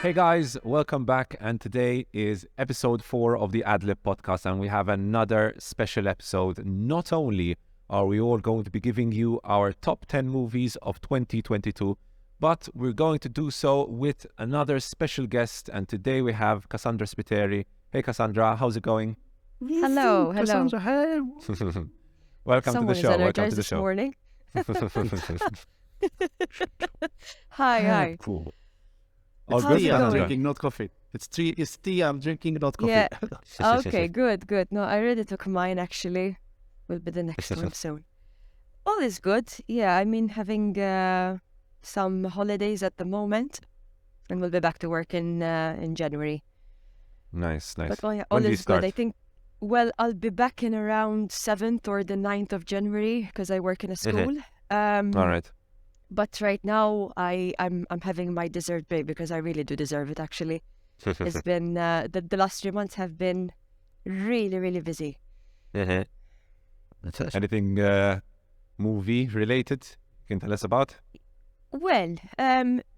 Hey guys, welcome back. And today is episode 4 of the Lib Podcast, and we have another special episode. Not only are we all going to be giving you our top 10 movies of 2022, but we're going to do so with another special guest. And today we have Cassandra Spiteri. Hey Cassandra, how's it going? Hello. Cassandra, hey. Welcome to the show. Welcome to the this show. morning. Hi. Cool. It's All good, tea I'm Cassandra? drinking, not coffee. It's tea I'm drinking, not coffee. Yeah. Okay, good. No, I already took mine actually. Will be the next one soon. All is good. Yeah, I mean, having some holidays at the moment, and we'll be back to work in January. Nice. But When all do you is good. start? I think. Well, I'll be back in around 7th or the 9th of January because I work in a school. All right. But right now, I'm having my dessert break because I really do deserve it. Actually, it's been the last 3 months have been really busy. Anything movie related you can tell us about? Well,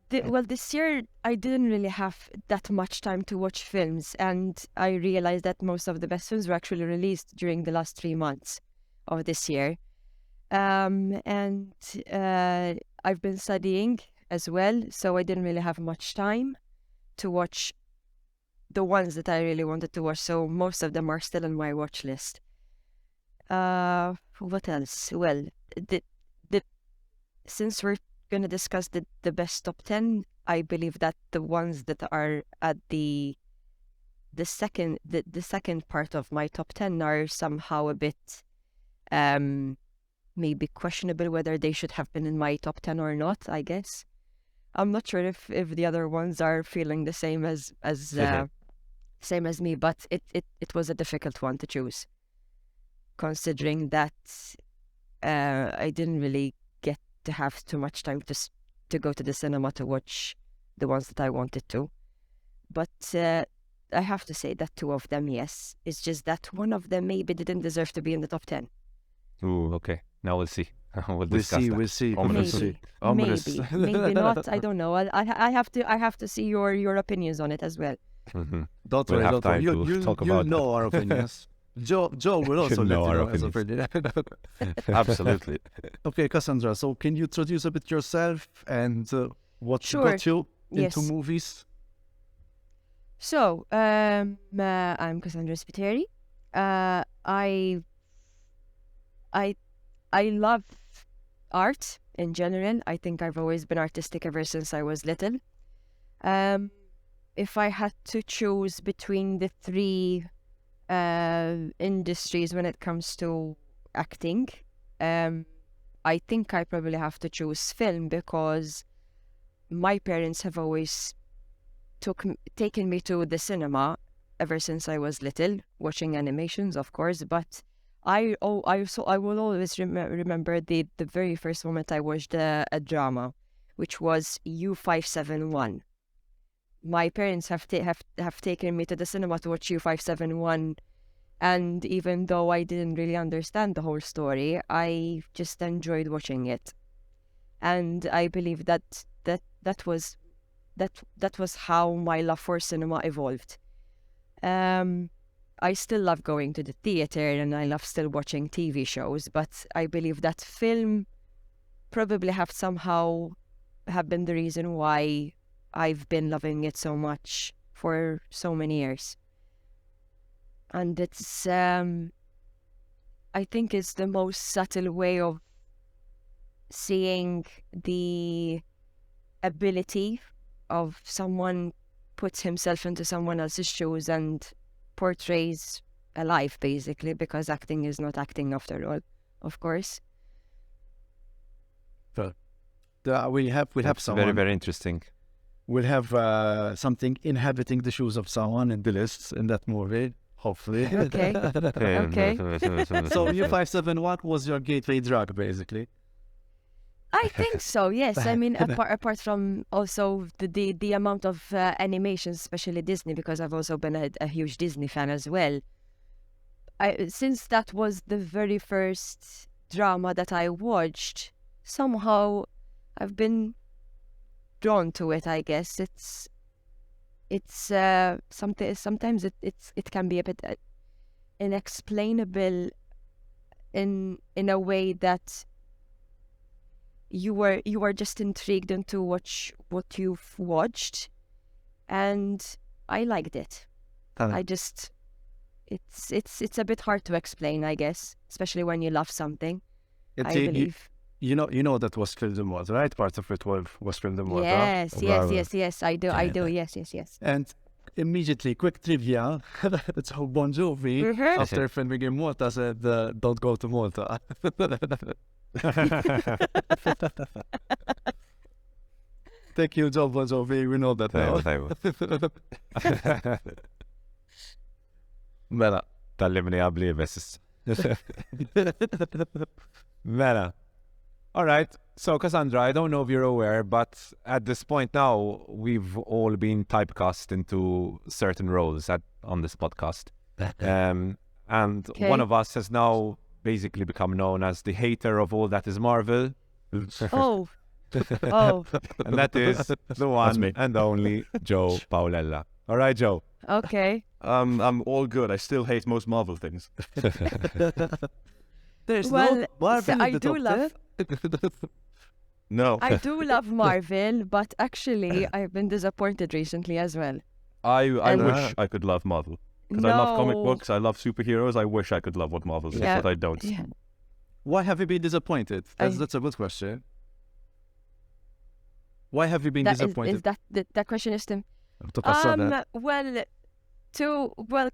this year I didn't really have that much time to watch films, and I realized that most of the best films were actually released during the last 3 months of this year. And I've been studying as well, so I didn't really have much time to watch the ones that I really wanted to watch. So most of them are still on my watch list. What else? Well, since we're gonna discuss the best top 10, I believe that the ones that are at the second part of my top 10 are somehow a bit maybe questionable whether they should have been in my top 10 or not, I guess. I'm not sure if the other ones are feeling the same as same as me, but it was a difficult one to choose, considering that I didn't really get to have too much time to go to the cinema to watch the ones that I wanted to. But I have to say that 2 of them, yes. It's just that one of them maybe didn't deserve to be in the top 10. Ooh, okay. Now we'll see. We'll discuss that. We'll see. Ominous. Maybe not. I don't know. I have to see your opinions on it as well. Mhm. Don't We'll worry, have don't worry. time to talk about You know our opinions. Joe will also know let our you know his opinions. opinion. Absolutely. Okay, Cassandra, so can you introduce a bit yourself and what Sure. got you into Yes. movies? So, I'm Cassandra Spiteri. I love art in general. I think I've always been artistic ever since I was little. If I had to choose between the 3 industries when it comes to acting, I think I probably have to choose film because my parents have always taken me to the cinema ever since I was little, watching animations, of course, but I will always remember the very first moment I watched a drama, which was U571. My parents have taken me to the cinema to watch U571, and even though I didn't really understand the whole story, I just enjoyed watching it, and I believe that was how my love for cinema evolved. I still love going to the theater and I love still watching TV shows, but I believe that film probably have been the reason why I've been loving it so much for so many years. And it's, I think it's the most subtle way of seeing the ability of someone puts himself into someone else's shoes and portrays a life, basically, because acting is not acting after all, of course. We'll have That's someone. very, very interesting. We'll have something inhabiting the shoes of someone in the list in that movie, hopefully. Okay. Okay. So U571 was your gateway drug, basically. I think so, yes. I mean, apart from also the amount of animations, especially Disney, because I've also been a huge Disney fan as well. Since that was the very first drama that I watched, somehow I've been drawn to it, I guess. it's sometimes it can be a bit inexplainable in a way that you are just intrigued into what you've watched, and I liked it. I just it's a bit hard to explain, I guess, especially when you love something. I believe. You know that was filmed in water, right? Part of it was filmed in water. Yes, I do. Yes. And immediately, quick trivia. That's how Bon Jovi, after filming in Malta, said, "Don't go to Malta." Thank you, John Bon Jovi. We know that now. Mela. Tallimni għabli bess. Mela. All right. So, Cassandra, I don't know if you're aware, but at this point now, we've all been typecast into certain roles on this podcast. And one of us has now basically become known as the hater of all that is Marvel. Oh. And that is the one and only Joe Paolella. All right, Joe. Okay. I'm all good. I still hate most Marvel things. There's no Marvel I in the do top love 10. No. I do love Marvel, but actually I've been disappointed recently as well. I wish I could love Marvel. Because I love comic No. books, I love superheroes, I wish I could love what Marvel does, Yeah. but I don't. Yeah. Why have you been disappointed? That's a good question. Why have you been disappointed? Is that question is to To Cassandra. well,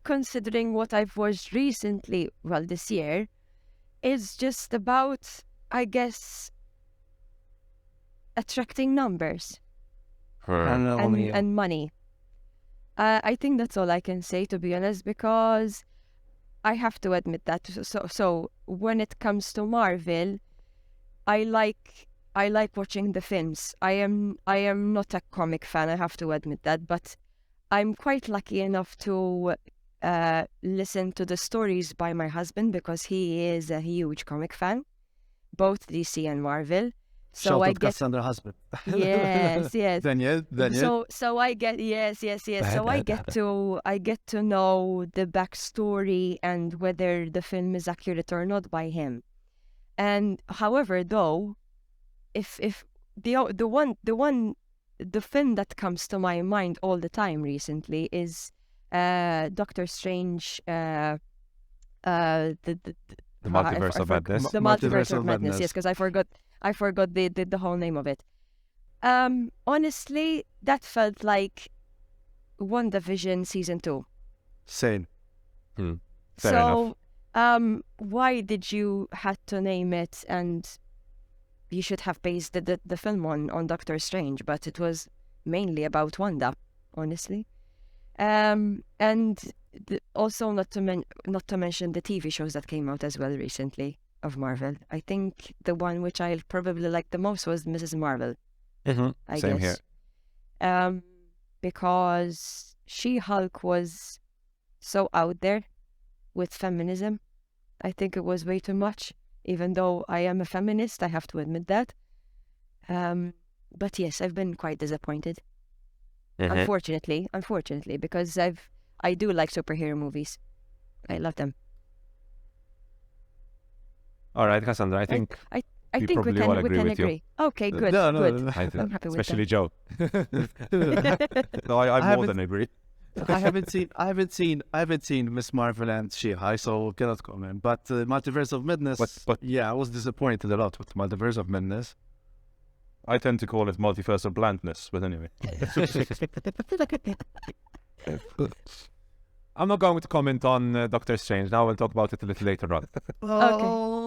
considering what I've watched recently, this year, it's just about, I guess, attracting numbers and money. I think that's all I can say, to be honest, because I have to admit that. So when it comes to Marvel, I like watching the films. I am not a comic fan, I have to admit that, but I'm quite lucky enough to listen to the stories by my husband because he is a huge comic fan, both DC and Marvel. So Shout I out get Cassandra husband. yes. Daniel. So I get yes. So I get to know the backstory and whether the film is accurate or not by him. And however, though, if the film that comes to my mind all the time recently is Doctor Strange, the Multiverse of Madness. The Multiverse of Madness, yes, because I forgot the whole name of it. Honestly, that felt like WandaVision season 2. Same. Fair enough. Why did you had to name it? And you should have based the film on Doctor Strange, but it was mainly about Wanda, honestly. And also not to mention the TV shows that came out as well recently of Marvel. I think the one which I probably liked the most was Mrs. Marvel. I Same guess. here. Because She-Hulk was so out there with feminism. I think it was way too much. Even though I am a feminist, I have to admit that. But yes, I've been quite disappointed. Unfortunately, because I do like superhero movies. I love them. All right, Cassandra, I think I we think we probably all can agree with you. agree. Okay, good. No. Good. I think, I'm happy with especially that. Joe. No, I more haven't- than agree. I haven't seen Miss Marvel and She-Hulk, so cannot comment. But Multiverse of Madness, But- yeah, I was disappointed a lot with Multiverse of Madness. I tend to call it multiverse of blandness, but anyway. I'm not going to comment on Doctor Strange. Now we'll talk about it a little later on.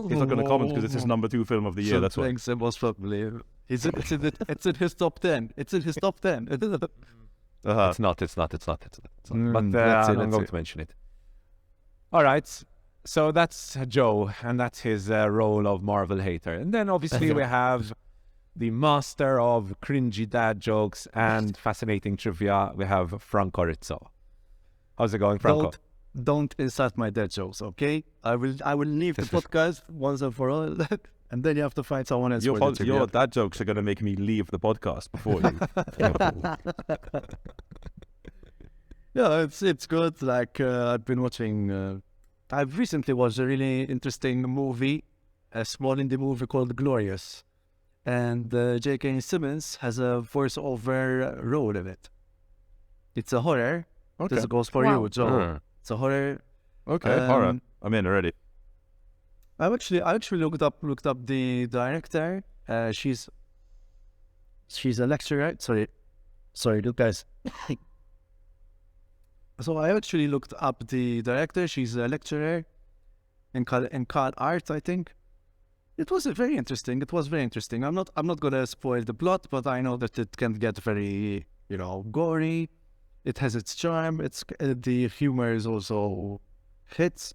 He's not going to comment because it's his number 2 film of the year, that's why. Symbols probably. It's in his top 10. It's in his top 10. It's not. But let's see, I'm let's going see. to mention it. All right. So that's Joe, and that's his role of Marvel hater. And then obviously we have the master of cringy dad jokes and fascinating trivia. We have Franco Rizzo. How's it going, Franco? Don't insult my dead jokes, okay? I will leave the podcast once and for all, and then you have to find someone else. Your dad jokes are going to make me leave the podcast before you. Yeah, it's good. Like I've been watching. I've recently watched a really interesting movie, a small indie movie called Glorious, and J.K. Simmons has a voiceover role in it. It's a horror. Okay. This goes for Wow. you, Joe. It's a horror. Okay, horror. I'm in already. I actually looked up the director. She's a lecturer. Sorry, look guys. So I actually looked up the director. She's a lecturer in CAD art, I think. It was very interesting. I'm not gonna spoil the plot, but I know that it can get very, gory. It has its charm. It's the humor is also hits.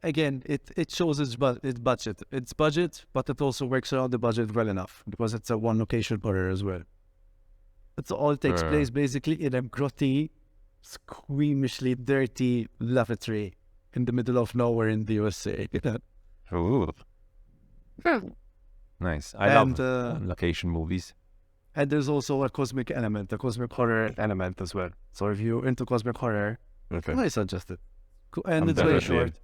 Again, it shows its budget, but it also works around the budget well enough because it's a one location horror as well. It all takes place basically in a grotty, squeamishly dirty lavatory in the middle of nowhere in the USA. Ooh. Hmm. Nice. I love location movies. And there's also a cosmic horror element as well. So if you're into cosmic horror, Okay. I suggest it. And I'm it's very definitely in. short.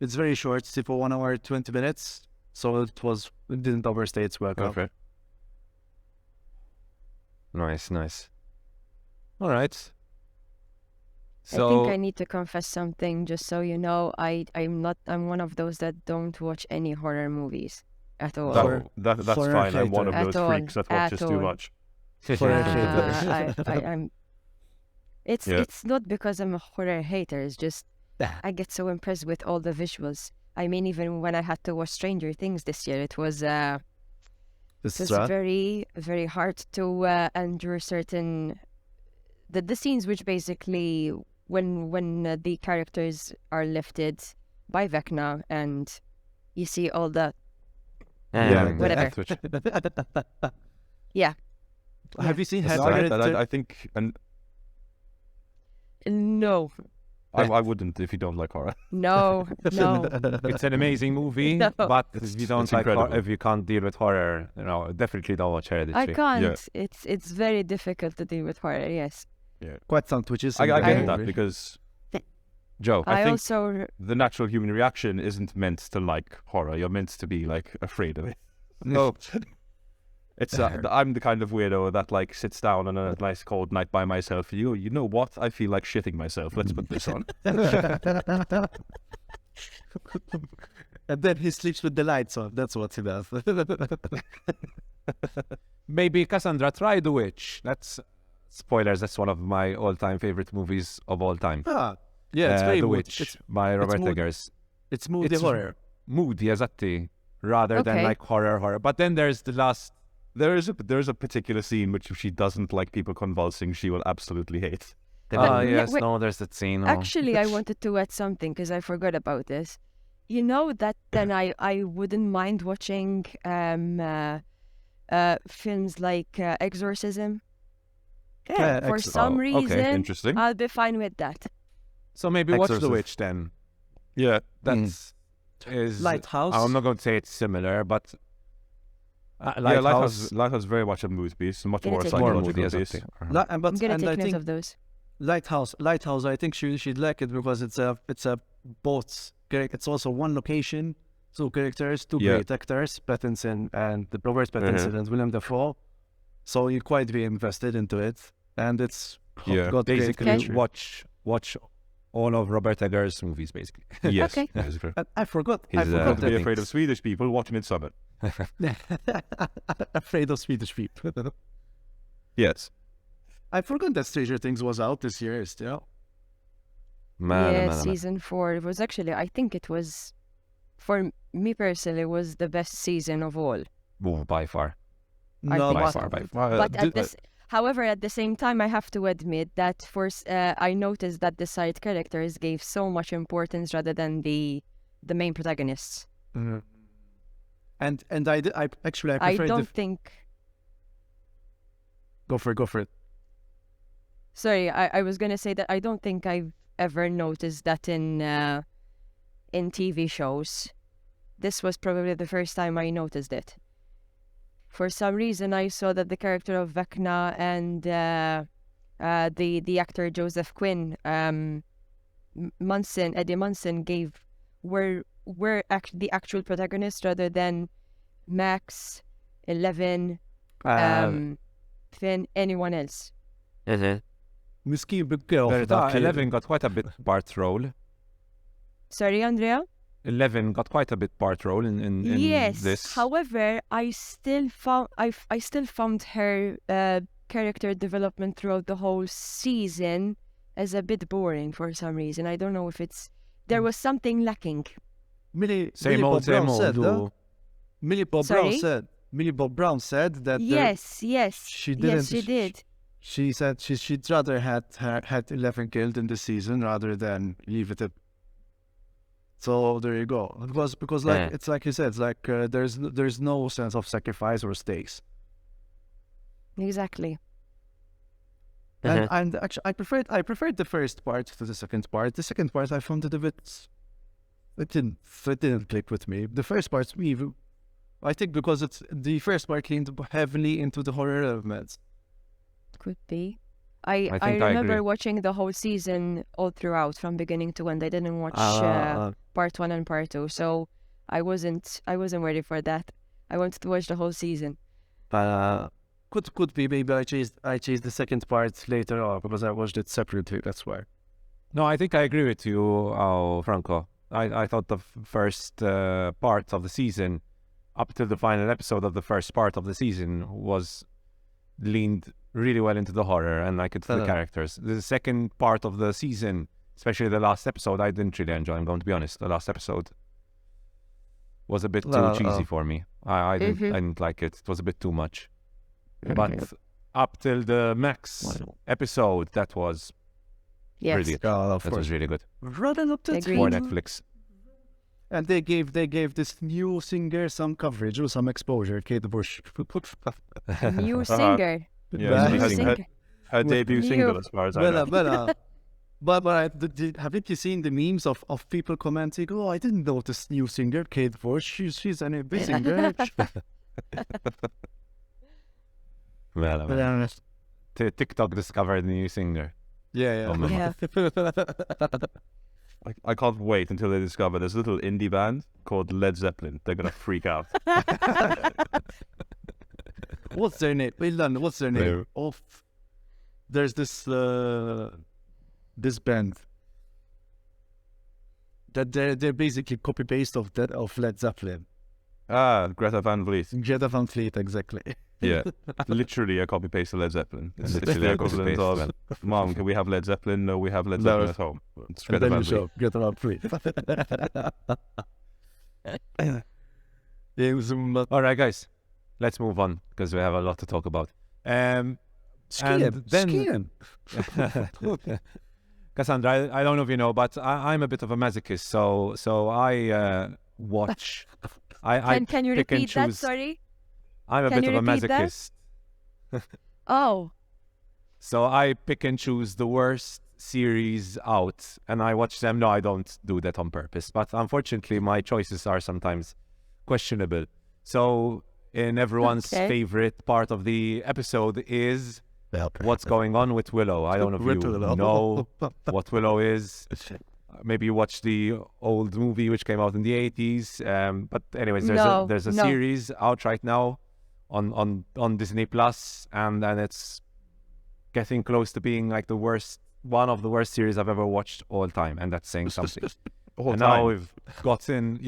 It's very short. It's for 1 hour 20 minutes. So it didn't overstay its welcome. Okay. Nice. All right. I think I So need to confess something, just so you know. I'm one of those that don't watch any horror movies at all. That's horror fine. I'm one of hater. those At all, freaks that watches at too all. much. Horror hater. I'm. It's Yeah. it's not because I'm a horror hater. It's just I get so impressed with all the visuals. I mean, even when I had to watch Stranger Things this year, it was very, very hard to endure certain the scenes which basically when the characters are lifted by Vecna and you see all the whatever. Yeah. Have you seen No, I get that. Hereditary? I think, and No, I wouldn't if you don't like horror. no. it's an amazing movie, No. but if you don't It's like incredible. if you can't deal with horror, definitely don't watch I Hereditary. can't. It's very difficult to deal with horror. Yes. Quite some twitches. I in the get movie. that because Joe, I I think also the natural human reaction isn't meant to like horror. You're meant to be like afraid of it. No, it's I'm the kind of weirdo that like sits down on a nice cold night by myself. You know what? I feel like shitting myself. Let's put this on. And then he sleeps with the lights on. That's what he does. maybe Cassandra, try The Witch. That's spoilers. That's one of my all-time favorite movies of all time. Yeah, it's very The mood- Witch It's, by Robert mood- Eggers. it's moody It's horror. Moody, esatti, rather than Okay. like horror. But then there's the last. There's a particular scene which if she doesn't like people convulsing, she will absolutely hate. Ah, But- yes, wait- no, there's that scene. Actually, I wanted to add something because I forgot about this. You know that then I wouldn't mind watching films like Exorcism. Yeah, For some okay, reason, interesting. I'll be fine with that. So maybe watch The Exorcist. Witch then. Yeah, That's is Lighthouse. I'm not going to say it's similar, but Lighthouse is very much a mood piece, much Yeah, more it's a a more psychological moody, piece. esatti. But I'm gonna and I take note think of those. Lighthouse. I think she'd like it because it's a both. It's also one location, two characters, two Yeah. great actors, Pattinson and Robert Pattinson and Willem Dafoe. So you quite be invested into it, and it's Yeah. got great Basically, chemistry. watch all of Robert Eggers' movies, basically. Yes, Okay. basically. And I forgot. He's, I forgot Don't be that. afraid of Swedish people. Watch Midsummer. Afraid of Swedish people. Yes. I forgot that Stranger Things was out this year still. Yeah, season 4. It was actually, I think it was, for me personally, was the best season of all. Oh, by far. I No, think By so. far, by But at this, however, at the same time, I have to admit that I noticed that the side characters gave so much importance rather than the main protagonists. Mhm. And I actually I prefer don't think. go for it. Sorry, I was gonna say that I don't think I've ever noticed that in TV shows. This was probably the first time I noticed it. For some reason, I saw that the character of Vecna and the actor Joseph Quinn, Eddie Munson were the actual protagonists rather than Max, 11, Finn, anyone else. Miskin bil-girl. Verità, 11 got quite a bit part role. Sorry, Andrea? 11 got quite a bit part role in Yes. this. However, I still found her character development throughout the whole season as a bit boring for some reason. I don't know if there was something lacking. Millie Same Bob old, Brown same said, old. though. Millie Bob Sorry? Brown said that Yes, she yes, didn't. she did. She said she'd rather had 11 killed in the season rather than leave it. So there you go. It was because it's like you said, it's like there's no sense of sacrifice or stakes. Exactly. And actually, I preferred the first part to the second part. The second part I found it a bit. It didn't click with me. The first part, I think because the first part leaned heavily into the horror elements. Could be. I think I remember agree. watching the whole season all throughout from beginning to end. I didn't watch part 1 and part 2, so I wasn't ready for that. I wanted to watch the whole season. Could be maybe I chased the second part later on because I watched it separately. That's why. No, I think I agree with you, Franco. I thought the first part of the season, up to the final episode of the first part of the season, was leaned really well into the horror and like into the characters. The second part of the season, especially the last episode, I didn't really enjoy. I'm going to be honest. The last episode was a bit too cheesy for me. I didn't like it. It was a bit too much. But up till the Max episode, that was brilliant. Of That course. was really good. Running up to Agreed. For Netflix. And they gave this new singer some coverage or some exposure. Kate Bush. New singer. Yeah, New New singer. her debut New- single, as far as I know. But haven't you seen the memes of people commenting? Oh, I didn't know this new singer, Kate Bush. She's an big singer. Well, TikTok discovered the new singer. Yeah. Oh, man. Yeah. I can't wait until they discover this little indie band called Led Zeppelin. They're gonna freak out. What's their name? Wait, London, what's their name? There's this band that they're basically copy paste of Led Zeppelin. Greta Van Vliet. Greta Van Fleet, exactly. Yeah, literally a copy paste of Led Zeppelin. It's Literally the a copy equivalent paste, of, Mom, can we have Led Zeppelin? No, we have Led No. Zeppelin at home. It's And Greta then Van you show Vliet. Greta Van Fleet. It was All right, guys. Let's move on because we have a lot to talk about. skiing. Cassandra, I don't know if you know, but I'm a bit of a masochist, so I watch. Can you pick and repeat that? choose. Sorry. I'm a Can bit you of a repeat that? masochist, Oh, so I pick and choose the worst series out, and I watch them. No, I don't do that on purpose, but unfortunately, my choices are sometimes questionable. So, in everyone's Okay. favorite part of the episode is what's going on with Willow. I don't know if you know what Willow is. Maybe you watched the old movie which came out in the 80s. But anyways, there's a No. series out right now on Disney Plus, and it's getting close to being like one of the worst series I've ever watched all time, and that's saying something. Whole And time. now we've gotten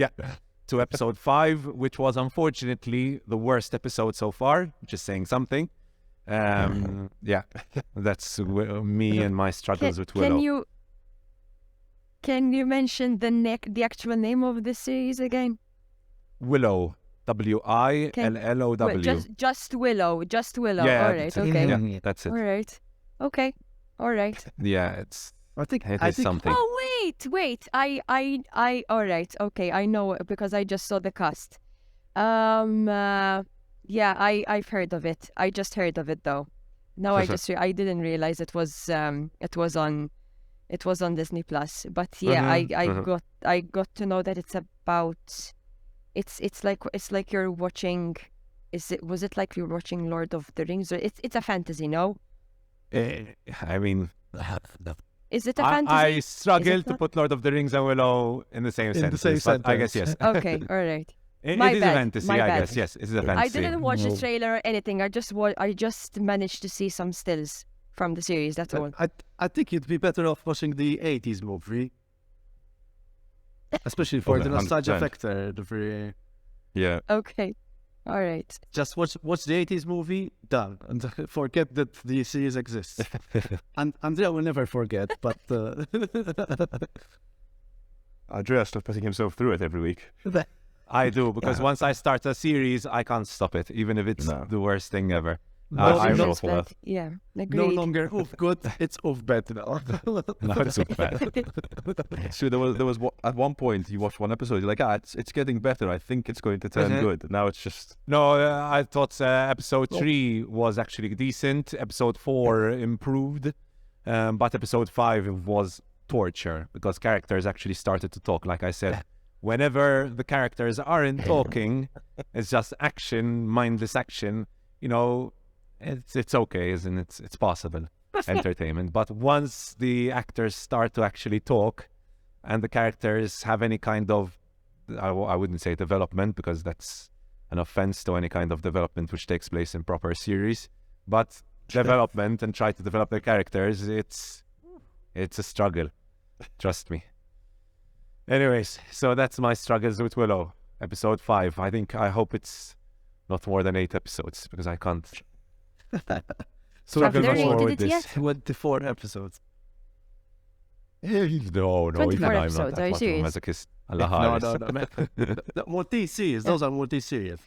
to episode 5, which was unfortunately the worst episode so far, which is saying something. That's me and my struggles with Willow. Can you mention the actual name of the series again? Willow, Willow. Just Willow. Just Willow. Yeah, All right. that's it. Okay. Yeah, that's it. All right. Okay. All right. Yeah, it's I think something. Oh wait. I. All right. Okay. I know it because I just saw the cast. Yeah. I've heard of it. I just heard of it though. No, I didn't realize it was on Disney Plus. But yeah, I got to know that it's about. It's like you're watching. Was it like you're watching Lord of the Rings? Or it's a fantasy, no? I mean, Is it a fantasy? I struggle Is it to not? put Lord of the Rings and Willow in the same In the sentence. same but I guess yes. sentence. Okay, all right. It My is a bad, fantasy, my I bad. guess. Yes, it is a I fantasy. didn't watch the No. trailer or anything. I just managed to see some stills from the series. That's all. I think you'd be better off watching the 80s movie. Especially for Oh, the nostalgia 100%. factor. Yeah. Okay, all right. Just watch the 80s movie, done. And forget that the series exists. And Andrea will never forget, but... Andreas just putting himself through it every week. I do, because once I start a series, I can't stop it, even if it's No. the worst thing ever. No, I'm no, awful at. Yeah, no agreed. longer oof good, it's oof bad now. No, it's so bad. So there was at one point you watch one episode, you're like, it's getting better. I think it's going to turn Mhm. good. Now it's just No, I thought episode 3 was actually decent. Episode 4 improved. But episode 5 was torture because characters actually started to talk. Like I said, whenever the characters aren't talking, it's just action, mindless action. You know, it's okay, isn't it? It's possible. Entertainment. But once the actors start to actually talk and the characters have any kind of, I wouldn't say development because that's an offense to any kind of development which takes place in proper series, but development and try to develop their characters, it's a struggle. Trust me. Anyways, so that's my struggles with Willow. Episode 5. I hope it's not more than 8 episodes because I can't So Have struggle they much more rated with it this. yet? 24 episodes. No, 24 even I'm not episodes, that are you much of a serious? masochist. No, Allah no. Multi-series, those are multi-series.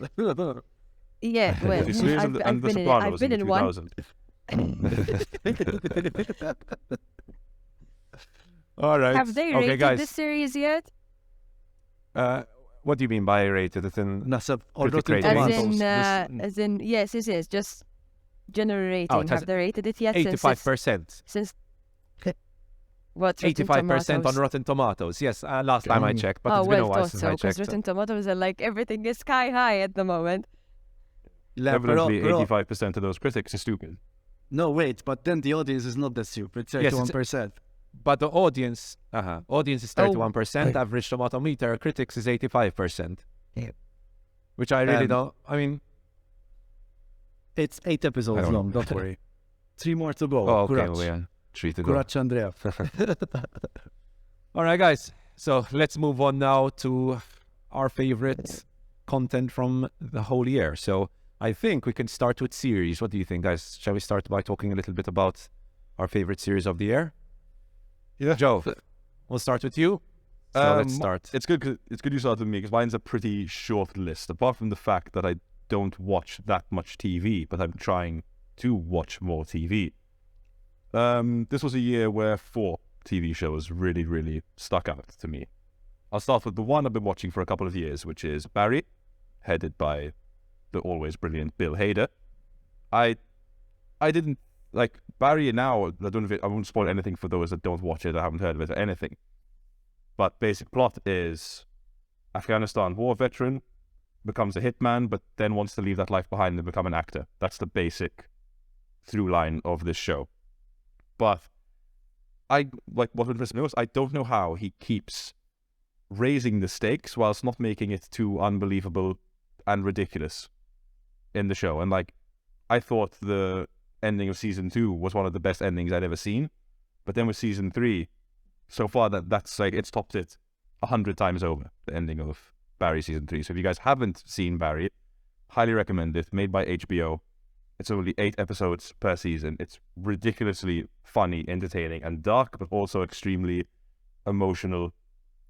Yeah, well, the series I've, and I've the been in it. Sopranos I've been in in one. 2000. All right. Have they okay, rated guys. this series yet? What do you mean by rated? It's in Nasab, or Critic Rotten rating. As in, yes, it is. Just general rating. Oh, it has Have they rated it yet? 85%. Since what? Rotten 85% on Tomatoes? Rotten Tomatoes. Yes, last time I checked, but Oh, it's been a well while thought since so. I Because checked. Rotten Tomatoes are like everything is sky high at the moment. Evidently, Pero- 85% of those critics are stupid. No, wait, but then the audience is not that stupid. Yes, it's- 31%. But the audience is 31%. Average tomato meter. Critics is 85%. Yeah. Which I really Um, don't. I mean, It's 8 I episodes don't know. long, don't worry. 3 more to go. oh, okay, Courage. we are 3 to go. Courage, Andrea. All right, guys. So let's move on now to our favorite content from the whole year. So I think we can start with series. What do you think, guys? Shall we start by talking a little bit about our favorite series of the year? Yeah. Joe, we'll start with you. So let's start. It's good you started with me because mine's a pretty short list. Apart from the fact that I don't watch that much TV, but I'm trying to watch more TV. This was a year where 4 TV shows really, really stuck out to me. I'll start with the one I've been watching for a couple of years, which is Barry, headed by the always brilliant Bill Hader. I didn't like Barry now. I won't spoil anything for those that don't watch it. I haven't heard of it or anything. But basic plot is Afghanistan war veteran becomes a hitman, but then wants to leave that life behind and become an actor. That's the basic through line of this show. But what interests me most, I don't know how he keeps raising the stakes whilst not making it too unbelievable and ridiculous in the show. And I thought the ending of season 2 was one of the best endings I'd ever seen. But then with season 3, so far that's it's topped it 100 times over, the ending of Barry season 3. So if you guys haven't seen Barry, highly recommend it. Made by HBO. It's only 8 episodes per season. It's ridiculously funny, entertaining, and dark, but also extremely emotional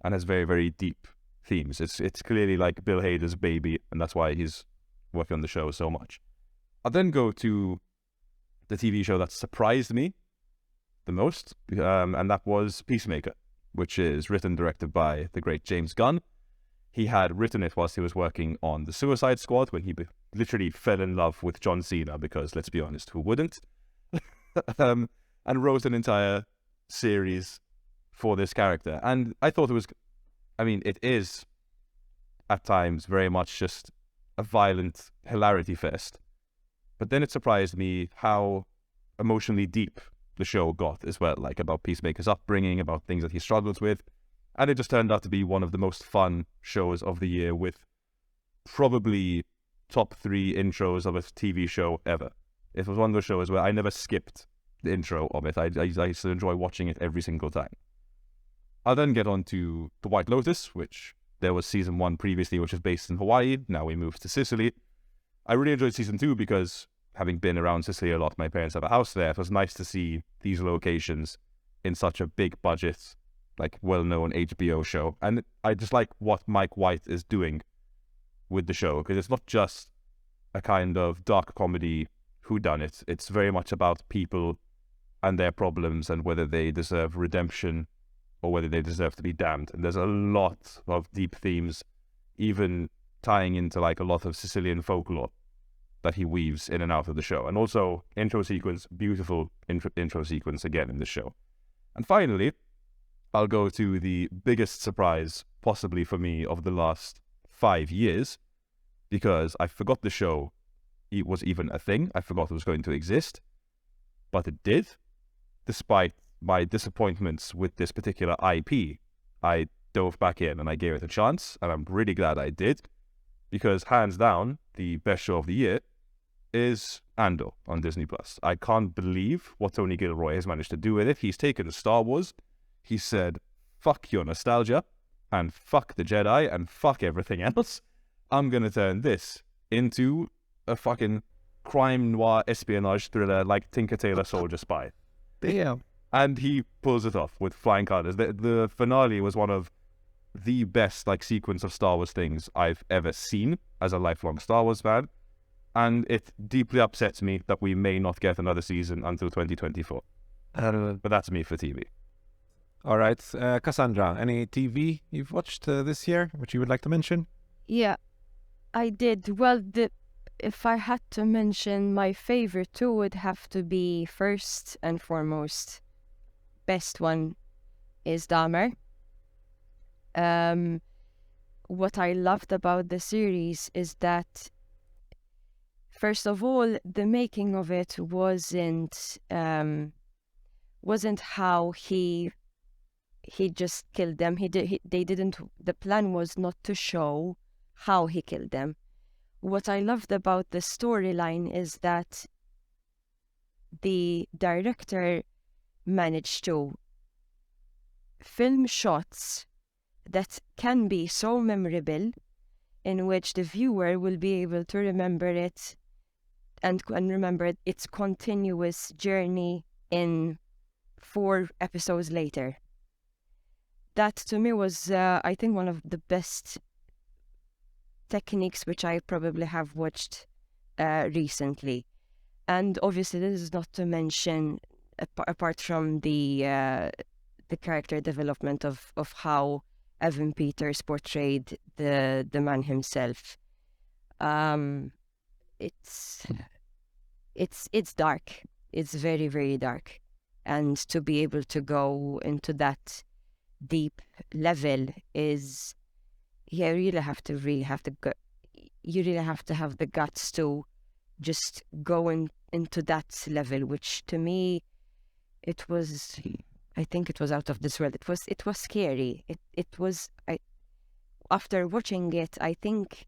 and has very, very deep themes. It's clearly like Bill Hader's baby, and that's why he's working on the show so much. I'll then go to the TV show that surprised me the most, and that was Peacemaker, which is written and directed by the great James Gunn. He had written it whilst he was working on The Suicide Squad, when he literally fell in love with John Cena, because, let's be honest, who wouldn't? And wrote an entire series for this character. And I thought it is, at times, very much just a violent hilarity fest. But then it surprised me how emotionally deep the show got as well, like about Peacemaker's upbringing, about things that he struggles with. And it just turned out to be one of the most fun shows of the year, with probably top 3 intros of a TV show ever. It was one of those shows where I never skipped the intro of it. I used to enjoy watching it every single time. I'll then get on to The White Lotus, which there was season 1 previously, which is based in Hawaii. Now we moved to Sicily. I really enjoyed season 2 because, having been around Sicily a lot, my parents have a house there. It was nice to see these locations in such a big budget, like well-known HBO show. And I just like what Mike White is doing with the show, because it's not just a kind of dark comedy whodunit. It's very much about people and their problems and whether they deserve redemption or whether they deserve to be damned. And there's a lot of deep themes, even tying into like a lot of Sicilian folklore that he weaves in and out of the show. And also intro sequence, beautiful intro sequence again in the show. And finally, I'll go to the biggest surprise possibly for me of the last 5 years, because I forgot the show it was even a thing. I forgot it was going to exist, but it did. Despite my disappointments with this particular IP, I dove back in and I gave it a chance, and I'm really glad I did, because hands down, the best show of the year is Andor on Disney+. I can't believe what Tony Gilroy has managed to do with it. He's taken Star Wars, he said, fuck your nostalgia, and fuck the Jedi, and fuck everything else. I'm gonna turn this into a fucking crime noir espionage thriller like Tinker Tailor Soldier Spy. Damn. And he pulls it off with flying colours. The finale was one of the best like sequence of Star Wars things I've ever seen as a lifelong Star Wars fan. And it deeply upsets me that we may not get another season until 2024. But that's me for TV. All right, Cassandra, any TV you've watched this year, which you would like to mention? Yeah, I did. Well, if I had to mention my favorite two, would have to be first and foremost, best one is Dahmer. What I loved about the series is that, first of all, the making of it wasn't how he just killed them. They didn't. The plan was not to show how he killed them. What I loved about the storyline is that the director managed to film shots that can be so memorable, in which the viewer will be able to remember it and remember its continuous journey in 4 episodes later. That to me was, I think, one of the best techniques which I probably have watched recently. And obviously this is not to mention, apart from the character development of how Evan Peters portrayed the man himself. It's dark. It's very, very dark. And to be able to go into that deep level is, you really have to go, you really have to have the guts to just go into that level, which to me, I think it was out of this world. It was scary. After watching it, I think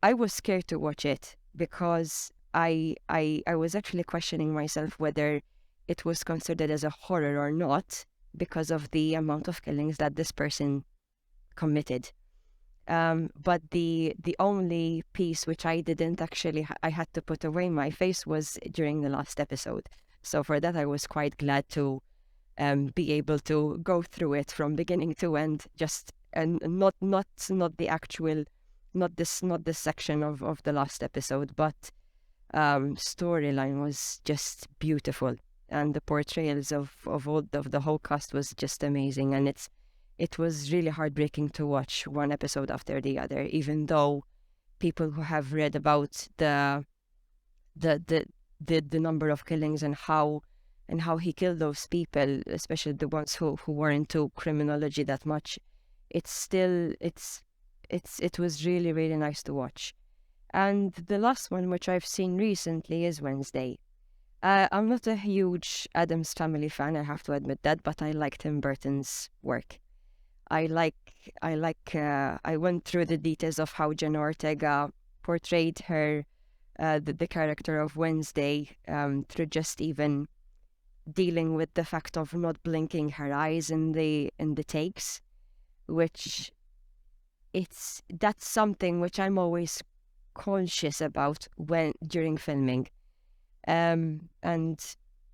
I was scared to watch it, because I was actually questioning myself whether it was considered as a horror or not, because of the amount of killings that this person committed. But the only piece which I didn't actually, I had to put away my face, was during the last episode. So for that, I was quite glad to be able to go through it from beginning to end, and not the actual, not this section of the last episode, but storyline was just beautiful, and the portrayals of the whole cast was just amazing, and it was really heartbreaking to watch one episode after the other, even though people who have read about the number of killings and how he killed those people, especially the ones who weren't into criminology that much, it was really, really nice to watch. And the last one, which I've seen recently, is Wednesday. I'm not a huge Addams Family fan, I have to admit that, but I like Tim Burton's work. I went through the details of how Jenna Ortega portrayed her, the character of Wednesday, through just even dealing with the fact of not blinking her eyes in the takes, which that's something which I'm always conscious about during filming, and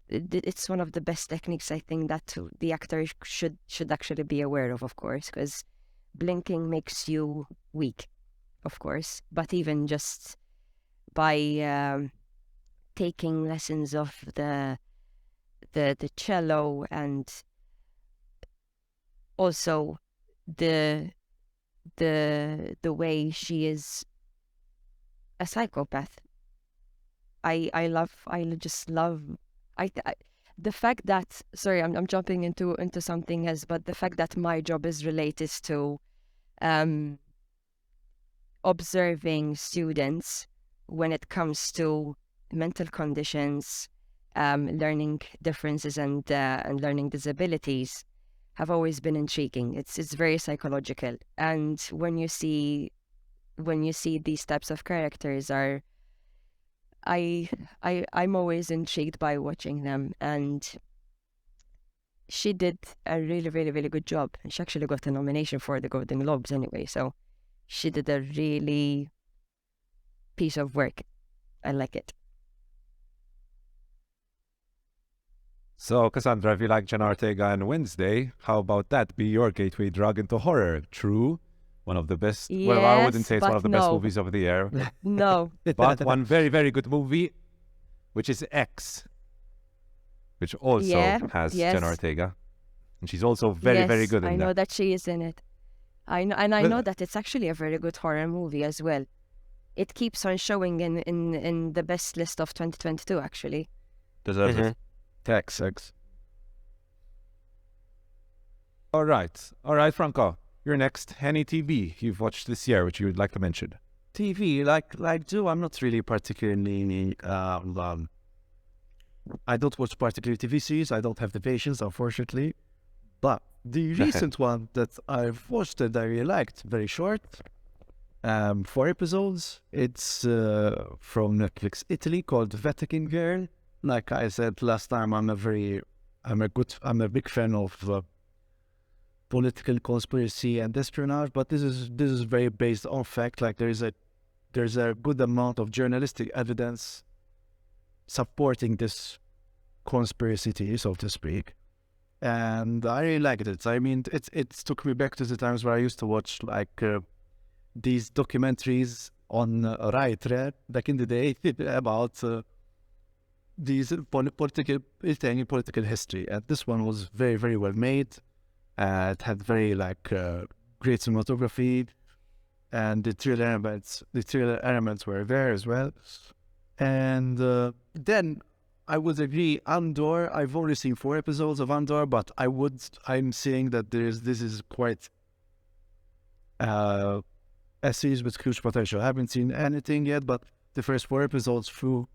it's one of the best techniques I think that the actor should actually be aware of course, because blinking makes you weak, of course, but even just by taking lessons of the cello, and also the way she is a psychopath. I just love the fact that, sorry, I'm jumping into something else, but the fact that my job is related to observing students when it comes to mental conditions, learning differences, and learning disabilities have always been intriguing. It's very psychological, and when you see these types of characters, I'm always intrigued by watching them, and she did a really, really, really good job. And she actually got a nomination for the Golden Globes anyway, so she did a really piece of work. I like it. So, Cassandra, if you like Jenna Ortega and Wednesday, how about that be your gateway drug into horror? True, one of the best. Yes, well, I wouldn't say it's one of the best no. movies of the year, No. but one very, very good movie, which is X, which also has Jenna Ortega, and she's also very, very good in I that. know that she is in it. I know that it's actually a very good horror movie as well. It keeps on showing in the best list of 2022, actually. Deserves it. X. All right, Franco, you're next. Any TV you've watched this year which you would like to mention? TV, like Joe, I'm not really particularly. I don't watch particular TV series. I don't have the patience, unfortunately. But the recent one that I've watched that I really liked, very short, 4 episodes. It's from Netflix Italy, called Vatican Girl. Like I said last time, I'm a big fan of political conspiracy and espionage, but this is very based on fact. Like there's a good amount of journalistic evidence supporting this conspiracy theory, so to speak, and I really liked it. I mean, it took me back to the times where I used to watch like these documentaries on Rai back in the day about these Italian political history, and this one was very, very well made. It had very great cinematography, and the thriller elements were there as well. And then I would agree, Andor. I've only seen 4 episodes of Andor, but I'm saying that this is quite a series with huge potential. I haven't seen anything yet, but the first 4 episodes flew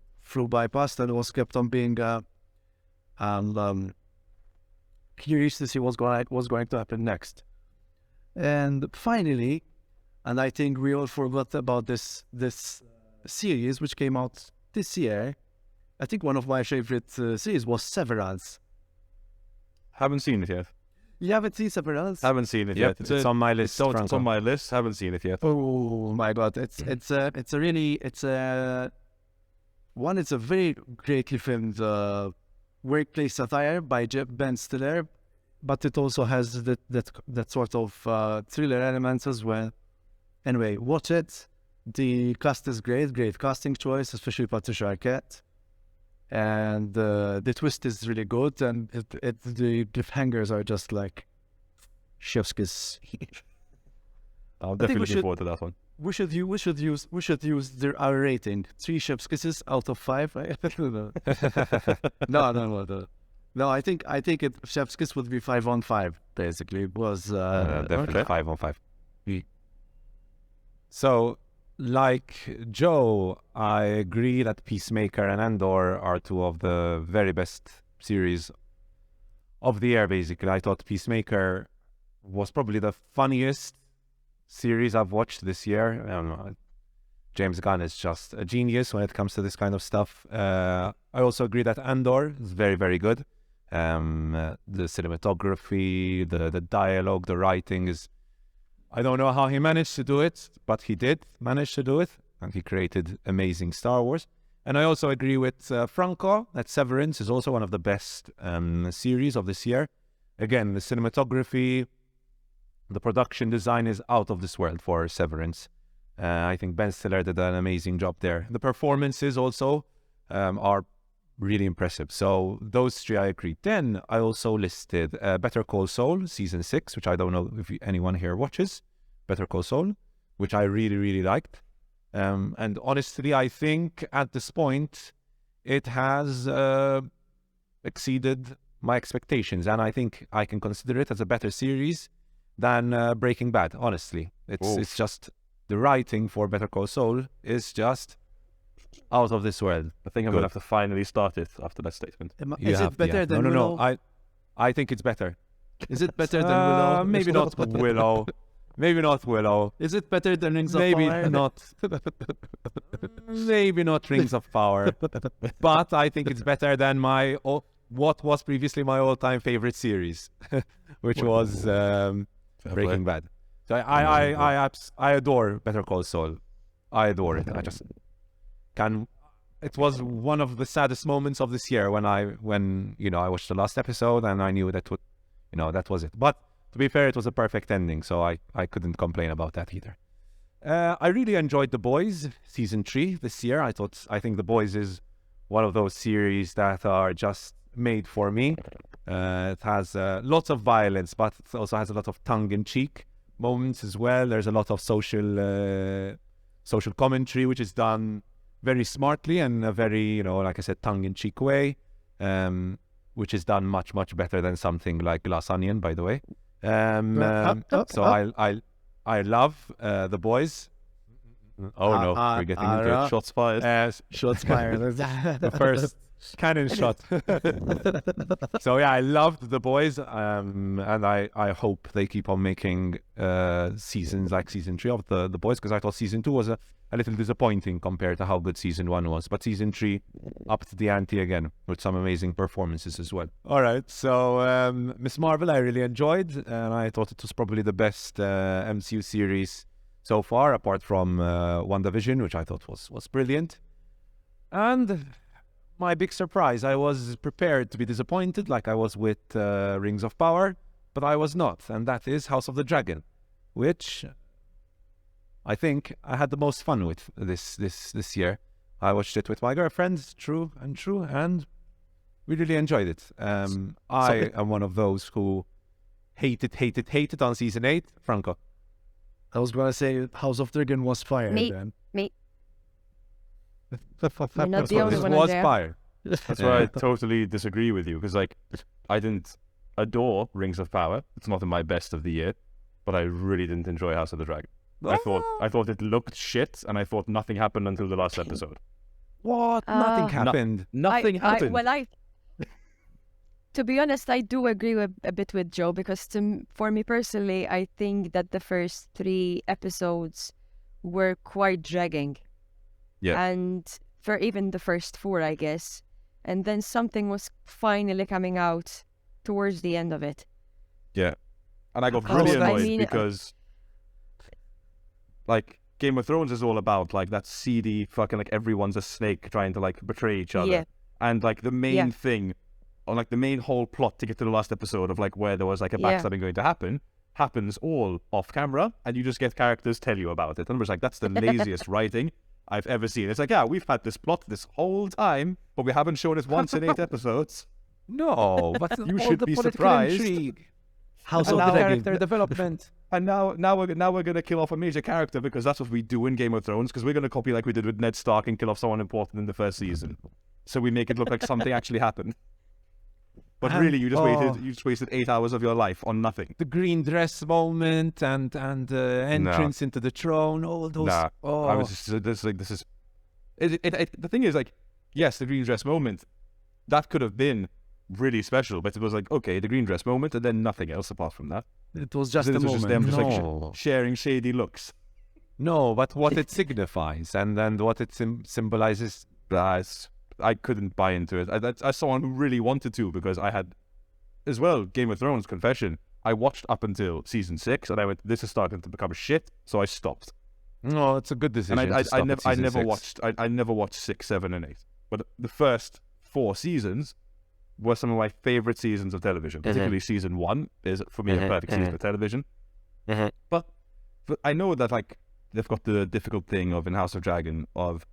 by past, and was kept on being curious to see what's going to happen next. And finally, and I think we all forgot about this series which came out this year. I think one of my favorite series was Severance. Haven't seen it yet. You haven't seen Severance? Haven't seen it Yep, yet. it's on my list. It's on my list. Haven't seen it yet. Oh my god, it's a very greatly filmed workplace satire by Ben Stiller, but it also has that sort of thriller elements as well. Anyway, watch it. The cast is great casting choice, especially Patricia Arquette, and the twist is really good, and the cliffhangers are just like chef's kiss. I'm definitely looking forward to that one. We should use our rating. 3 chef's kisses out of 5. No. I think chef's kiss would be 5 on 5. Basically, it was definitely okay. 5 on 5. So, like Joe, I agree that Peacemaker and Andor are two of the very best series of the year, basically. I thought Peacemaker was probably the funniest series I've watched this year. I don't know. James Gunn is just a genius when it comes to this kind of stuff. I also agree that Andor is very, very good. The cinematography, the dialogue, the writing is... I don't know how he managed to do it, but he did manage to do it, and he created amazing Star Wars. And I also agree with Franco that Severance is also one of the best series of this year. Again, the cinematography, the production design is out of this world for Severance. I think Ben Stiller did an amazing job there. The performances also are really impressive. So those three I agree. Then I also listed Better Call Saul season 6, which I don't know if anyone here watches Better Call Saul, which I really, really liked. And honestly, I think at this point it has exceeded my expectations, and I think I can consider it as a better series than Breaking Bad. Honestly, it's just the writing for Better Call Saul is just out of this world. I think I'm going to have to finally start it after that statement. Is it better than No. Willow? I think it's better. Is it better than Willow? Maybe not Willow. Maybe not Willow. Is it better than Rings of Maybe Power? not. Maybe not Rings of Power. But I think it's better than what was previously my all-time favorite series, which was Breaking Bad. So I adore Better Call Saul. I adore it. I just can. It was one of the saddest moments of this year when I watched the last episode and I knew that that was it. But to be fair, it was a perfect ending, so I couldn't complain about that either. I really enjoyed The Boys season 3 this year. I think The Boys is one of those series that are just made for me. It has lots of violence, but it also has a lot of tongue-in-cheek moments as well. There's a lot of social commentary, which is done very smartly and a very, like I said, tongue-in-cheek way, which is done much, much better than something like Glass Onion, by the way. So I love The Boys. Oh no, we're getting into it. Shots fired. Shots fired. The first cannon shot. So yeah, I loved The Boys, and I hope they keep on making seasons like season 3 of The Boys, because I thought season 2 was a little disappointing compared to how good season 1 was. But season 3 upped the ante again with some amazing performances as well. All right, so Miss Marvel I really enjoyed, and I thought it was probably the best MCU series so far, apart from WandaVision, which I thought was brilliant. And my big surprise, I was prepared to be disappointed like I was with Rings of Power, but I was not, and that is House of the Dragon, which I think I had the most fun with this year. I watched it with my girlfriend, true, and we really enjoyed it. I am one of those who hated on season 8. Franco. I was going to say House of Dragon was fire. Me. Then. You're not the only This one was there. fire. That's why I totally disagree with you, because I didn't adore Rings of Power. It's not in my best of the year, but I really didn't enjoy House of the Dragon. I thought it looked shit, and I thought nothing happened until the last episode. What? Nothing happened. Nothing happened. To be honest, I do agree a bit with Joe, because for me personally, I think that the first 3 episodes were quite dragging. Yeah. And for even the first 4, I guess. And then something was finally coming out towards the end of it. Yeah. And I got Of really course, I annoyed mean, because Game of Thrones is all about that seedy fucking everyone's a snake trying to betray each other. Yeah. And the main thing, or the main whole plot to get to the last episode of where there was a backstabbing going to happen, happens all off camera, and you just get characters tell you about it. And I was that's the laziest writing I've ever seen. It's we've had this plot this whole time, but we haven't shown it once in 8 episodes. No, but You all should the be political surprised. intrigue House and of Dragon. character development. And now we're gonna kill off a major character, because that's what we do in Game of Thrones, because we're gonna copy like we did with Ned Stark and kill off someone important in the first season. So we make it look like something actually happened. But And- really, you just wasted 8 hours of your life on nothing. the green dress moment and entrance into the throne, all those. Nah, oh, I was just this is. The thing is, like, yes, the green dress moment, that could have been really special, but it was like, okay, the green dress moment, and then nothing else apart from that. It was just Then a it was just moment. them just like No. sharing shady looks. no, but what it signifies and what it symbolizes. I couldn't buy into it. As someone who really wanted to, because I had, as well, Game of Thrones confession. I watched up until season 6, and I went, this is starting to become shit, so I stopped. No, it's a good decision. And to stop at I season never 6. watched. I never watched 6, 7, and 8. But the first 4 seasons were some of my favorite seasons of television. Particularly season 1 is for me a perfect season of television. But I know that, like, they've got the difficult thing of in House of Dragon of,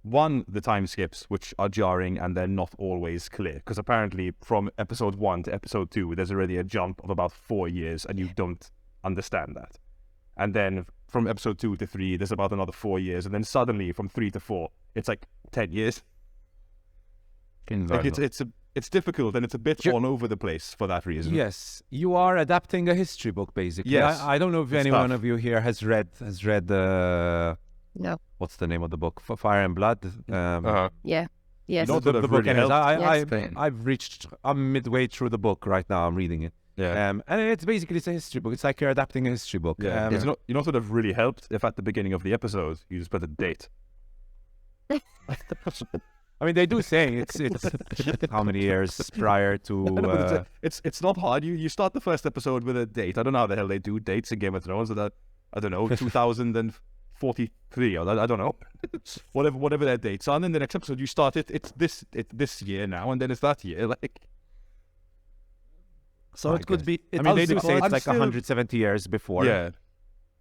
one, the time skips, which are jarring and they're not always clear. Because apparently from episode 1 to episode 2, there's already a jump of about 4 years and you don't understand that. And then from episode 2 to 3, there's about another 4 years. And then suddenly from 3 to 4, it's like 10 years. Like it's difficult and it's a bit all over the place for that reason. Yes, you are adapting a history book, basically. Yes, I don't know if it's any tough. one of you here has read No. what's the name of the book? Fire and Blood. Yeah. Yes. No, the would have book. really Anyways, helped. I'm midway through the book right now. I'm reading it. Yeah. And it's basically a history book. It's like you're adapting a history book. Yeah. You know what would have really helped if at the beginning of the episode you just put a date. I mean, they do say it's how many years prior to. It's not hard. You start the first episode with a date. I don't know how the hell they do dates in Game of Thrones. I don't know, 2043 or I don't know, whatever their dates are. And then the next episode you start it. It's this year now, and then it's that year. Like, So I it could guess. be. I mean, they do also say it's called- like 170 years before. yeah.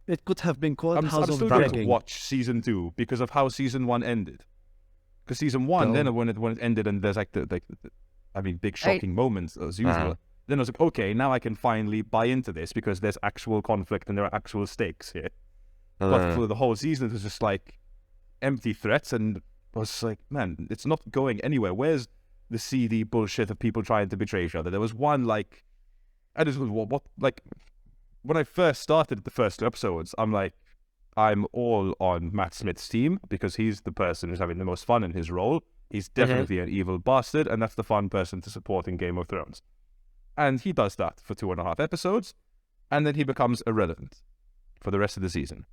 It could have been called I'm House of still going to Dragon. watch season 2 because of how season 1 ended. Because season 1, So- then when it ended, and there's like big shocking moments as usual. Then I was like, okay, now I can finally buy into this because there's actual conflict and there are actual stakes here. But for the whole season, it was just like empty threats, and I was like, man, it's not going anywhere. Where's the seedy bullshit of people trying to betray each other? There was one like, I just what like when I first started the first 2 episodes, I'm like, I'm all on Matt Smith's team because he's the person who's having the most fun in his role. He's definitely an evil bastard, and that's the fun person to support in Game of Thrones. And he does that for 2.5 episodes, and then he becomes irrelevant for the rest of the season.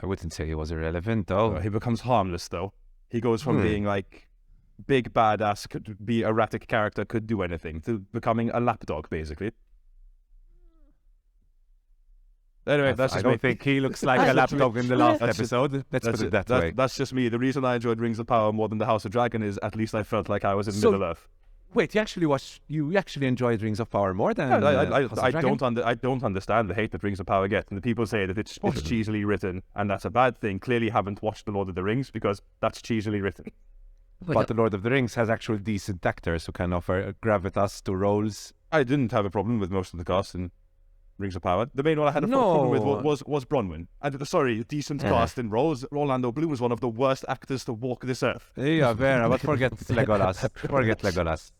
I wouldn't say he was irrelevant, though. He becomes harmless, though. He goes from being like big badass, could be erratic character, could do anything, to becoming a lapdog, basically. Anyway, that's I just don't me. think he looks like a lapdog in the last That's it. episode. Let's put it that way. That's just me. The reason I enjoyed Rings of Power more than the House of Dragon is at least I felt like I was in So- Middle Earth. Wait, you actually enjoyed Rings of Power more than I House of Dragon? don't understand the hate that Rings of Power get, and the people say that it's cheesily written, and that's a bad thing. Clearly, haven't watched The Lord of the Rings because that's cheesily written. But The Lord of the Rings has actual decent actors who can offer gravitas to roles. I didn't have a problem with most of the cast in Rings of Power. The main one I had a No. problem with was Bronwyn. And sorry, decent cast in roles. Orlando Bloom was one of the worst actors to walk this earth. Yeah, fair, but forget Legolas. Forget Legolas.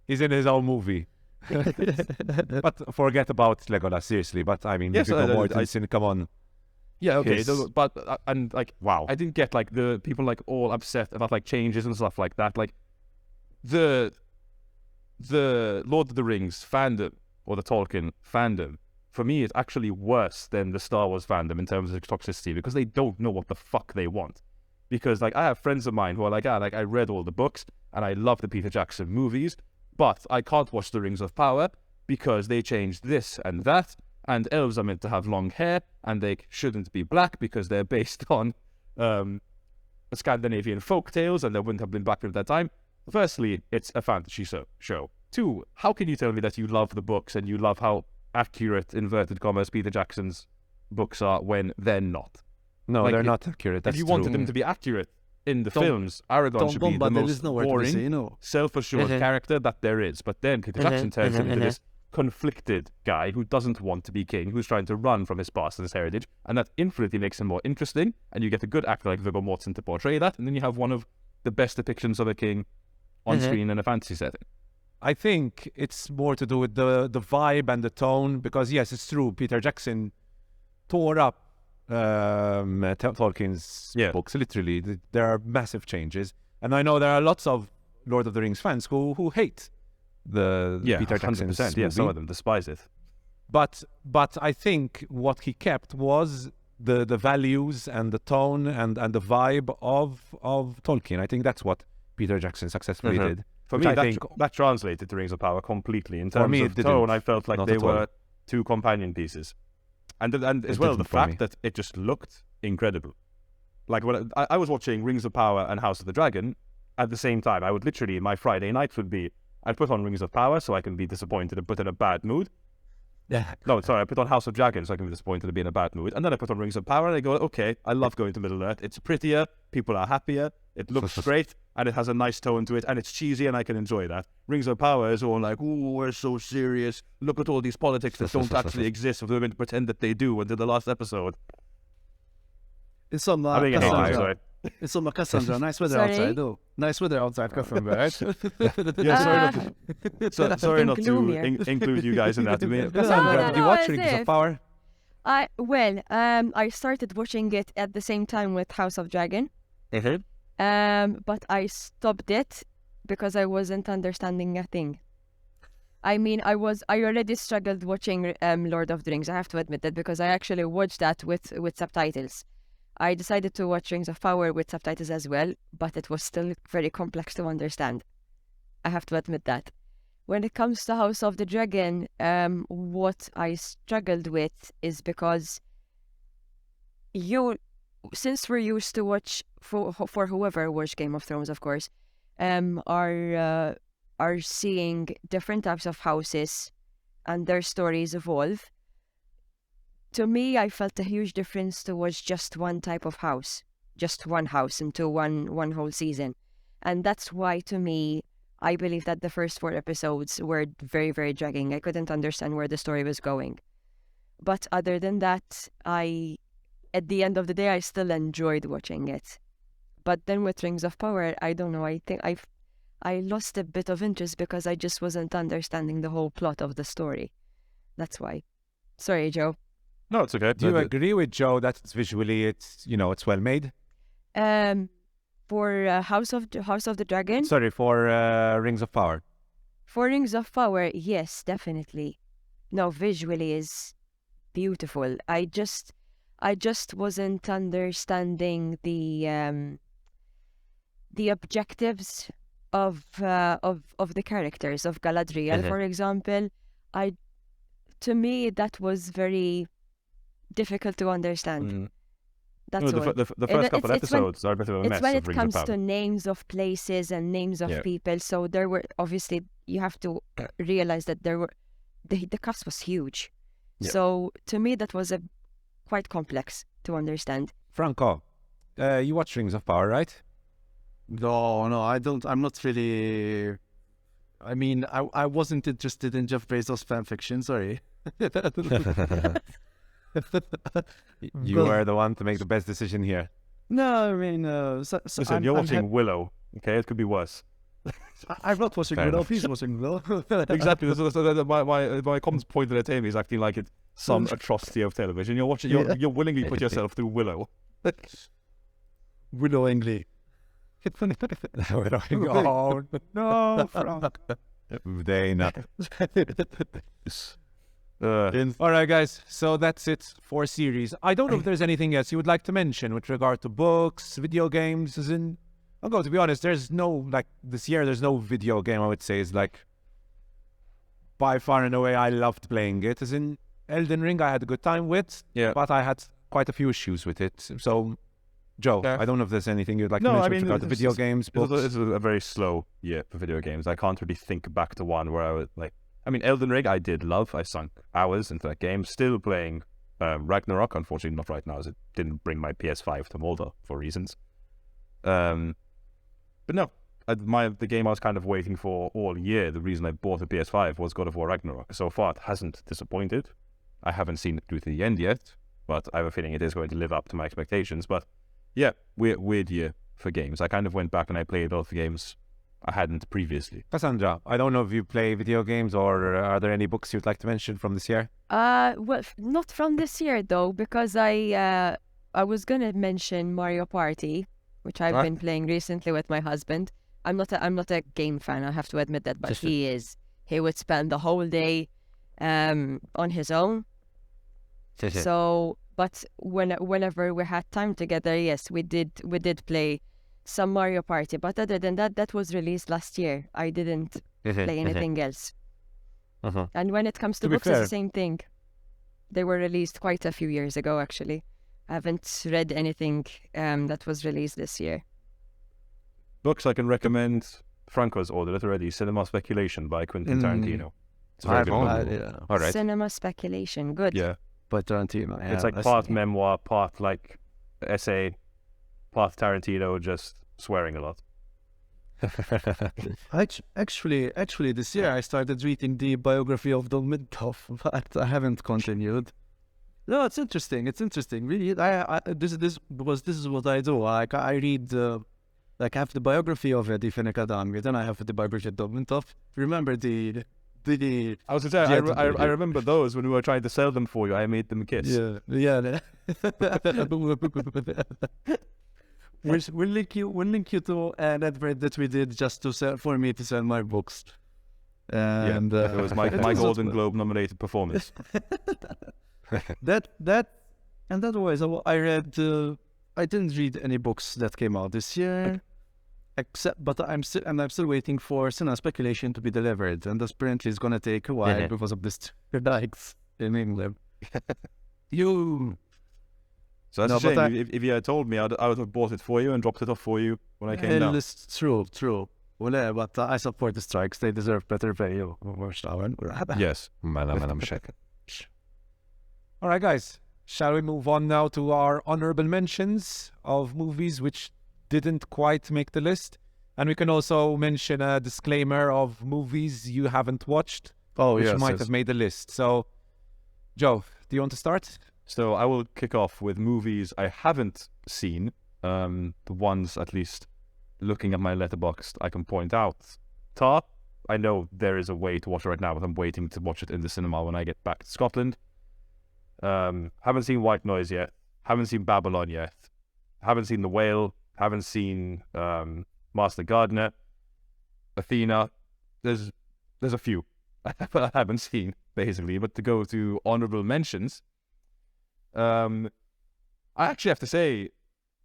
He's in his own movie. But forget about Legolas, seriously. But I mean, Yes, Viggo I- Mortensen, come on. Yeah, okay, His- but and like Wow. I didn't get like the people like all upset about like changes and stuff like that. Like the Lord of the Rings fandom or the Tolkien fandom, for me, it's actually worse than the Star Wars fandom in terms of toxicity because they don't know what the fuck they want. Because like I have friends of mine who are like, I read all the books and I love the Peter Jackson movies, but I can't watch the Rings of Power because they changed this and that, and elves are meant to have long hair and they shouldn't be black because they're based on Scandinavian folk tales and they wouldn't have been black at that time. Firstly, it's a fantasy show. 2, how can you tell me that you love the books and you love how accurate, inverted commas, Peter Jackson's books are when they're not? No, Like, they're if- not accurate. That's if you true. wanted them to be accurate in the Don't- films, Aragorn should be the but there is most nowhere to be boring, seen, no. self-assured character that there is. But then Peter Jackson turns him into this conflicted guy who doesn't want to be king, who's trying to run from his past and his heritage, and that infinitely makes him more interesting, and you get a good actor like Viggo Mortensen to portray that, and then you have one of the best depictions of a king on screen in a fantasy setting. I think it's more to do with the vibe and the tone, because yes, it's true, Peter Jackson tore up Tolkien's books, literally. There are massive changes. And I know there are lots of Lord of the Rings fans who hate the Peter Jackson's movie. Yeah, some of them despise it. But I think what he kept was the values and the tone and the vibe of Tolkien. I think that's what Peter Jackson successfully did. For me, that translated to Rings of Power completely. In terms of tone, I felt like they were two companion pieces. And as well, the fact that it just looked incredible. Like when I was watching Rings of Power and House of the Dragon at the same time, I would literally, my Friday nights would be, I'd put on Rings of Power so I can be disappointed and put in a bad mood. Yeah. No, sorry, I put on House of Dragon so I can be disappointed and be in a bad mood. And then I put on Rings of Power and I go, okay, I love going to Middle-earth. It's prettier, people are happier, it looks great, and it has a nice tone to it, and it's cheesy, and I can enjoy that. Rings of Power is all like, ooh, we're so serious. Look at all these politics that don't actually exist, if we're going to pretend that they do until the last episode. It's on Cassandra. It's on Cassandra. Nice weather outside, though. Nice weather outside, Cassandra, right? Sorry not to include you guys in that. Cassandra, did you watch Rings of Power? I started watching it at the same time with House of Dragon. But I stopped it because I wasn't understanding a thing. I mean, I already struggled watching Lord of the Rings. I have to admit that, because I actually watched that with subtitles. I decided to watch Rings of Power with subtitles as well, but it was still very complex to understand. I have to admit that. When it comes to House of the Dragon, what I struggled with is because since we're used to watch, for whoever watched Game of Thrones, of course, are seeing different types of houses and their stories evolve. To me, I felt a huge difference towards just one type of house, just one house into one whole season. And that's why, to me, I believe that the first 4 episodes were very, very dragging. I couldn't understand where the story was going. But other than that, at the end of the day, I still enjoyed watching it. But then with Rings of Power, I don't know, I think I lost a bit of interest because I just wasn't understanding the whole plot of the story. That's why. Sorry, Joe. No, it's okay. Do you agree with Joe that visually it's well made? For House of the Dragon? Sorry, for Rings of Power. For Rings of Power, yes, definitely. No, visually is beautiful. I just wasn't understanding the objectives of the characters of Galadriel, for example. To me, that was very difficult to understand. That's all. The first couple episodes are a bit of a mess. It's when it comes to names of places and names of people. So there were, obviously, you have to realize that there were the cast was huge. Yeah. So to me, that was quite complex to understand. Franco, you watch Rings of Power, right? No, I don't. I'm not really. I mean, I wasn't interested in Jeff Bezos fan fiction. Sorry. You are the one to make the best decision here. No, I mean, listen, you're watching Willow. Okay, it could be worse. I'm not watching Willow. He's watching Willow. Exactly. My common point at Amy is acting like it's some atrocity of television. You're watching. You're willingly put yourself through Willow. Willow Engley. Oh no, Frank. They not. All right, guys. So that's it for series. I don't know if there's anything else you would like to mention with regard to books, video games. I'm going to be honest. There's no this year. There's no video game I would say is by far and away I loved playing it. As in Elden Ring, I had a good time with. Yeah. But I had quite a few issues with it. So, Joe, I don't know if there's anything you'd like to mention with regard to video games. It's a very slow year for video games. I can't really think back to one where I would Elden Ring, I did love. I sunk hours into that game. Still playing Ragnarok. Unfortunately, not right now, as it didn't bring my PS5 to Malta for reasons. But no, the game I was kind of waiting for all year, the reason I bought a PS5 was God of War Ragnarok. So far, it hasn't disappointed. I haven't seen it through to the end yet, but I have a feeling it is going to live up to my expectations. But yeah, weird year for games. I kind of went back and I played a lot of the games I hadn't previously. Cassandra, I don't know if you play video games or are there any books you'd like to mention from this year? Well, not from this year though, because I was gonna mention Mario Party, which I've been playing recently with my husband. I'm not a game fan, I have to admit that, but he is. He would spend the whole day on his own. So, but whenever we had time together, yes, we did play some Mario Party. But other than that, that was released last year. I didn't play anything else. And when it comes to books, it's the same thing. They were released quite a few years ago, actually. I haven't read anything that was released this year. Books I can recommend. Franco's ordered it already. Cinema Speculation by Quentin Tarantino. It's a very good book. All right. Cinema Speculation, good. Yeah. By Tarantino. It's like part memoir, part like essay, part Tarantino just swearing a lot. Actually, this year I started reading the biography of Don Mintoff, but I haven't continued. No, it's interesting. Really, this is what I do. Like I read, like I have the biography of Eddie Finnegan, then I have the biography of Don Mintoff. Remember the I was gonna say, I remember those when we were trying to sell them for you. I made them kiss. Yeah. We'll link you to an advert that we did just to sell for me to sell my books. And it was my Golden Globe nominated performance. that was I read. I didn't read any books that came out this year, but I'm still waiting for Cinema Speculation to be delivered, and apparently it's gonna take a while because of this strikes in England. So that's a shame. If you had told me, I would have bought it for you and dropped it off for you when I came down. It's true. Well, yeah, but I support the strikes. They deserve better value. Yes. All right, guys. Shall we move on now to our honorable mentions of movies which didn't quite make the list? And we can also mention a disclaimer of movies you haven't watched, which might have made the list. So, Joe, do you want to start? So I will kick off with movies I haven't seen. The ones, at least, looking at my letterboxd, I can point out. Tar, I know there is a way to watch it right now, but I'm waiting to watch it in the cinema when I get back to Scotland. Haven't seen White Noise yet. Haven't seen Babylon yet. Haven't seen The Whale. Haven't seen Master Gardener. Athena. There's a few I haven't seen, basically. But to go to honorable mentions, I actually have to say,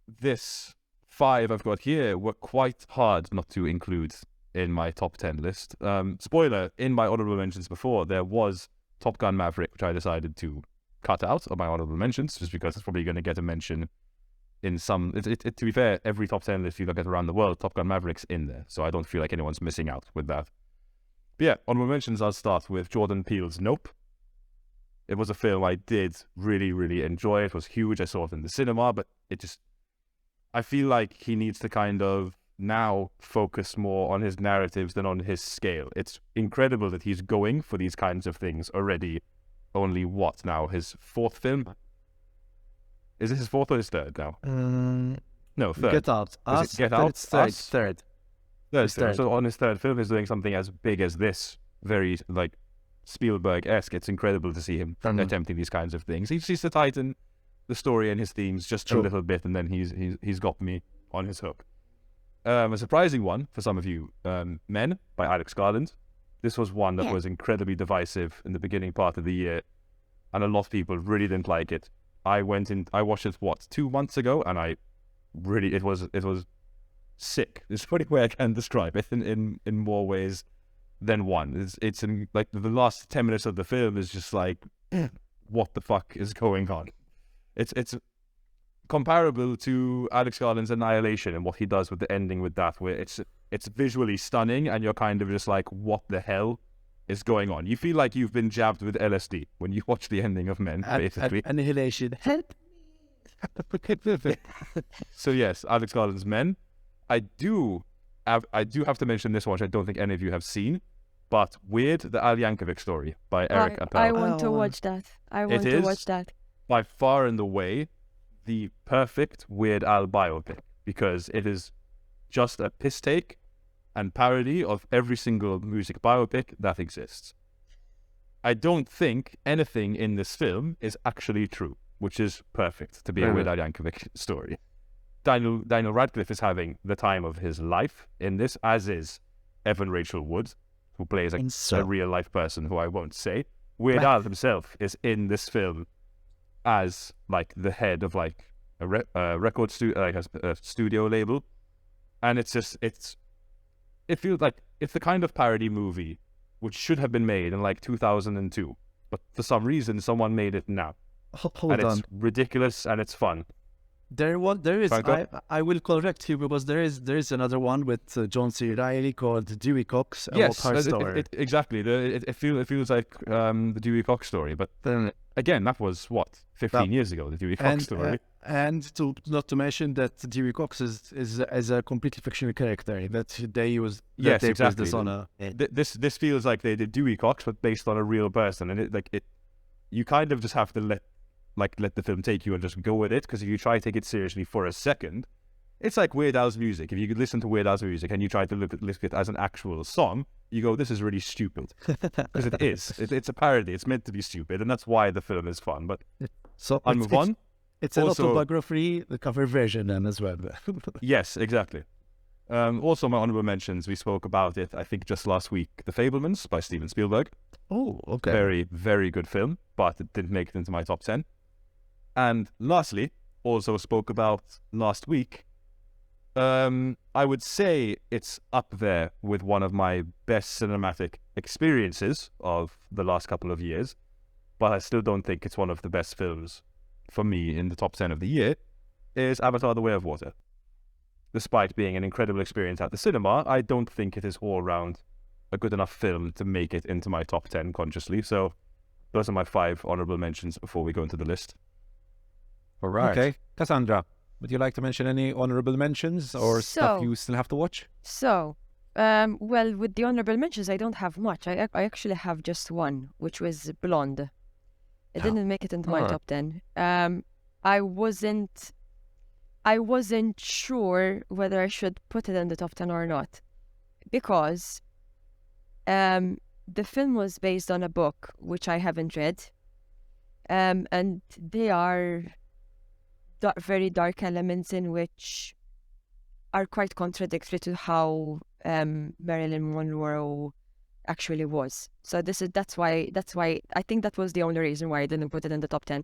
this 5 I've got here were quite hard not to include in my top 10 list. Spoiler, in my honorable mentions before, there was Top Gun Maverick, which I decided to cut out of my honorable mentions, just because it's probably going to get a mention in some... To be fair, every top 10 list you look at around the world, Top Gun Maverick's in there, so I don't feel like anyone's missing out with that. But yeah, honorable mentions, I'll start with Jordan Peele's Nope. It was a film I did really, really enjoy. It was huge. I saw it in the cinema, but I feel like he needs to kind of now focus more on his narratives than on his scale. It's incredible that he's going for these kinds of things already. Only what now? His 4th film? Is this his 4th or his 3rd now? No, 3rd. Get Out. Get Out? It's third. Third. So on his 3rd film, he's doing something as big as this. Very, like, Spielberg-esque. It's incredible to see him attempting these kinds of things. He seems to tighten the story and his themes just a little bit, and then he's got me on his hook. A surprising one for some of you, Men by Alex Garland. This was one that was incredibly divisive in the beginning part of the year, and a lot of people really didn't like it. I watched it 2 months ago, and it was sick. It's the only way I can describe it in more ways than one. It's in, like, the last 10 minutes of the film is just like, what the fuck is going on? It's comparable to Alex Garland's Annihilation and what he does with the ending with that, where it's visually stunning and you're kind of just like, what the hell is going on? You feel like you've been jabbed with LSD when you watch the ending of Men, basically. Annihilation. Help me. So yes, Alex Garland's Men. I do have to mention this one, which I don't think any of you have seen, but Weird, the Al Yankovic story by Eric Appel. I want to watch that. Watch that. By far and away the perfect Weird Al biopic, because it is just a piss take and parody of every single music biopic that exists. I don't think anything in this film is actually true, which is perfect to be a Weird Al Yankovic story. Daniel Radcliffe is having the time of his life in this, as is Evan Rachel Wood, who plays a real-life person who I won't say. Weird Al himself is in this film as, like, the head of, like, a record studio, like a studio label. And it feels like it's the kind of parody movie which should have been made in, like, 2002. But for some reason, someone made it now. Hold on. It's ridiculous and it's fun. There is. I will correct you because there is another one with John C. Reilly called Dewey Cox. Yes, exactly. It feels like the Dewey Cox story. But then again, that was what 15 years ago. The Dewey Cox story. And not to mention that Dewey Cox is a completely fictional character that they use. Yes, they exactly. This feels like they did Dewey Cox, but based on a real person, and you kind of just have to let the film take you and just go with it, because if you try to take it seriously for a second, it's like Weird Al's music. If you could listen to Weird Al's music and you try to look at it as an actual song, you go, this is really stupid. Because it is. It's a parody. It's meant to be stupid, and that's why the film is fun. But I'll move on. It's an autobiography, the cover version, then as well. Yes, exactly. Also, my honorable mentions, we spoke about it, I think, just last week. The Fabelmans by Steven Spielberg. Oh, okay. Very, very good film, but it didn't make it into my top 10. And lastly, also spoke about last week, I would say it's up there with one of my best cinematic experiences of the last couple of years, but I still don't think it's one of the best films for me in the top 10 of the year, is Avatar: The Way of Water. Despite being an incredible experience at the cinema, I don't think it is all round a good enough film to make it into my top 10 consciously. So those are my 5 honorable mentions before we go into the list. All right. Okay. Cassandra, would you like to mention any honorable mentions or stuff you still have to watch? Well, with the honorable mentions, I don't have much. I actually have just one, which was Blonde. It didn't make it into my top 10. I wasn't sure whether I should put it in the top 10 or not, because the film was based on a book which I haven't read, and they are very dark elements in which are quite contradictory to how Marilyn Monroe actually was. So that's why I think that was the only reason why I didn't put it in the top 10.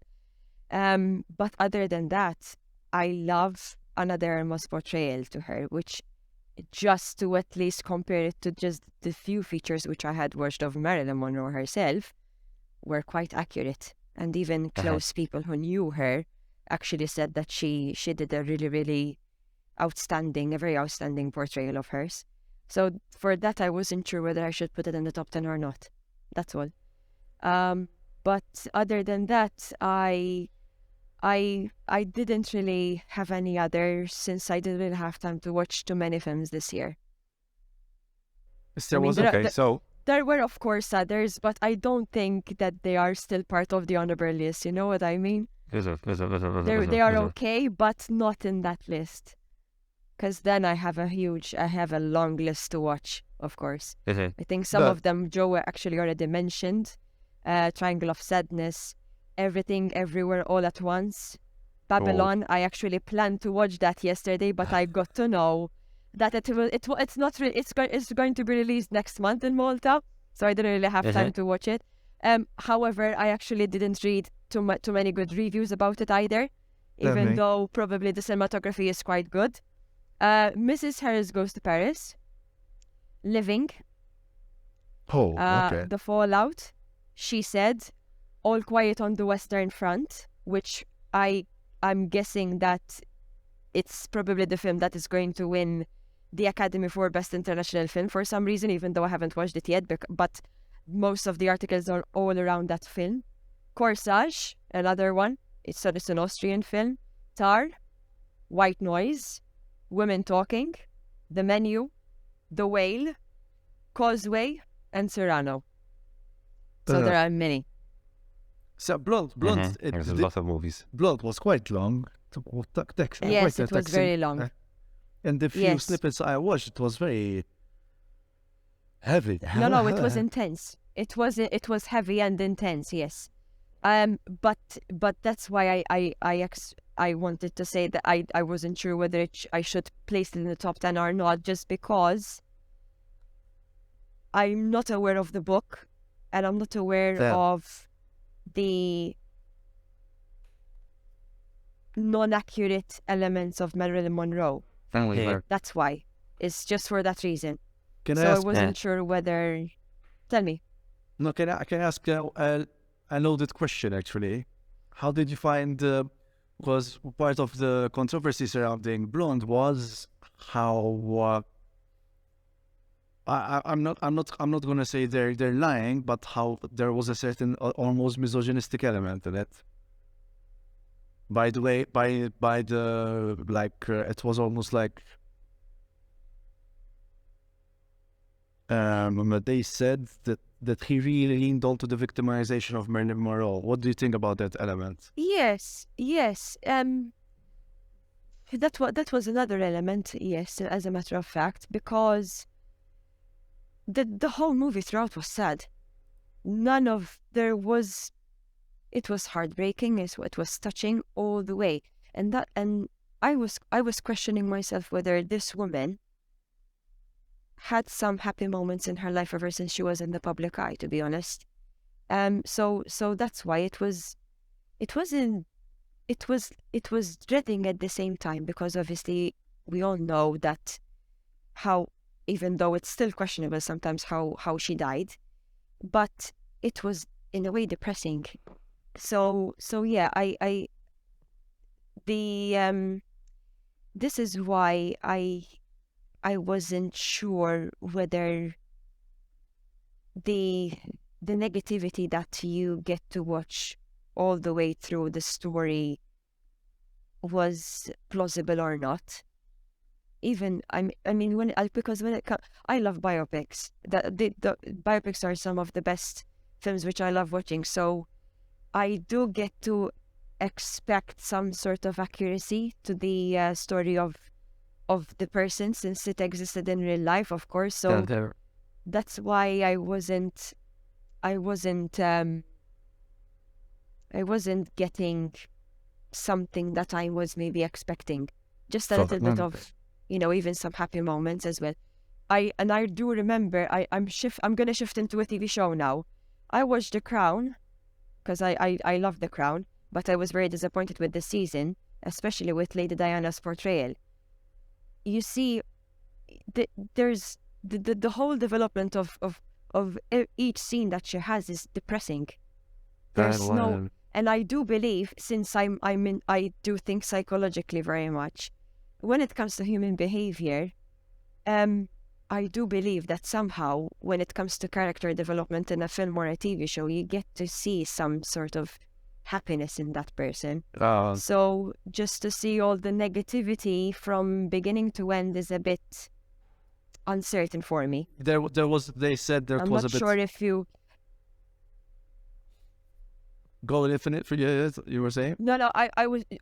But other than that, I love Anna de Armas' portrayal to her, which, just to at least compare it to just the few features which I had watched of Marilyn Monroe herself, were quite accurate. And even close people who knew her actually said that she did a really, really a very outstanding portrayal of hers. So for that, I wasn't sure whether I should put it in the top 10 or not. That's all. But other than that, I didn't really have any others, since I didn't really have time to watch too many films this year. There were, of course, others, but I don't think that they are still part of the honorable list. You know what I mean? They are okay, but not in that list. Because then I have a long list to watch, of course. I think some of them Joe actually already mentioned. Triangle of Sadness, Everything, Everywhere, All at Once. Babylon, I actually planned to watch that yesterday, but I got to know that it's going to be released next month in Malta, so I didn't really have time to watch it. However, I actually didn't read too many good reviews about it either, even though probably the cinematography is quite good. Mrs. Harris Goes to Paris, Living, The Fallout, She Said, All Quiet on the Western Front, which I'm guessing that it's probably the film that is going to win the Academy for Best International Film for some reason, even though I haven't watched it yet, but most of the articles are all around that film. Corsage, another one. It's an Austrian film. Tar, White Noise, Women Talking, The Menu, The Whale, Causeway, and Cyrano. So there are many. So Blood, there's a lot of movies. Blood was quite long. Yes, it was very long. And the few snippets I watched, it was very Heavy. No, it was intense. It was heavy and intense, yes. But that's why I wanted to say that I wasn't sure whether I should place it in the top 10 or not, just because I'm not aware of the book and I'm not aware of the non-accurate elements of Marilyn Monroe. That's why. It's just for that reason. Can I So I ask? wasn't sure whether... Tell me. No, can I ask a loaded question actually? How did you find? Because part of the controversy surrounding Blonde was how I'm not gonna say they're lying, but how there was a certain almost misogynistic element in it. By the way, by the it was almost like they said that he really leaned onto the victimization of Marilyn Monroe. What do you think about that element? Yes. That was another element, yes, as a matter of fact, because the whole movie throughout was sad. It was heartbreaking, it was touching all the way. And I was questioning myself whether this woman had some happy moments in her life ever since she was in the public eye, to be honest. So that's why it was dreading at the same time, because obviously we all know that how, even though it's still questionable sometimes how she died, but it was in a way depressing. So yeah, this is why I wasn't sure whether the negativity that you get to watch all the way through the story was plausible or not. Even because when it comes, I love biopics. The biopics are some of the best films which I love watching. So I do get to expect some sort of accuracy to the story of the person, since it existed in real life, of course. So that's why I wasn't getting something that I was maybe expecting. Just a little bit of, even some happy moments as well. I do remember I'm gonna shift into a TV show now. I watched The Crown because I love The Crown, but I was very disappointed with the season, especially with Lady Diana's portrayal. You see, there's the whole development of each scene that she has is depressing. There's no, and I do believe, since I do think psychologically very much, when it comes to human behavior, I do believe that somehow when it comes to character development in a film or a TV show, you get to see some sort of happiness in that person. So just to see all the negativity from beginning to end is a bit uncertain for me. They said there I'm was not a bit. sure if you... Go infinite for you. You were saying? No.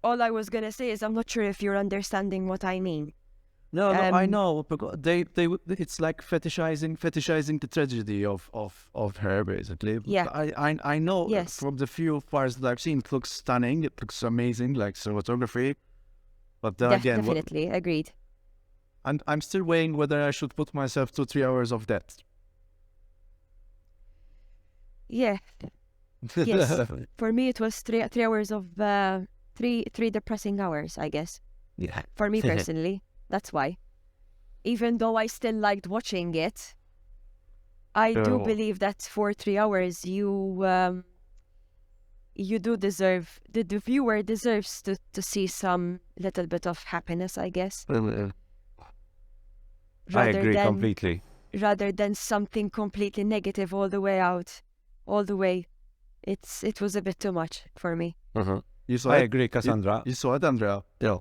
All I was gonna say is I'm not sure if you're understanding what I mean. No, I know, because they it's like fetishizing the tragedy of her, basically. Yeah. I know. Yes. From the few parts that I've seen, it looks stunning. It looks amazing, like cinematography. But then again, Definitely agreed. and I'm still weighing whether I should put myself to 3 hours of that. Yeah. Yes. For me, it was 3 hours of three depressing hours, I guess. Yeah. For me personally, that's why. Even though I still liked watching it, I do believe that for 3 hours you do deserve, the viewer deserves to see some little bit of happiness, I guess. I agree completely. Rather than something completely negative all the way. It was a bit too much for me. You saw I it? agree, Cassandra. You saw it, Andrea? Yeah.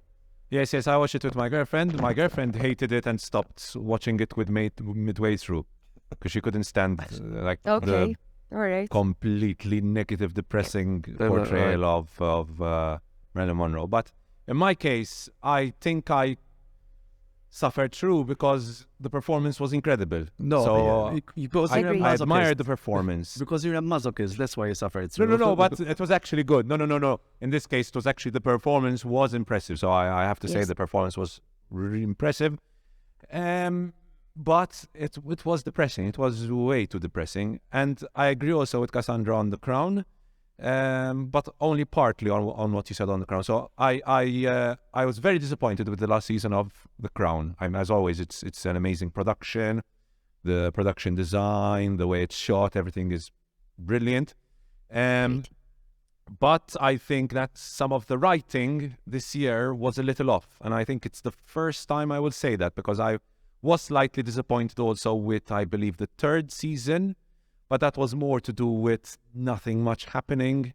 Yes, I watched it with my girlfriend. My girlfriend hated it and stopped watching it with me midway through because she couldn't stand Okay, the all right. completely negative, depressing portrayal of Marilyn Monroe. But in my case, I think I suffered through because the performance was incredible. No, so because I, you're a agree. I masochist. admired the performance. Because you're a masochist. That's why you suffered. No, but it was actually good. No. In this case, it was actually the performance was impressive. So I have to say Yes. the performance was really impressive. But it was depressing. It was way too depressing. And I agree also with Cassandra on The Crown, but only partly on what you said on The Crown. So I was very disappointed with the last season of The Crown. As always, it's an amazing production. The production design, the way it's shot, everything is brilliant. But I think that some of the writing this year was a little off. And I think it's the first time I will say that, because I was slightly disappointed also with, I believe, the third season, but that was more to do with nothing much happening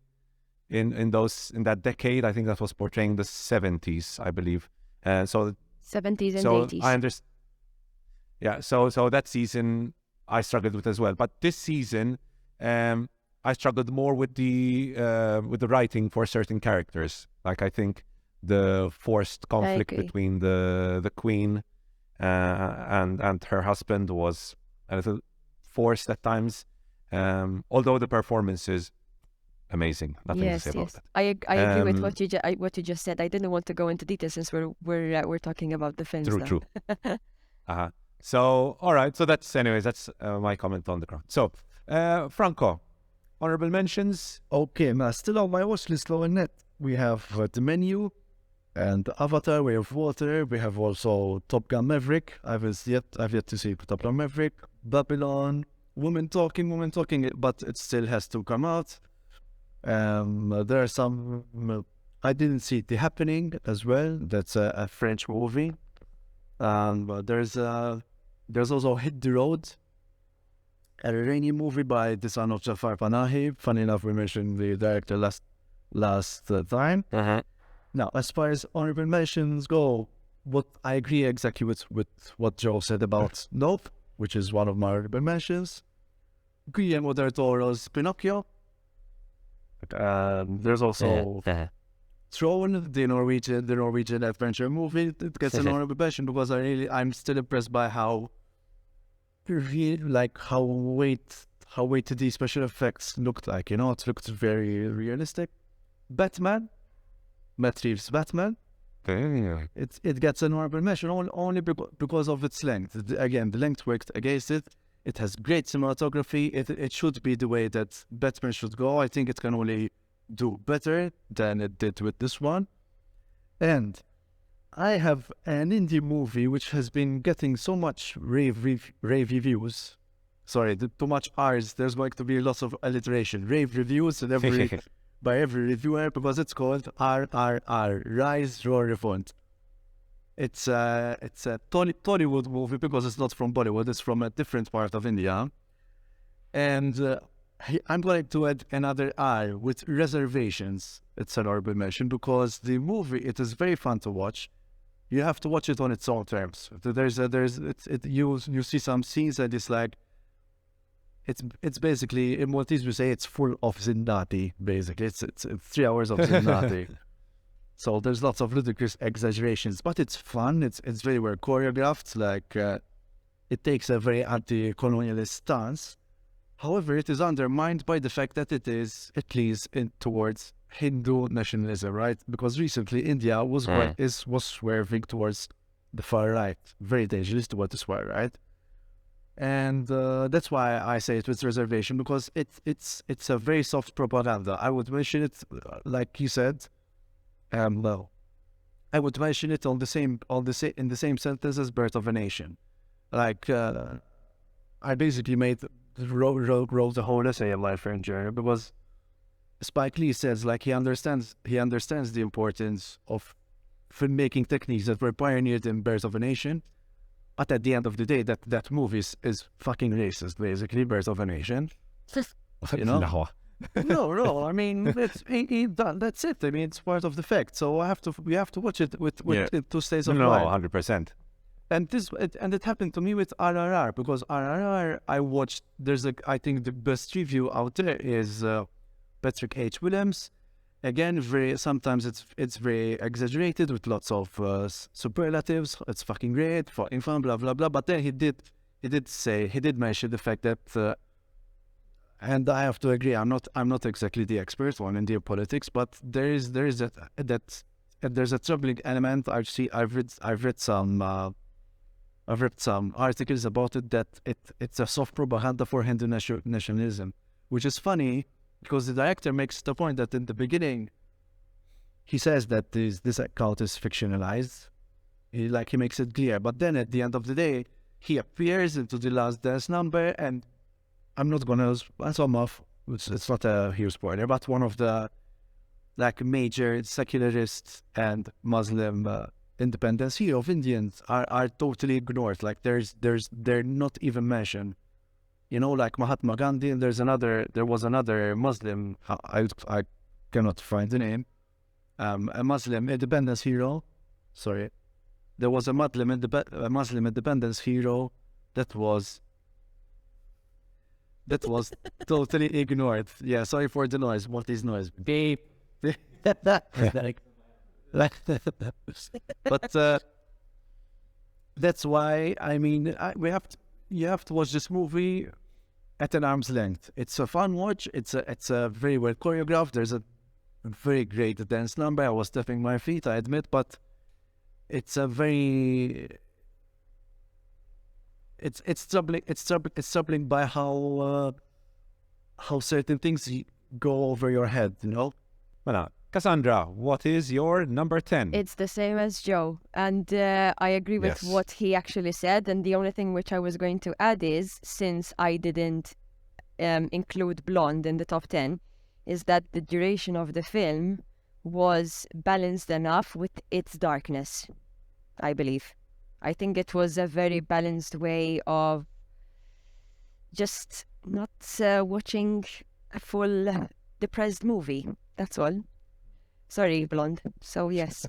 in that decade. I think that was portraying the 70s, I believe. So 70s and so 80s. I understand. Yeah, so that season I struggled with as well. But this season, I struggled more with the writing for certain characters. Like I think the forced conflict agree. between the Queen and her husband was a little forced at times. Although the performance is amazing, nothing to say about that. I agree with Um, what you just said. I didn't want to go into detail since we're talking about the films now. True. So all right. So that's my comment on The Crown. So Franco, honorable mentions. Okay, still on my watch list low in net. We have The Menu and Avatar, Way of Water. We have also Top Gun Maverick. I've yet to see Top Gun Maverick. Babylon, Women Talking, but it still has to come out. There are some. I didn't see The Happening as well. That's a French movie. But there's also Hit the Road, a Iranian movie by the son of Jafar Panahi. Funny enough, we mentioned the director last time. Now, as far as honorable mentions go, what I agree exactly with what Joe said about Nope, which is one of my honorable mentions. Guillermo del Toro's Pinocchio. There's also Throne, the Norwegian adventure movie. It gets an honorable mention because I'm still impressed by how weighted these special effects looked like. It looked very realistic. Batman, Matt Reeves' Batman. It gets an honorable mention only because of its length. Again, the length worked against it. It has great cinematography. It should be the way that Batman should go. I think it can only do better than it did with this one. And I have an indie movie which has been getting so much rave reviews. Sorry, too much R's. There's going to be lots of alliteration. Rave reviews and by every reviewer, because it's called RRR, Rise, Roar, Revolt. It's a Tollywood movie because it's not from Bollywood. It's from a different part of India. And I'm going to add another R with Reservations. It's an honorable mention because the movie, it is very fun to watch. You have to watch it on its own terms. You see some scenes and it's like, it's basically, in Maltese we say it's full of Zindati, basically. It's 3 hours of Zindati. So there's lots of ludicrous exaggerations, but it's fun. It's very well choreographed. Like it takes a very anti-colonialist stance. However, it is undermined by the fact that it leans towards Hindu nationalism, right? Because recently India was swerving towards the far right, very dangerous towards the far right. And that's why I say it with reservation, because it's a very soft propaganda. I would mention it, like you said, I would mention it in the same sentence as Birth of a Nation. Like I basically wrote the whole essay of Life and Journey because Spike Lee says like he understands the importance of filmmaking techniques that were pioneered in Birth of a Nation. But at the end of the day, that movie is fucking racist, basically, Birth of a Nation. You know? No. I mean, that's it. I mean, it's part of the fact. So we have to watch it with 2 states of mind. 100%. And it happened to me with RRR because RRR I watched. I think the best review out there is Patrick H. Williams, Again, sometimes it's very exaggerated with lots of superlatives. It's fucking great, fucking fun, blah blah blah. But then he did mention the fact that, and I have to agree. I'm not exactly the expert on Indian politics, but there's a troubling element. I've read some articles about it, that it's a soft propaganda for Hindu nationalism, which is funny because the director makes the point that in the beginning he says that this account is fictionalized. He makes it clear, but then at the end of the day he appears into the last dance number, and I'm not gonna sum off. It's not a huge spoiler, but one of the major secularist and Muslim independence hero of Indians are totally ignored. They're not even mentioned. Like Mahatma Gandhi, and there was another Muslim, I cannot find the name, a Muslim independence hero. Sorry, there was a Muslim independence hero that was totally ignored. Yeah, sorry for the noise. What is noise? Beep. But that's why you have to watch this movie at an arm's length. It's a fun watch. It's a very well choreographed. There's a very great dance number. I was stepping my feet, I admit, but it's a very it's troubling by how certain things go over your head. Well, Cassandra, what is your number 10? It's the same as Joe, and I agree with Yes. what he actually said. And the only thing which I was going to add is, since I didn't include Blonde in the top 10, is that the duration of the film was balanced enough with its darkness, I believe. I think it was a very balanced way of just not watching a full depressed movie. That's all. Sorry, Blonde. So, yes.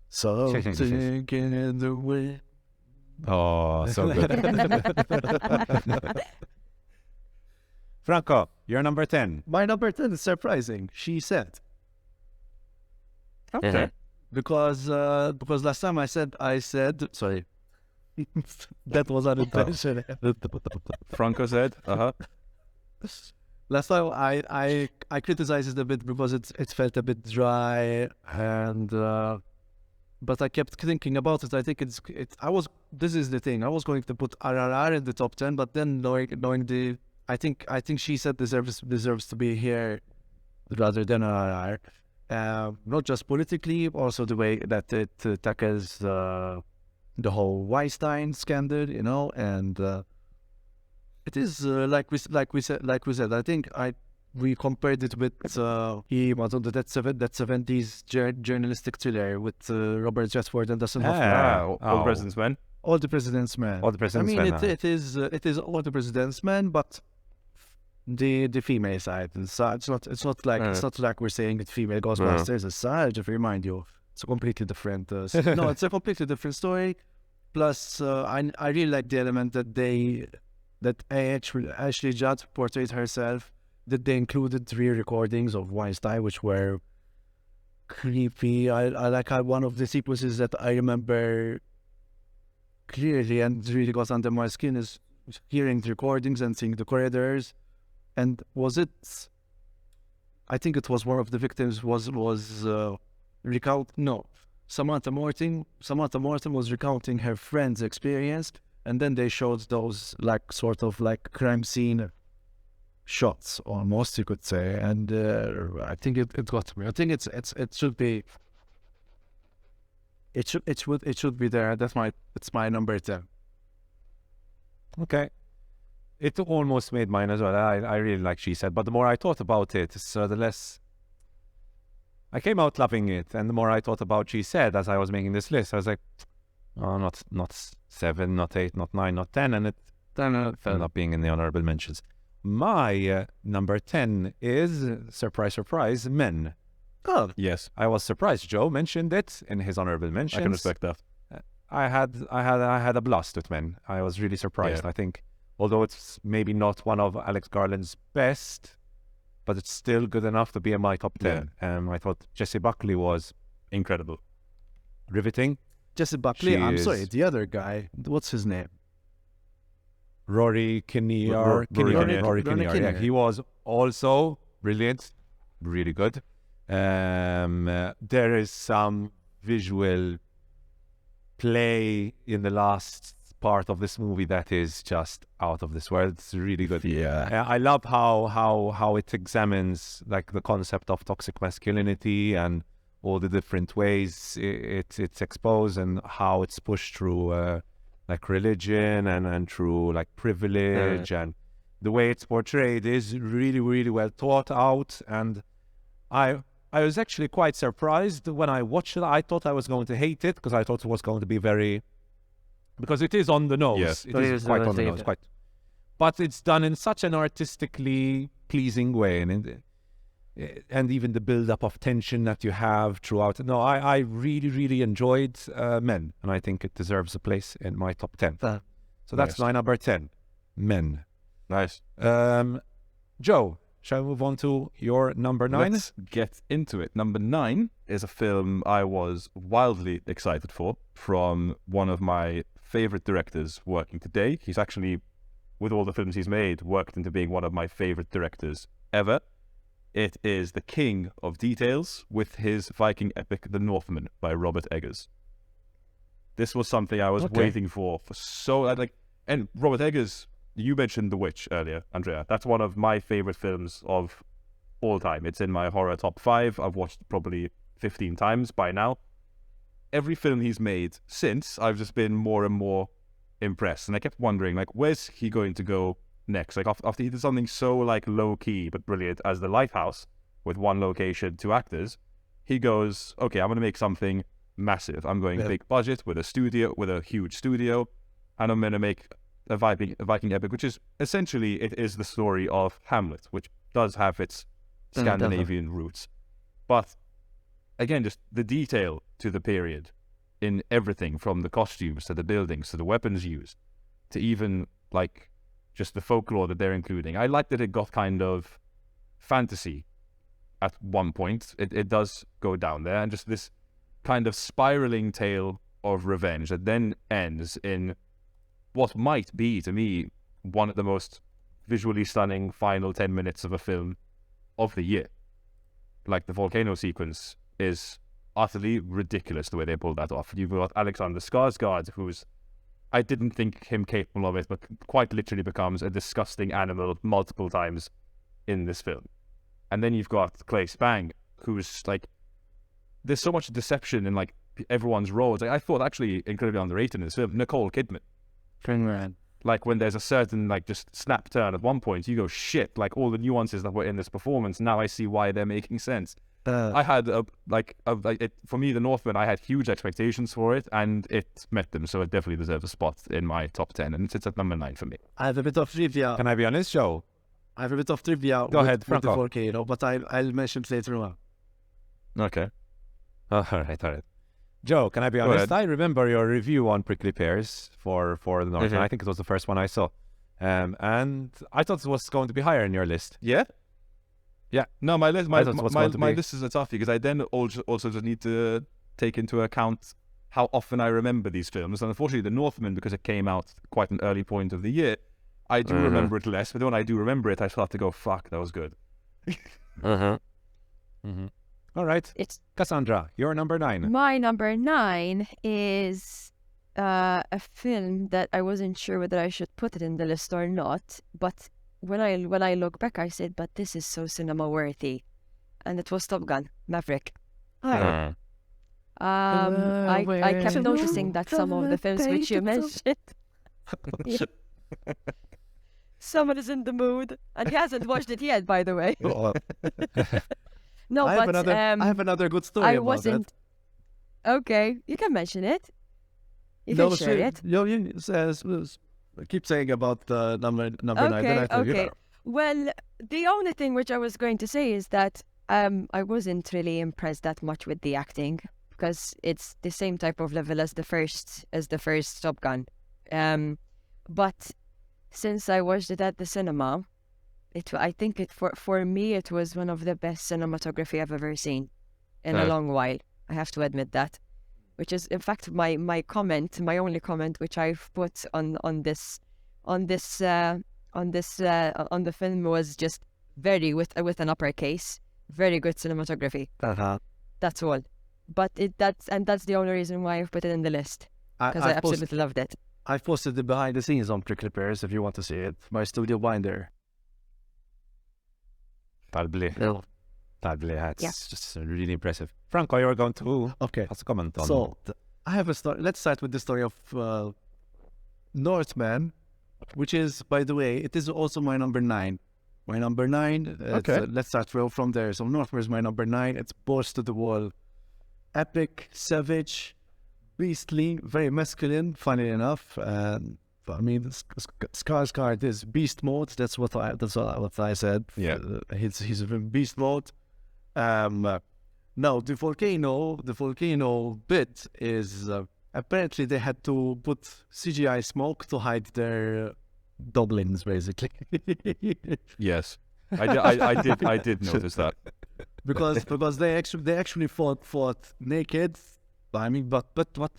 So Check. thinking in the way. Oh, so good. Franco, you're number 10. My number 10 is surprising. She said. Okay. Because last time I said sorry. That was unintentional. Franco said, Last time I criticized it a bit because it felt a bit dry, and but I kept thinking about it. I think this is the thing. I was going to put RRR in the top 10, but then knowing I think She Said deserves to be here rather than RRR. Not just politically, also the way that it tackles the whole Weinstein scandal, and it is like we said. I think we compared it with that 70s journalistic thriller with Robert Redford and Dustin Hoffman. All the President's Men. All the President's Men. All the President's Men, it is All the President's Men, but the female side. It's not like we're saying that female Ghostbusters aside. To remind you, it's a completely different. No, it's a completely different story. Plus, I really like the element that Ashley Judd portrayed herself. That they included 3 recordings of Weinstein, which were creepy. I like how one of the sequences that I remember clearly and really got under my skin is hearing the recordings and seeing the corridors. And I think it was one of the victims Samantha Morton was recounting her friend's experience, and then they showed those sort of crime scene shots, almost, you could say, and I think it got me. I think it should be there. It's my number 10. Okay. It almost made mine as well. I really like She Said, but the more I thought about it, so the less I came out loving it, and the more I thought about She Said as I was making this list, I was like, oh, not 7, not 8, not 9, not 10, and it ended up being in the honorable mentions. My number 10 is, surprise, surprise, Men. Oh, Yes, I was surprised Joe mentioned it in his honorable mentions. I can respect that. I had a blast with Men. I was really surprised. Yeah. I think, although it's maybe not one of Alex Garland's best, but it's still good enough to be in my top 10. I thought Jessie Buckley was Incredible. riveting. Jesse Buckley. I'm sorry, is- the other guy. What's his name? Rory Kinnear. Rory Kinnear. Yeah, Kinnear. he was also brilliant, really good. There is some visual play in the last part of this movie that is just out of this world. It's really good. Yeah. I love how it examines like the concept of toxic masculinity and all the different ways it's exposed and how it's pushed through like religion and through like privilege, and the way it's portrayed is really, really well thought out. And I was actually quite surprised when I watched it. I thought I was going to hate it because I thought it was going to be because it is on the nose. Yes. It is quite on the nose, but it's done in such an artistically pleasing way, and even the build-up of tension that you have throughout. No, I really, really enjoyed Men, and I think it deserves a place in my top 10. So that's Nice. my number 10, Men. Nice. Joe, shall we move on to your number 9? Let's get into it. Number 9 is a film I was wildly excited for, from one of my favorite directors working today. He's actually, with all the films he's made, worked into being one of my favorite directors ever. It is the king of details with his Viking epic, The Northman, by Robert Eggers. This was something I was waiting for so and Robert Eggers, you mentioned The Witch earlier, Andrea. That's one of my favorite films of all time. It's in my horror top 5. I've watched it probably 15 times by now. Every film he's made since, I've just been more and more impressed. And I kept wondering, like, where's he going to go next? Like, after he did something so, like, low-key but brilliant as The Lighthouse, with one location, 2 actors, he goes, okay, I'm going to make something massive. I'm going big budget with a huge studio, and I'm going to make a Viking epic, which is essentially, it is the story of Hamlet, which does have its Scandinavian roots. But again, just the detail to the period in everything, from the costumes to the buildings to the weapons used to even like just the folklore that they're including. I like that it got kind of fantasy at one point. It does go down there, and just this kind of spiraling tale of revenge that then ends in what might be, to me, one of the most visually stunning final 10 minutes of a film of the year. Like, the volcano sequence is utterly ridiculous the way they pulled that off. You've got Alexander Skarsgård, who's, I didn't think him capable of it, but quite literally becomes a disgusting animal multiple times in this film. And then you've got Clay Spang, who's like, there's so much deception in like everyone's roles. Like, I thought actually incredibly underrated in this film, Nicole Kidman. Like, when there's a certain like just snap turn at one point, you go, shit, like all the nuances that were in this performance, now I see why they're making sense. I had for me, The Northman, I had huge expectations for it, and it met them, so it definitely deserves a spot in my top 10, and it sits at number 9 for me. I have a bit of trivia. Can I be honest, Joe? I have a bit of trivia. Go ahead, with the Franco. volcano, but I'll mention it later on. Okay. All right. Joe, can I be honest? I remember your review on Prickly Pears for The Northman. I think it was the first one I saw. And I thought it was going to be higher in your list. Yeah? Yeah. No, my list, I thought it was going to my be- list is a toughie, because I then also just need to take into account how often I remember these films. And unfortunately, The Northman, because it came out quite an early point of the year, I do remember it less. But when I do remember it, I start to go, fuck, that was good. All right. It's Cassandra, your number 9. my number 9 is a film that I wasn't sure whether I should put it in the list or not. But when I look back, I said, "But this is so cinema worthy," and it was Top Gun, Maverick. I kept noticing that some of the films which you mentioned, someone is in the mood, and he hasn't watched it yet, by the way. No, I have another good story I about wasn't. Okay, you can mention it. You can share it. Keep saying about number 9. Then I Okay. Well, the only thing which I was going to say is that I wasn't really impressed that much with the acting, because it's the same type of level as the first Top Gun. But since I watched it at the cinema, I think for me it was one of the best cinematography I've ever seen in a long while. I have to admit that, which is in fact my only comment which I've put on the film was just very with an uppercase, very good cinematography. That's all. But that's the only reason why I've put it in the list, because I absolutely loved it. I've posted the behind the scenes on Clippers if you want to see it. My studio binder. It's just really impressive. Franco, you're going to have a comment on. So I have a story. Let's start with the story of Northman, which is, by the way, it is also my number 9. My number 9. Let's start from there. So Northman is my number 9. It's balls to the wall, epic, savage, beastly, very masculine. Funny enough, I mean, Skarsgård is beast mode. That's what I said. Yeah, he's in beast mode. Now the volcano bit is apparently they had to put CGI smoke to hide their doublings, basically. Yes, I did notice that because they actually fought naked. I mean, but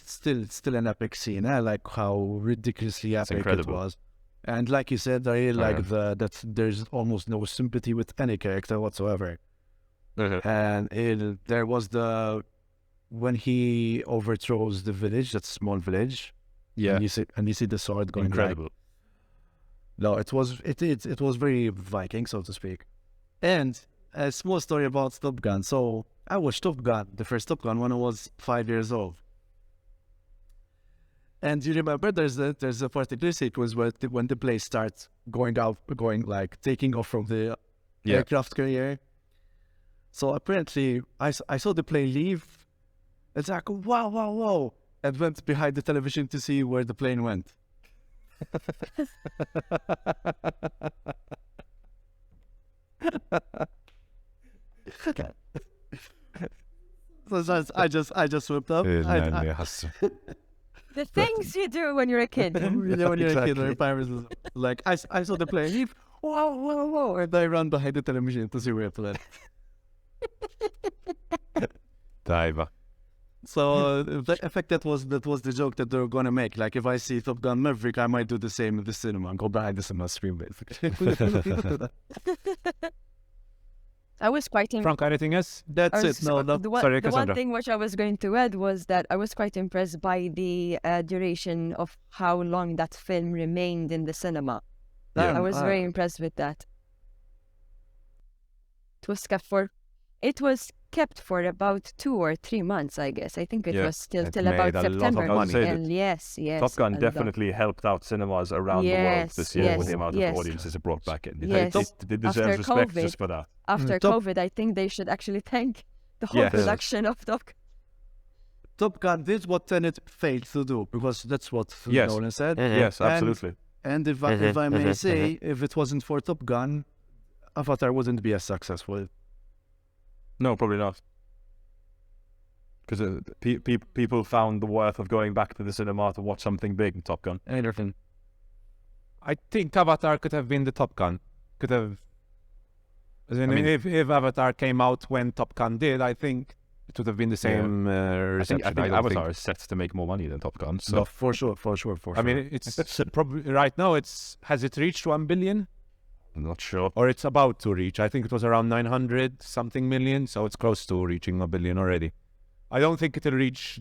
still an epic scene. I like how ridiculously epic it was, and like you said, I really like that there's almost no sympathy with any character whatsoever. And there was when he overthrows the village, that small village. Yeah, and you see the sword going. Incredible. No, it was very Viking, so to speak. And a small story about Top Gun. So I watched Top Gun, the first Top Gun, when I was 5 years old. And you remember there's a particular sequence where when the plane starts taking off from the aircraft carrier. So apparently I saw the plane leave. It's like, wow, and went behind the television to see where the plane went. So I just whipped up. The things you do when you're a kid. When you're a kid, your parents like, I saw the plane leave. Wow, and I ran behind the television to see where it went. Diva. So in fact that was the joke that they were gonna make. Like, if I see Top Gun Maverick, I might do the same in the cinema and go behind the cinema screen, basically. I was quite Frank, anything else? That's it. No. Sorry, the Cassandra. one thing which I was going to add was that I was quite impressed by the duration of how long that film remained in the cinema. I was very impressed with that. It was kept for about 2 or 3 months, I guess. I think it was still till about September. And yes. Top Gun definitely helped out cinemas around the world this year with the amount of audiences it brought back in. It deserves respect just for that. After COVID, I think they should actually thank the whole production of Top Gun. Top Gun did what Tenet failed to do, because that's what Nolan said. Yes, absolutely. And if I may say, if it wasn't for Top Gun, Avatar wouldn't be as successful. No, probably not. Because people found the worth of going back to the cinema to watch something big in Top Gun. Anything. I think Avatar could have been the Top Gun. Could have. If Avatar came out when Top Gun did, I think it would have been the same reception. I think Avatar is set to make more money than Top Gun. So no, for sure. I mean, it's probably right now. Has it reached 1 billion? I'm not sure. Or it's about to reach. I think it was around 900 something million, so it's close to reaching 1 billion already. I don't think it'll reach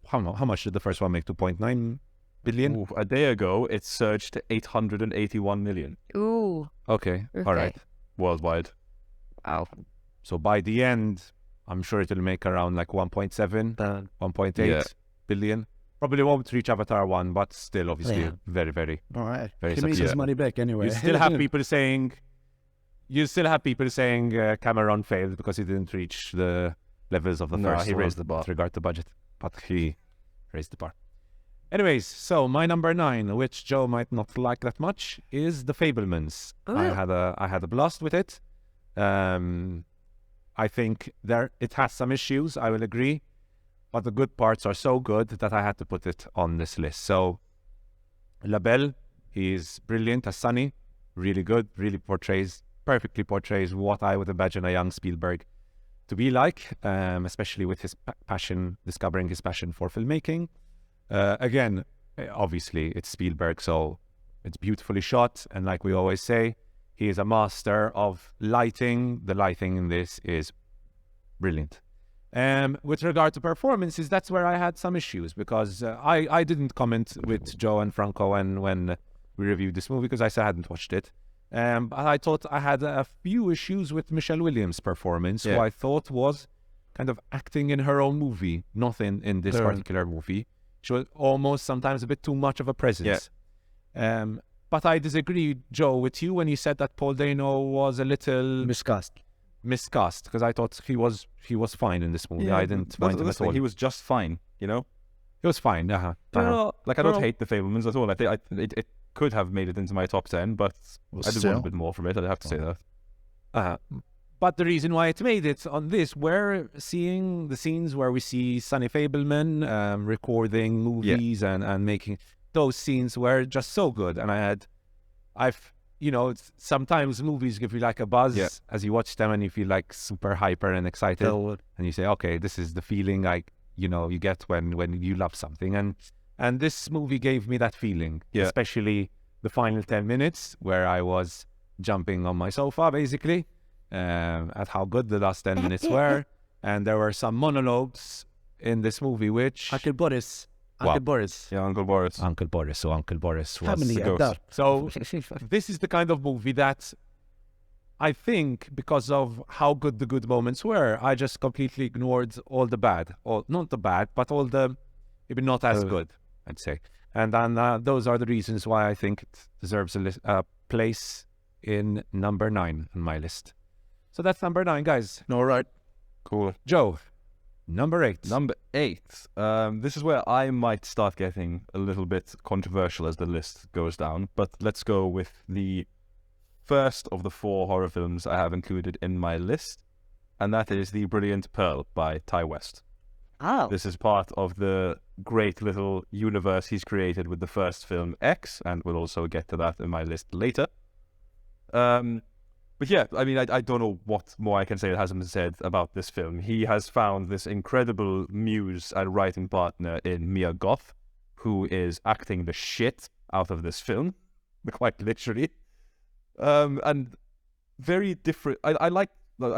how much did the first one make? 2.9 billion? Ooh, a day ago, it surged to 881 million. Ooh. Okay. All right. Worldwide. Wow. So by the end, I'm sure it'll make around like 1.7, 1.8 billion. Probably won't reach Avatar 1, but still, obviously, very, very, all right. very He makes his money back anyway. You still have people saying, Cameron failed because he didn't reach the levels of the first. He one raised the bar with regard to budget, but he raised the bar. Anyways, so my number 9, which Joe might not like that much, is The Fabelmans. Oh. I had a blast with it. I think it has some issues, I will agree, but the good parts are so good that I had to put it on this list. So LaBelle, he's brilliant as Sonny. really good, perfectly portrays what I would imagine a young Spielberg to be like, especially with his passion, discovering his passion for filmmaking. Again, obviously it's Spielberg, so it's beautifully shot, and like we always say, he is a master of lighting. The lighting in this is brilliant. With regard to performances, that's where I had some issues, because I didn't comment with Joe and Franco when we reviewed this movie, because I said I hadn't watched it. But I thought I had a few issues with Michelle Williams' performance, who I thought was kind of acting in her own movie, not in this particular movie. She was almost sometimes a bit too much of a presence. But I disagree, Joe, with you when you said that Paul Dano was a little Miscast, because I thought he was fine in this movie. I didn't mind him at all. He was just fine, you know? He was fine, Like, I don't hate The Fabelmans at all. I think it could have made it into my top 10, but I did want a bit more from it, I'd have to say that. But the reason why it made it on this, we're seeing the scenes where we see Sonny Fableman recording movies and making those scenes were just so good. And sometimes movies give you like a buzz as you watch them, and you feel like super hyper and excited, and you say, okay, this is the feeling you get when you love something, and this movie gave me that feeling, especially the final 10 minutes where I was jumping on my sofa basically at how good the last 10 minutes were. And there were some monologues in this movie which Uncle Boris. Yeah, Uncle Boris. Uncle Boris was Family the at that. So this is the kind of movie that I think, because of how good the good moments were, I just completely ignored all the bad, or not the bad, but all the maybe not as good, I'd say. And then those are the reasons why I think it deserves a place in number 9 on my list. So that's number 9, guys. All right. Cool. Joe, number 8. Number 8. This is where I might start getting a little bit controversial as the list goes down, but let's go with the first of the 4 horror films I have included in my list, and that is The Brilliant Pearl by Ty West. Oh. This is part of the great little universe he's created with the first film, X, and we'll also get to that in my list later. But yeah, I mean, I don't know what more I can say that hasn't been said about this film. He has found this incredible muse and writing partner in Mia Goth, who is acting the shit out of this film, quite literally. And very different. I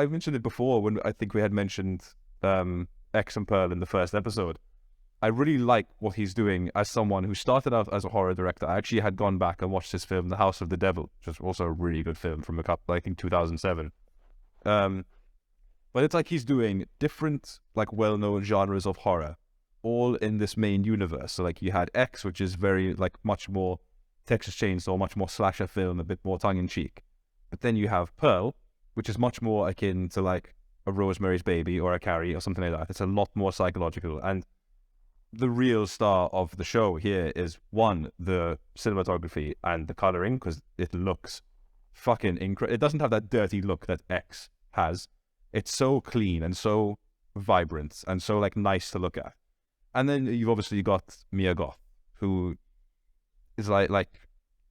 mentioned it before when I think we had mentioned X and Pearl in the first episode. I really like what he's doing as someone who started out as a horror director. I actually had gone back and watched his film, The House of the Devil, which is also a really good film from I think 2007. But it's like he's doing different, like, well-known genres of horror, all in this main universe. So like you had X, which is very like much more Texas Chainsaw, much more slasher film, a bit more tongue-in-cheek. But then you have Pearl, which is much more akin to like a Rosemary's Baby or a Carrie or something like that. It's a lot more psychological. And the real star of the show here is, one, the cinematography and the coloring, because it looks fucking incredible. It doesn't have that dirty look that X has. It's so clean and so vibrant and so like nice to look at. And then you've obviously got Mia Goth, who is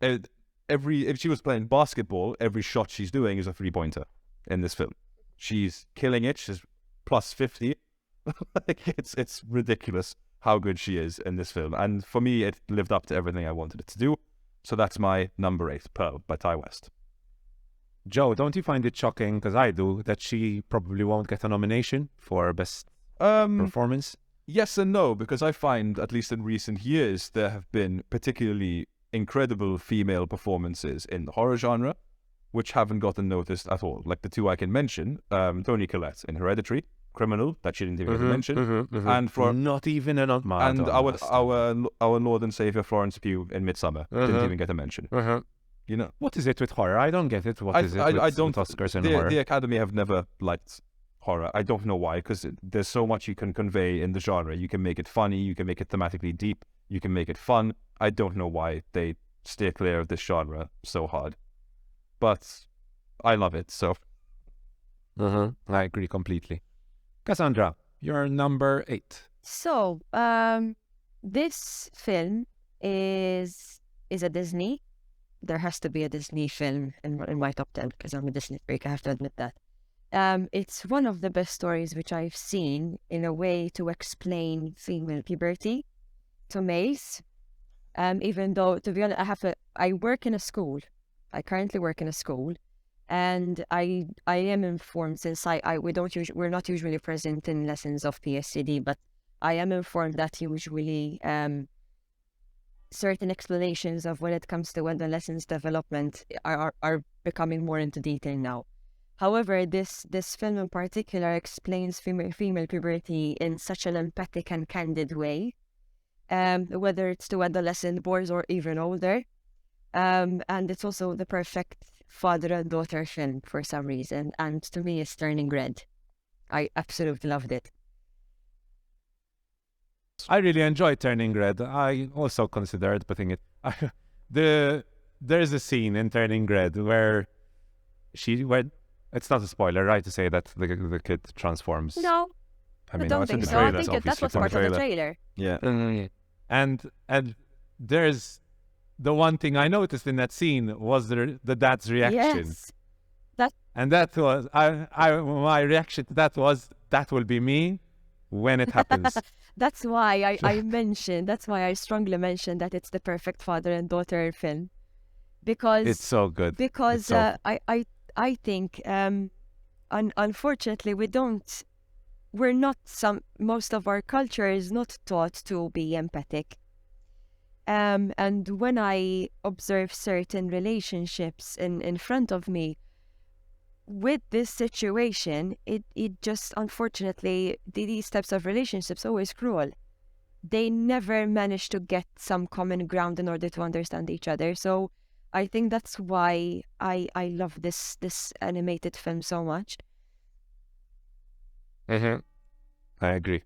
if she was playing basketball, every shot she's doing is a 3-pointer in this film. She's killing it. She's plus 50. Like it's ridiculous how good she is in this film. And for me, it lived up to everything I wanted it to do. So that's my number 8, Pearl by Ty West. Joe, don't you find it shocking, because I do, that she probably won't get a nomination for best performance? Yes and no, because I find, at least in recent years, there have been particularly incredible female performances in the horror genre, which haven't gotten noticed at all. Like the 2 I can mention, Toni Collette in Hereditary, Criminal, that she didn't even get to mention, and for not even an and our Lord and Savior Florence Pugh in Midsommar didn't even get a mention. You know, what is it with horror? I don't get it. What is it with Oscars and horror? The Academy have never liked horror. I don't know why, because there's so much you can convey in the genre. You can make it funny, you can make it thematically deep, you can make it fun. I don't know why they steer clear of this genre so hard, but I love it. So I agree completely. Cassandra, you're number 8. So, this film is a Disney there has to be a Disney film in my top 10 because I'm a Disney freak. I have to admit that. It's one of the best stories which I've seen in a way to explain female puberty to males. Even though, to be honest, I work in a school. I currently work in a school, and I am informed, since we're not usually present in lessons of PSCD, but I am informed that usually certain explanations of when it comes to adolescence development are becoming more into detail now. However, this film in particular explains female puberty in such an empathic and candid way, whether it's to adolescent boys or even older. And it's also the perfect father and daughter film for some reason. And to me, it's Turning Red. I absolutely loved it. I really enjoyed Turning Red. I also considered putting it. There's a scene in Turning Red where it's not a spoiler, right, to say that the kid transforms. No, I mean, don't it's in think the so. I trailer, think that was obviously, part of the trailer. Yeah. And there's the one thing I noticed in that scene was the dad's reaction. Yes. And that was my reaction to that was, that will be me when it happens. That's why I strongly mentioned that it's the perfect father and daughter film. Because It's so good. Because It's so I think unfortunately most of our culture is not taught to be empathic. And when I observe certain relationships in front of me, with this situation, it just, unfortunately, these types of relationships are always cruel. They never manage to get some common ground in order to understand each other. So I think that's why I love this animated film so much. I agree.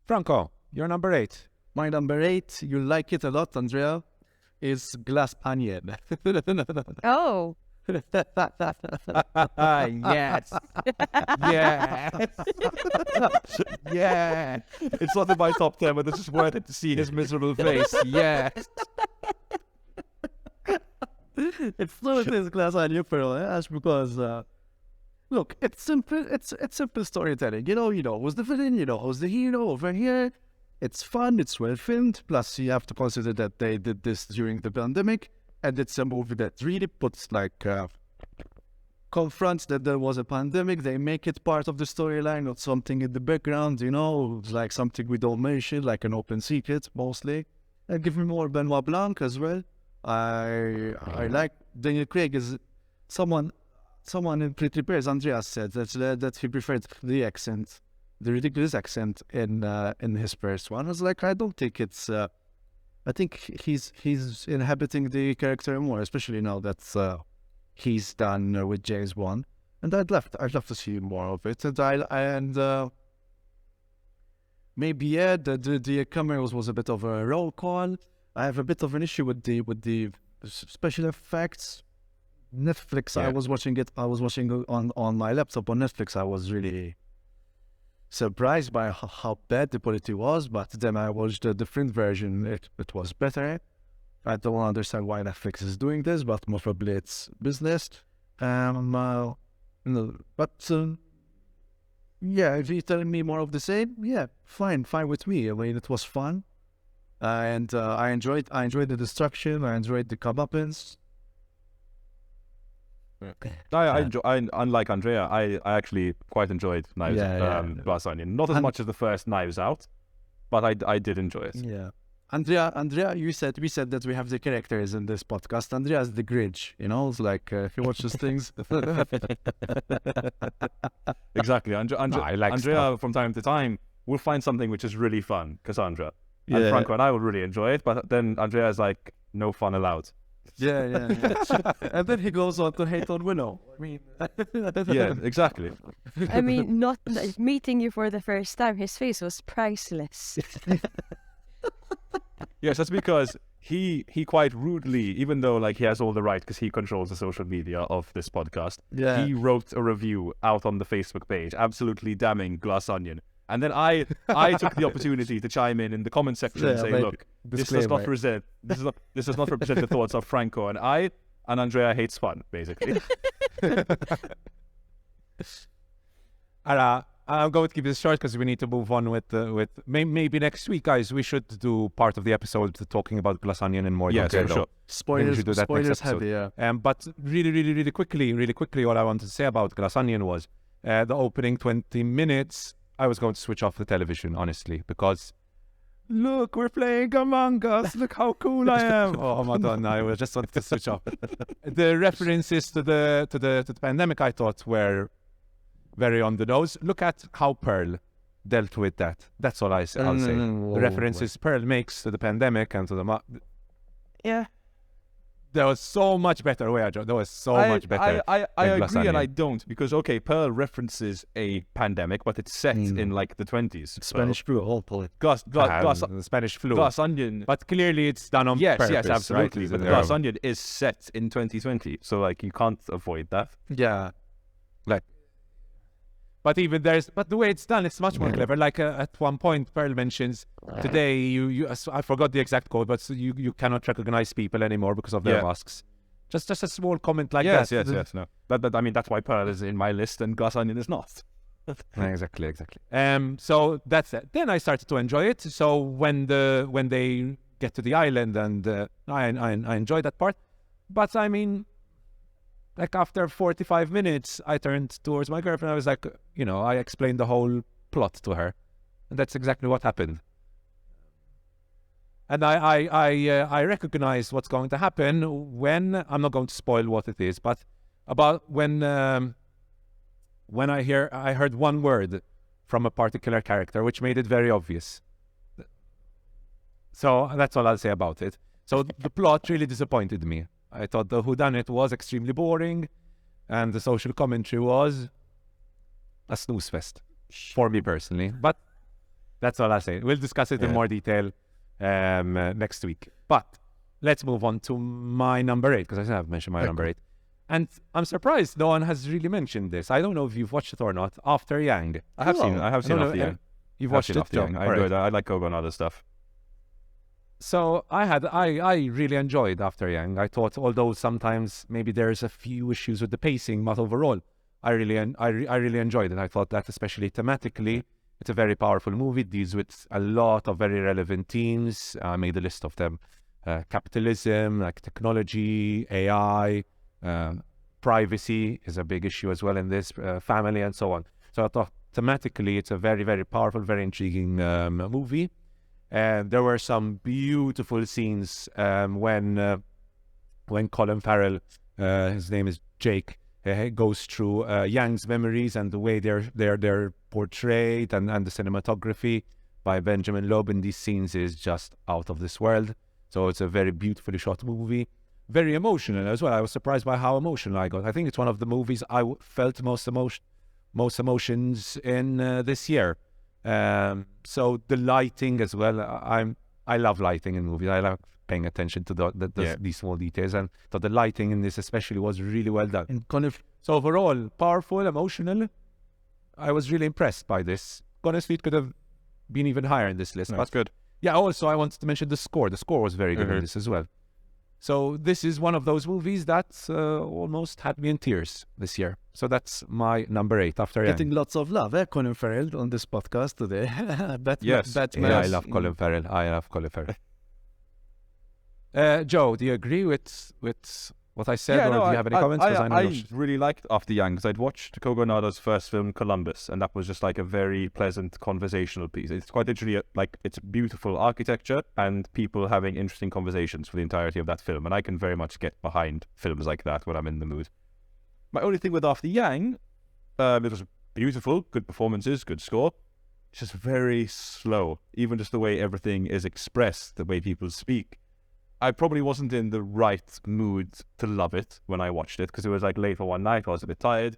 Franco, you're number 8. My number 8, you like it a lot, Andrea, is Glass Onion. Oh. Yes. Yes. Yeah. It's not in my top 10, but this is worth it to see his miserable face. Yes. It's so it is Glass Onion for us because look, it's simple. It's simple storytelling. You know who's the villain. You know who's the hero over here. It's fun. It's well filmed. Plus, you have to consider that they did this during the pandemic. And it's a movie that really puts confronts that there was a pandemic. They make it part of the storyline, not something in the background, like something we don't mention, like an open secret mostly. And give me more Benoit Blanc as well. I like Daniel Craig is someone in Pretty Bears. Andreas said that he preferred the ridiculous accent in his first one. I was like, I don't think it's. I think he's inhabiting the character more, especially now that he's done with James Bond, and I'd love to see more of it. And maybe the cameos was a bit of a roll call. I have a bit of an issue with the special effects. Netflix. Yeah. I was watching it on my laptop on Netflix. I was really surprised by how bad the quality was, but then I watched the different version. It was better. I don't understand why Netflix is doing this, but probably it's business. Yeah, if you're telling me more of the same, yeah, fine with me. I mean, it was fun, and I enjoyed the destruction. I enjoyed the comeuppance. Unlike Andrea, I actually quite enjoyed Glass Onion. Not as much as the first Knives Out, but I did enjoy it. Yeah, Andrea, we said that we have the characters in this podcast. Andrea's the Grinch, it's like he watches things. Exactly, Andrea from time to time will find something which is really fun. Cassandra and Franco and I will really enjoy it, but then Andrea is like, no fun allowed. Yeah. And then he goes on to hate on Willow. I mean, yeah, exactly. I mean, not meeting you for the first time, his face was priceless. Yes, that's because he quite rudely, even though he has all the right because he controls the social media of this podcast, he wrote a review out on the Facebook page, absolutely damning Glass Onion. And then I took the opportunity to chime in the comment section and say, look, this does not represent the thoughts of Franco and I, and Andrea hates fun, basically. I'm going to keep this short because we need to move on with maybe next week, guys. We should do part of the episode talking about Glass Onion in more detail. Yeah, sure. Spoilers heavy, yeah. But really quickly, all I wanted to say about Glass Onion was the opening 20 minutes. I was going to switch off the television, honestly, because look, we're playing Among Us. Look how cool I am. Oh my God, no, I just wanted to switch off. The references to the pandemic, I thought, were very on the nose. Look at how Pearl dealt with that. That's all I'll say. The references Pearl makes to the pandemic and to the there was so much better way. There was so much better. I agree, and I don't, because Pearl references a pandemic, but it's set in like the 20s. Spanish flu, all Polish. Spanish flu. Glass Onion. But clearly it's done on purpose. Yes, absolutely. Right? But Glass Onion is set in 2020, so like you can't avoid that. Yeah. But the way it's done, it's much more clever. Like at one point, Pearl mentions today, I forgot the exact quote, but you cannot recognize people anymore because of their masks. Just a small comment like that. Yes. No, but I mean that's why Pearl is in my list and Glass Onion is not. Exactly. So that's it. Then I started to enjoy it. So when they get to the island, and I enjoyed that part. But I mean, like after 45 minutes, I turned towards my girlfriend. I was like, I explained the whole plot to her, and that's exactly what happened. And I recognized what's going to happen when, I'm not going to spoil what it is, but about when I heard one word from a particular character, which made it very obvious. So that's all I'll say about it. So the plot really disappointed me. I thought the whodunit was extremely boring, and the social commentary was a snooze fest for me personally. But that's all I'll say. We'll discuss it in more detail next week. But let's move on to my number 8, because I have mentioned my number 8. And I'm surprised no one has really mentioned this. I don't know if you've watched it or not. After Yang. I have seen After Yang. You've watched it, Joe? I enjoyed it. I like Kogo and other stuff. So I really enjoyed After Yang. I thought, although sometimes maybe there's a few issues with the pacing, but overall, I really enjoyed it. I thought that especially thematically, it's a very powerful movie. It deals with a lot of very relevant themes. I made a list of them: capitalism, like technology, AI, privacy is a big issue as well in this, family, and so on. So I thought thematically, it's a very, very powerful, very intriguing movie. And there were some beautiful scenes when Colin Farrell, his name is Jake, goes through Yang's memories and the way they're portrayed, and the cinematography by Benjamin Loeb in these scenes is just out of this world. So it's a very beautifully shot movie, very emotional as well. I was surprised by how emotional I got. I think it's one of the movies I felt most emotions in this year. So the lighting as well. I love lighting in movies. I love paying attention to these small details, and so the lighting in this especially was really well done. And kind of, so overall, powerful, emotional. I was really impressed by this. Honestly, it could have been even higher in this list. No, that's good. Yeah. Also, I wanted to mention the score. The score was very good in this as well. So this is one of those movies that almost had me in tears this year. So that's my number 8 after getting lots of love, Colin Farrell on this podcast today. I love Colin Farrell. Joe, do you agree with what I said, or do you have any comments? I really liked After Yang because I'd watched Kogo Nada's first film, Columbus, and that was just like a very pleasant conversational piece. It's quite literally it's beautiful architecture and people having interesting conversations for the entirety of that film, and I can very much get behind films like that when I'm in the mood. My only thing with After Yang, it was beautiful, good performances, good score. It's just very slow, even just the way everything is expressed, the way people speak. I probably wasn't in the right mood to love it when I watched it, because it was like late for one night. I was a bit tired,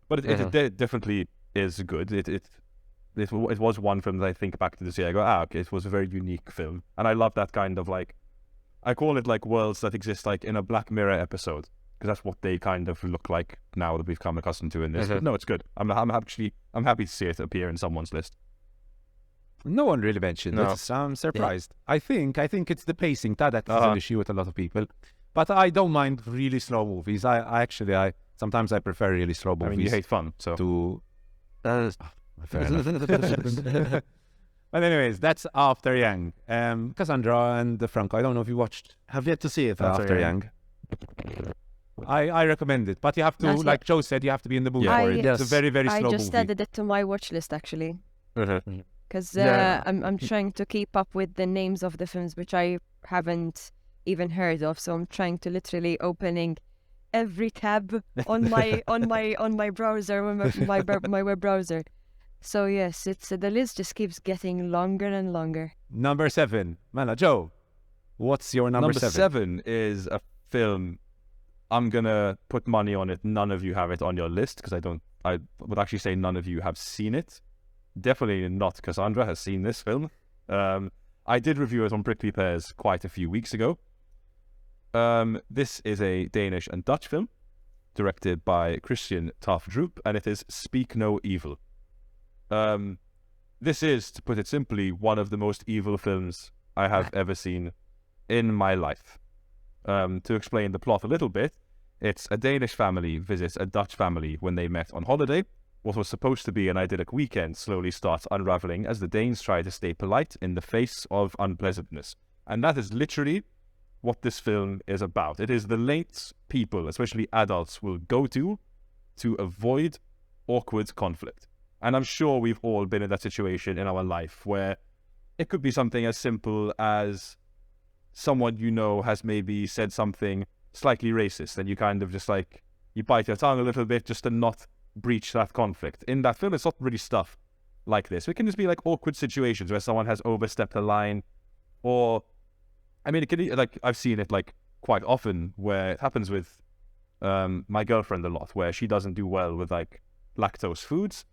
but it definitely is good. It was one film that I think back to this year. I go, okay, it was a very unique film, and I love that kind of I call it like worlds that exist like in a Black Mirror episode, because that's what they kind of look like now that we've come accustomed to in this. But no, it's good. I'm happy to see it appear in someone's list. No one really mentioned No. it. I'm surprised. I think it's the pacing that is Uh-huh. an issue with a lot of people. But I don't mind really slow movies. I actually sometimes I prefer really slow movies. I mean, you hate fun, so. to Uh, fair enough. But anyways, that's After Yang. Cassandra and Franco, I don't know if you watched have yet to see it. After Yang. I recommend it, but you have to, Not yet. like Joe said, you have to be in the mood Yeah. for it. Yes. It's a very, very I slow just movie. added it to my watch list actually, Mhm. because Yeah. I'm trying to keep up with the names of the films which I haven't even heard of. So I'm trying to literally opening every tab on my browser, my web browser. So yes, it's the list just keeps getting longer and longer. Number 7. Mana, Joe, what's your number 7? 7 is a film. I'm gonna put money on it. None of you have it on your list because I would actually say none of you have seen it. Definitely not Cassandra has seen this film. I did review it on Prickly Pears quite a few weeks ago. This is a Danish and Dutch film directed by Christian Tafdrup, and it is Speak No Evil. This is, to put it simply, one of the most evil films I have ever seen in my life. To explain the plot a little bit, it's a Danish family visits a Dutch family when they met on holiday. What was supposed to be an idyllic weekend slowly starts unraveling as the Danes try to stay polite in the face of unpleasantness. And that is literally what this film is about. It is the lengths people, especially adults, will go to avoid awkward conflict. And I'm sure we've all been in that situation in our life where it could be something as simple as someone you know has maybe said something slightly racist and you kind of just like, you bite your tongue a little bit just to not breach that conflict. In that film, it's not really stuff like this. It can just be like awkward situations where someone has overstepped a line, or, I mean, it can be like, I've seen it like quite often where it happens with my girlfriend a lot, where she doesn't do well with like lactose foods.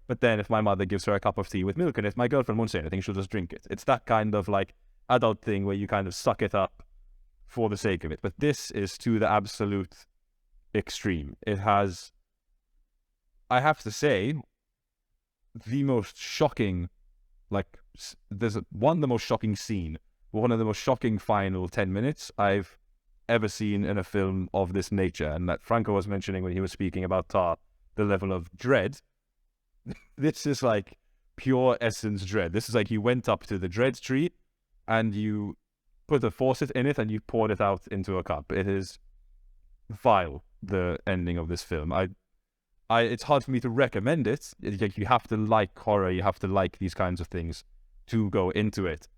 But then if my mother gives her a cup of tea with milk in it, my girlfriend won't say anything, she'll just drink it. It's that kind of like adult thing where you kind of suck it up for the sake of it. But this is to the absolute extreme. It has, I have to say, the most shocking, like, there's the most shocking scene, one of the most shocking final 10 minutes I've ever seen in a film of this nature. And that Franco was mentioning when he was speaking about Tar, the level of dread. This is like pure essence dread. This is like you went up to the dread tree and you put a faucet in it and you poured it out into a cup. It is vile, the ending of this film. It's hard for me to recommend it. Like, you have to like horror, you have to like these kinds of things to go into it.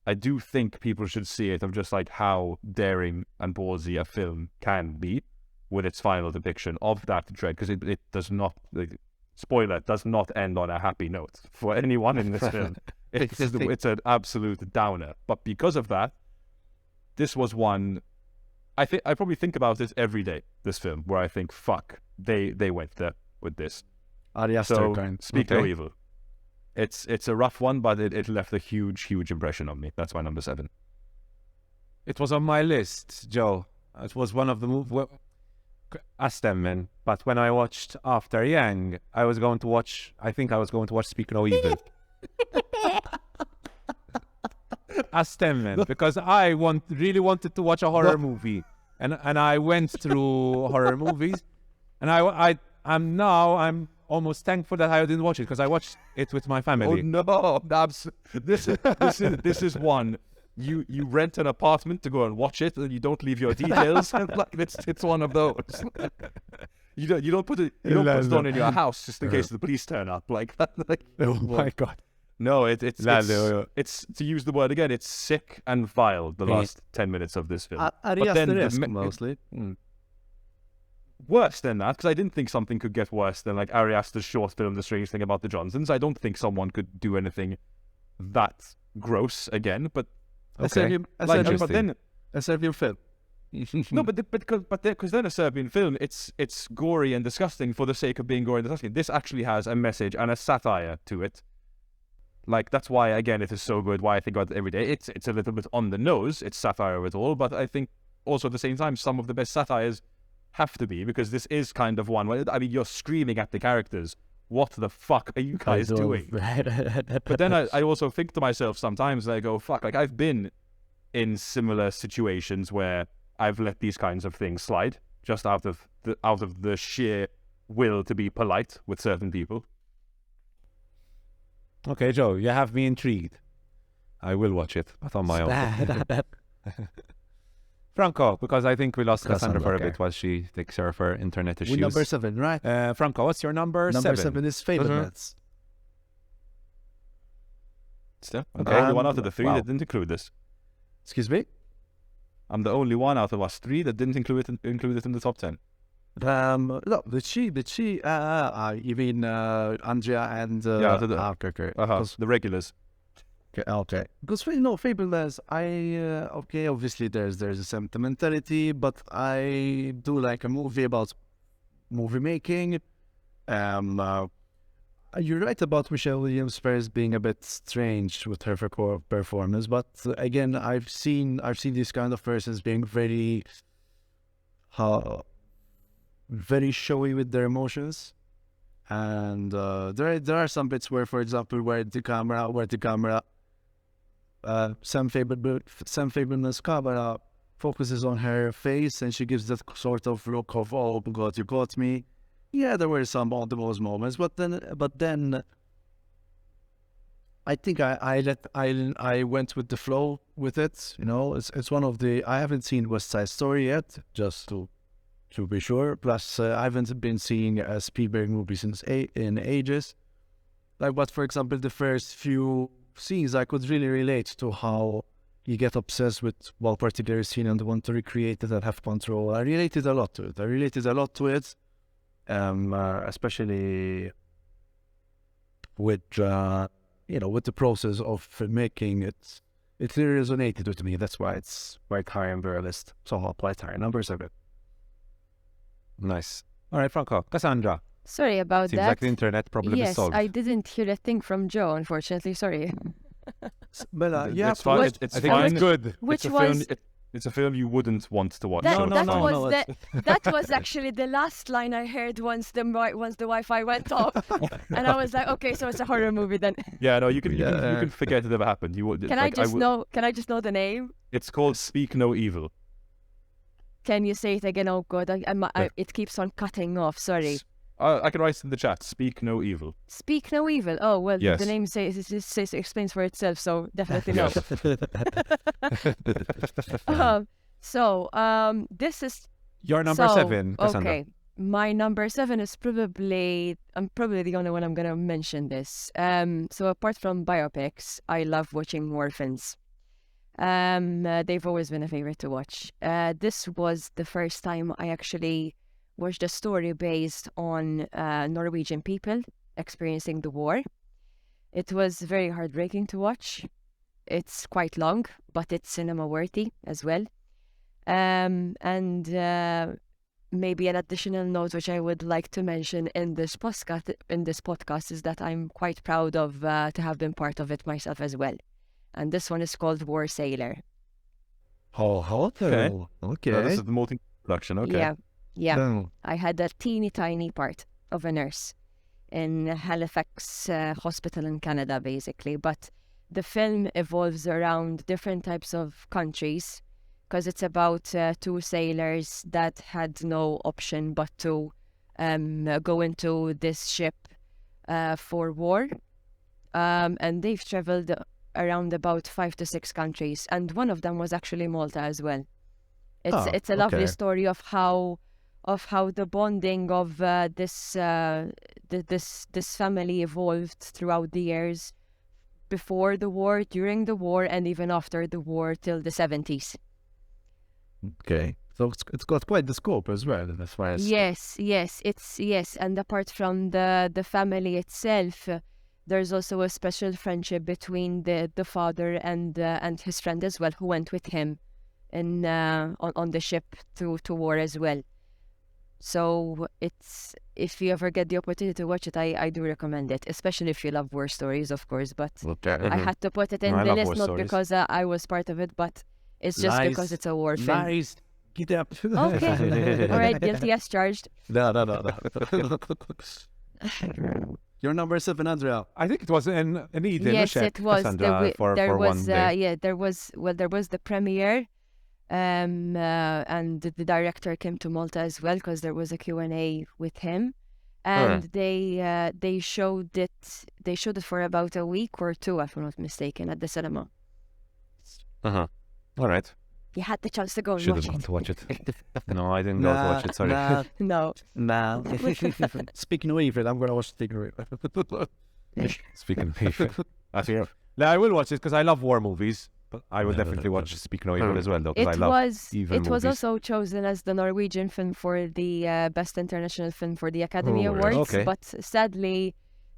I do think people should see it of just like how daring and ballsy a film can be with its final depiction of that dread, because it does not, like, spoiler, does not end on a happy note for anyone in this film. It's an absolute downer. But because of that, this was one, I probably think about it every day, this film, where I think, fuck, they went there with this. Ari Aster So, kind. Speak No Evil. It's a rough one, but it left a huge impression on me. That's my number 7. It was on my list, Joe. It was one of the movies. Astemmen, but when I watched After Yang, I think I was going to watch Speak No Evil. Astemmen, because I really wanted to watch a horror movie, and I went through horror movies, and I'm almost thankful that I didn't watch it, because I watched it with my family. Oh no, this is one. You rent an apartment to go and watch it, and you don't leave your details. Like, it's one of those. You don't put it on in your house just in case the police turn up. Like that. Like, Oh my god! no, it's to use the word again. It's sick and vile. The last 10 minutes of this film. Ari But then Aster mostly. Worse than that, because I didn't think something could get worse than like Ari Aster's short film, The Strange Thing About the Johnsons. I don't think someone could do anything that gross again. But A Okay. Serbian film. no, because then a Serbian film, it's gory and disgusting for the sake of being gory and disgusting. This actually has a message and a satire to it. Like, that's why, again, it is so good. Why I think about it every day. It's a little bit on the nose. It's satire of it all, but I think also at the same time, some of the best satires have to be, because this is kind of one where, I mean, you're screaming at the characters what the fuck are you guys doing? But then I also think to myself sometimes, I go, fuck, like I've been in similar situations where I've let these kinds of things slide just out of the sheer will to be polite with certain people. Okay, Joe, you have me intrigued. I will watch it, but on my own. Franco, because I think we lost Cassandra for a bit while she takes care of her internet issues. With number 7, right? Franco, what's your number 7? Number 7 is Fablemans. Still, I'm the only one out of the 3 that didn't include this. Excuse me? I'm the only one out of us 3 that didn't include it in the top 10. No, did she? You mean Andrea and... okay. The regulars. Okay. Because, Fablemans, obviously there's a sentimentality, but I do like a movie about movie making. You're right about Michelle Williams first being a bit strange with her performance, but again, I've seen these kind of persons being very showy with their emotions, and there are some bits where, for example, where the camera Sam Fableman's camera focuses on her face, and she gives that sort of look of, oh God, you got me. Yeah, there were some of those moments, but then I think I went with the flow with it. It's one of the, I haven't seen West Side Story yet, just to be sure. Plus, I haven't been seeing a Spielberg movie in ages. But for example, the first few scenes, I could really relate to how you get obsessed with one particular scene and want to recreate it and have control. I related a lot to it. Especially with with the process of making it. It really resonated with me. That's why it's quite high on the list. So I'll apply high. Number 7. Nice. All right, Franco. Cassandra. Sorry about Seems that. like the internet problem is solved. Yes, I didn't hear a thing from Joe, unfortunately. Sorry. But it's fine. It's I think fine. it's good. Which was... It's a film you wouldn't want to watch. That was actually the last line I heard once the Wi-Fi went off, and I was like, okay, so it's a horror movie then. Yeah, no, you can forget it ever happened. Can I just know the name? It's called Speak No Evil. Can you say it again? Oh God, it keeps on cutting off. Sorry. I can write it in the chat. Speak No Evil. Speak No Evil. Oh well, yes. The name explains for itself, so definitely no. This is your number 7, Cassandra. Okay, my number 7 is I'm probably the only one I'm gonna mention this. So apart from biopics, I love watching orphans. They've always been a favorite to watch. This was the first time I actually watched a story based on Norwegian people experiencing the war. It was very heartbreaking to watch. It's quite long, but it's cinema worthy as well. And maybe an additional note which I would like to mention in this podcast is that I'm quite proud of to have been part of it myself as well. And this one is called War Sailor. Oh, okay. This is the multi-production, okay. Yeah. No. I had a teeny tiny part of a nurse in Halifax Hospital in Canada, basically. But the film evolves around different types of countries because it's about 2 sailors that had no option but to go into this ship for war. And they've traveled around about 5 to 6 countries. And one of them was actually Malta as well. It's a lovely story of how the bonding of this family evolved throughout the years before the war, during the war, and even after the war till the 70s. Okay, so it's got quite the scope as well. As far as yes, and apart from the family itself, there's also a special friendship between the father and his friend as well, who went with him in on the ship to war as well. So if you ever get the opportunity to watch it, I do recommend it, especially if you love war stories, of course. But I had to put it in the list, not because I was part of it, but it's just because it's a war film. Nice. Get up. Okay. All right, guilty as charged. No. Your number 7, Andrea. I think it was in Eden. Yes, it was. Cassandra, for one day. Yeah, there was the premiere, and the director came to Malta as well because there was a Q&A with him, and they showed it for about a week or two, if I'm not mistaken, at the cinema. All right. You had the chance to go and Should watch have gone it. to watch it. No, I didn't go to watch it. Sorry. No. Speaking of evil, I'm going to watch Speaking of Evil. Speaking of evil, I will watch it because I love war movies. But I will definitely watch Speaking of Evil as well, though, because I love evil movies. It was also chosen as the Norwegian film for the Best International Film for the Academy Awards, okay. but sadly,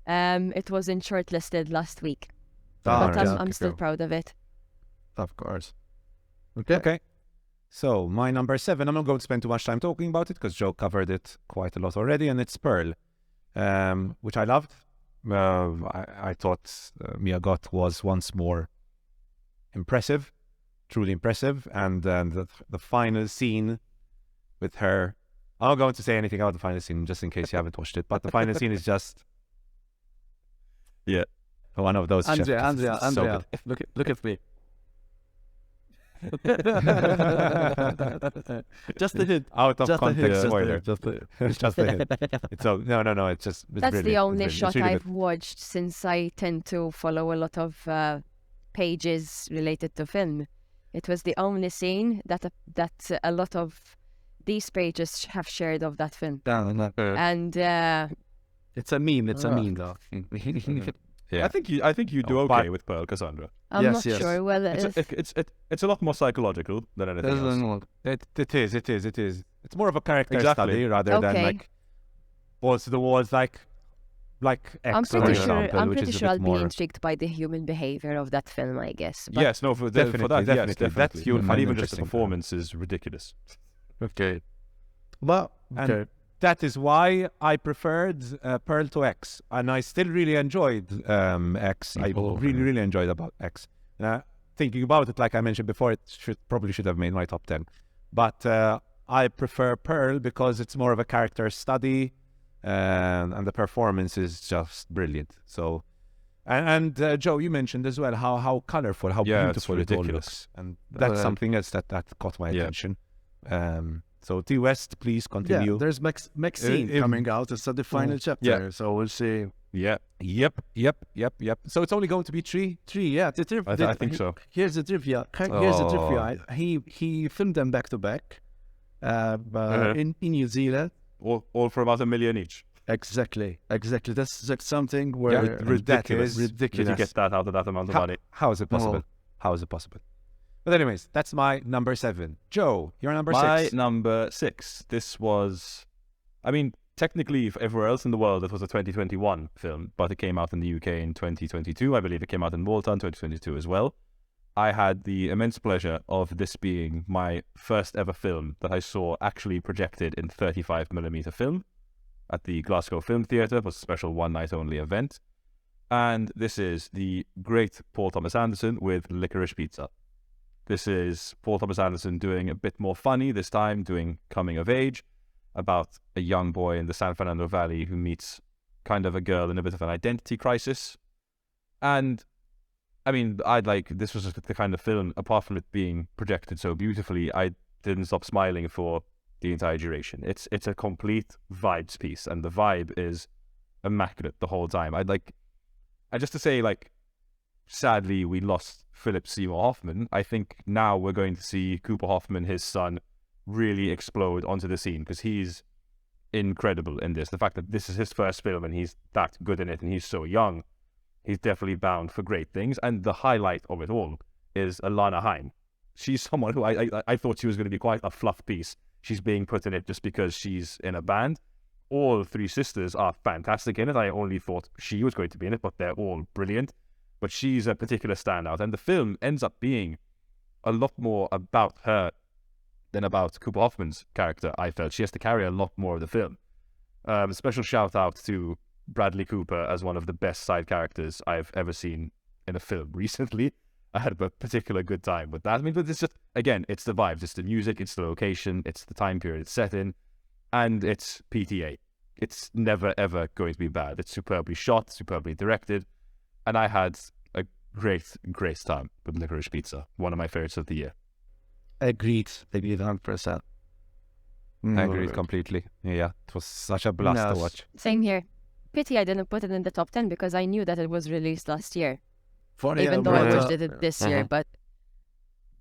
it wasn't shortlisted last week. Ah, But okay. I'm still proud of it. Of course. Okay. So, my number 7, I'm not going to spend too much time talking about it because Joe covered it quite a lot already, and it's Pearl, which I loved. I thought Mia Goth was once more impressive, truly impressive, and the final scene with her. I'm not going to say anything about the final scene just in case you haven't watched it, but the final scene is just one of those. Andrea, so look at me. Just a hint. Out of Just a hint. context Just a spoiler. hint. Just a It's just a hint. It's so no. It's just it's That's brilliant. the only It's shot really I've good. watched, since I tend to follow a lot of pages related to film. It was the only scene that a lot of these pages have shared of that film. And It's a meme. It's a meme, though. Yeah. I think you do okay with Pearl, Cassandra. I'm Yes, not yes. sure. Well, It's a lot more psychological than anything else. It is. It's more of a character Exactly. study rather than Okay. like balls to the walls like X, I'm for pretty sure. example, I'm which pretty is a sure bit I'll be more. intrigued by the human behavior of that film, I guess. But Yes, no, for that, Definitely. yes, definitely. That you'll And find even just the interesting. performance is ridiculous. Okay. Well, And okay. that is why I preferred Pearl to X, and I still really enjoyed X. I really enjoyed about X. Thinking about it, like I mentioned before, it probably should have made my top 10. But I prefer Pearl because it's more of a character study, and the performance is just brilliant. So, and Joe, you mentioned as well how colorful, how Yeah, beautiful it's it all ridiculous. looks, and that's something else that caught my attention. So T West, please continue. Yeah, there's Maxine coming out. It's the final chapter, so we'll see. Yeah, Yep. So it's only going to be 3. 3, yeah. I think so. Here's the trivia. He filmed them back to back in New Zealand. all for about $1 million each. Exactly. That's like something where ridiculous. Did you get that out of that amount of money? How is it possible? How is it possible? But anyways, that's my number 7. Joe, your number 6. My number 6. This was, I mean, technically, for everywhere else in the world, it was a 2021 film, but it came out in the UK in 2022. I believe it came out in Malta in 2022 as well. I had the immense pleasure of this being my first ever film that I saw actually projected in 35mm film at the Glasgow Film Theatre. It was a special one-night-only event. And this is the great Paul Thomas Anderson with Licorice Pizza. This is Paul Thomas Anderson doing a bit more funny, this time doing coming of age, about a young boy in the San Fernando Valley who meets kind of a girl in a bit of an identity crisis. And I mean, this was just the kind of film, apart from it being projected so beautifully, I didn't stop smiling for the entire duration. It's a complete vibes piece, and the vibe is immaculate the whole time. And just to say, sadly, we lost Philip Seymour Hoffman. I think now we're going to see Cooper Hoffman, his son, really explode onto the scene, because he's incredible in this. The fact that this is his first film and he's that good in it and he's so young, he's definitely bound for great things. And the highlight of it all is Alana Haim. She's someone who I thought she was going to be quite a fluff piece. She's being put in it just because she's in a band. All 3 sisters are fantastic in it. I only thought she was going to be in it, but they're all brilliant. But she's a particular standout. And the film ends up being a lot more about her than about Cooper Hoffman's character, I felt. She has to carry a lot more of the film. Special shout out to Bradley Cooper as one of the best side characters I've ever seen in a film recently. I had a particular good time with that. I mean, but it's just, again, it's the vibes, it's the music, it's the location, it's the time period it's set in, and it's PTA. it's never ever going to be bad. It's superbly shot, superbly directed, and I had a great time with Licorice Pizza, one of my favorites of the year. Agreed 100%. I agree completely. Yeah, it was such a blast to watch. Same here. Pity I didn't put it in the top 10 because I knew that it was released last year. Even though I watched it this year, but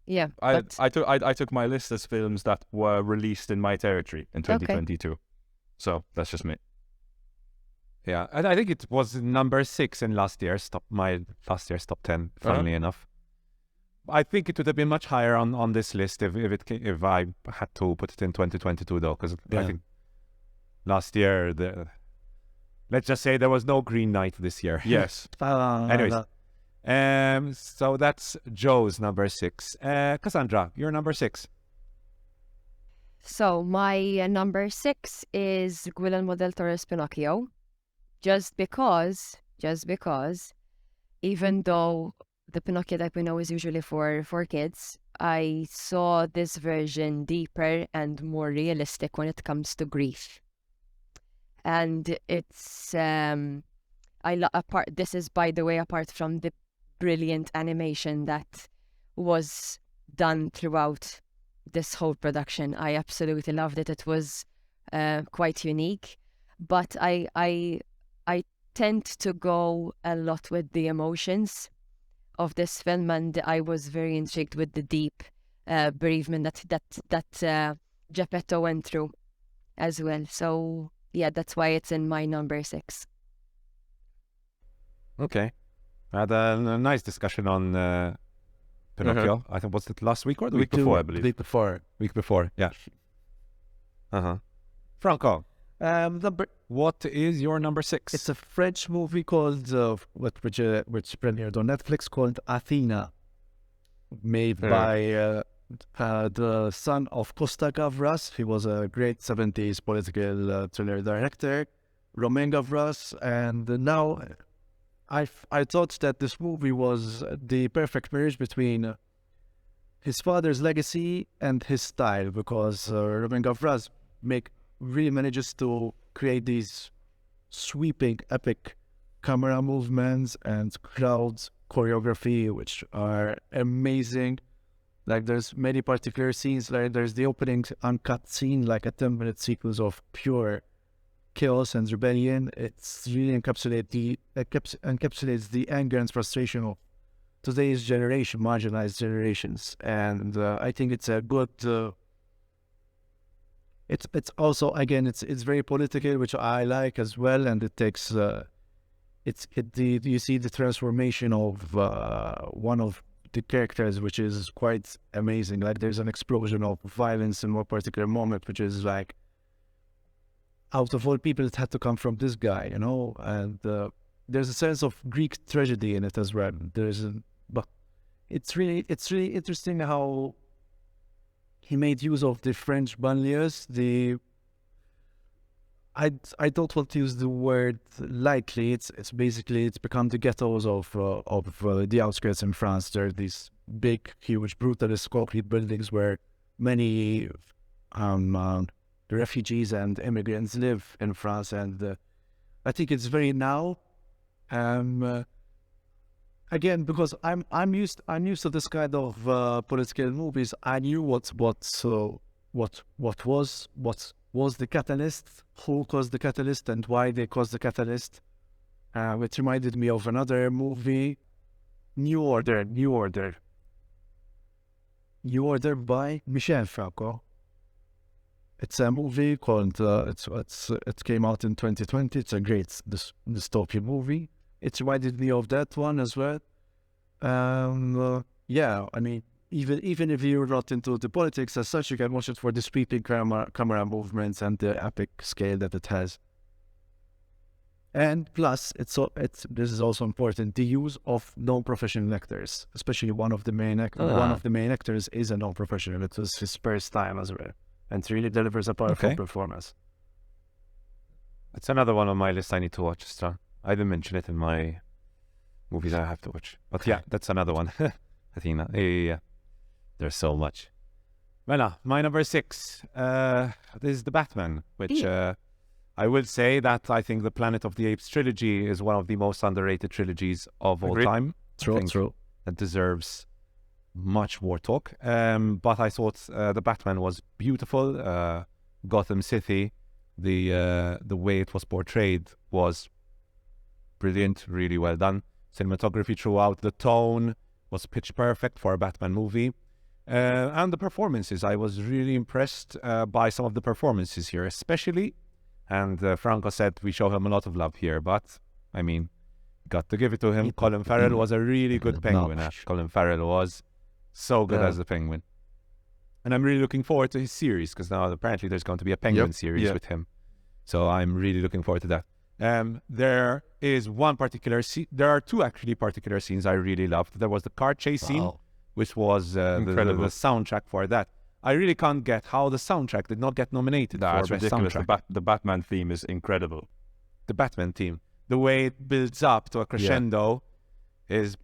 yeah. I took my list as films that were released in my territory in 2022. So that's just me. Yeah, and I think it was number 6 in last year's top 10. Funnily enough, I think it would have been much higher on this list if I had to put it in 2022 though, because I think last year let's just say there was no Green Knight this year. Yes. Anyways, so that's Joe's number 6. Cassandra, you're number 6. So my number 6 is Guillermo del Toro's Pinocchio. Just because, even though the Pinocchio that we know is usually for kids, I saw this version deeper and more realistic when it comes to grief. And it's this is, by the way, apart from the brilliant animation that was done throughout this whole production. I absolutely loved it. It was quite unique, but I tend to go a lot with the emotions of this film, and I was very intrigued with the deep bereavement that Geppetto went through as well. So yeah, that's why it's in my number 6. Okay, I had a nice discussion on Pinocchio. I think, was it last week or the week before? I believe week before. Yeah. Franco, what is your number 6? It's a French movie called which premiered on Netflix, called Athena, made by the son of Costa Gavras. He was a great 70s political thriller director, Romain Gavras, and now I thought that this movie was the perfect marriage between his father's legacy and his style, because Romain Gavras really manages to create these sweeping, epic camera movements and crowd choreography, which are amazing. Like, there's many particular scenes, like there's the opening uncut scene, like a 10-minute sequence of pure chaos and rebellion. It's really encapsulates the anger and frustration of today's generation, marginalized generations. And I think it's a good... It's also, again, it's very political, which I like as well, and it takes you see the transformation of one of the characters, which is quite amazing. Like, there's an explosion of violence in one particular moment, which is like, out of all people, it had to come from this guy, you know. And there's a sense of Greek tragedy in it as well. But it's really interesting how he made use of the French banlieues. I don't want to use the word lightly. It's basically, it's become the ghettos of the outskirts in France. There are these big, huge, brutalist concrete buildings where many refugees and immigrants live in France, and I think it's very now. Again, because I'm used to this kind of political movies. I knew what was the catalyst, who caused the catalyst, and why they caused the catalyst. Which reminded me of another movie, New Order by Michel Franco. It's a movie called it came out in 2020. It's a great dystopian movie. It reminded me of that one as well. Yeah, I mean, even if you're not into the politics as such, you can watch it for the sweeping camera movements and the epic scale that it has. And plus, this is also important: the use of non-professional actors, especially one of the main actors is a non-professional. It was his first time as well, and it really delivers a powerful performance. It's another one on my list I need to watch. I didn't mention it in my movies I have to watch, but yeah, that's another one. Athena. Yeah. There's so much. Well, my number 6. This is the Batman, which I will say that I think the Planet of the Apes trilogy is one of the most underrated trilogies of all Agreed. time. I True, think true. That deserves much more talk. But I thought the Batman was beautiful. Gotham City, the way it was portrayed was brilliant, really well done. Cinematography throughout, the tone was pitch perfect for a Batman movie. And the performances, I was really impressed by some of the performances here, especially. And Franco said we show him a lot of love here, but I mean, got to give it to him. Colin Farrell was a really good penguin. Colin Farrell was so good as the penguin. And I'm really looking forward to his series, because now apparently there's going to be a penguin series with him. So I'm really looking forward to that. There is one particular scene. There are two actually particular scenes I really loved. There was the car chase scene, which was the soundtrack for that. I really can't get how the soundtrack did not get nominated for That's best ridiculous. soundtrack. The Batman theme is incredible. The Batman theme, the way it builds up to a crescendo is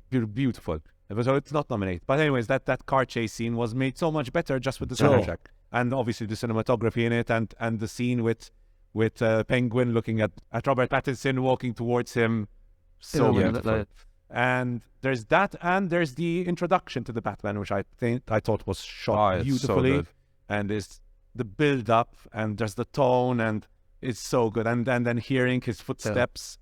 beautiful. So it's not nominated. But anyways, that car chase scene was made so much better just with the soundtrack. And obviously the cinematography in it, and the scene with Penguin looking at Robert Pattinson walking towards him. So beautiful. And there's that, and there's the introduction to the Batman, which I thought was shot beautifully, so and is the build up, and there's the tone, and it's so good. And then hearing his footsteps,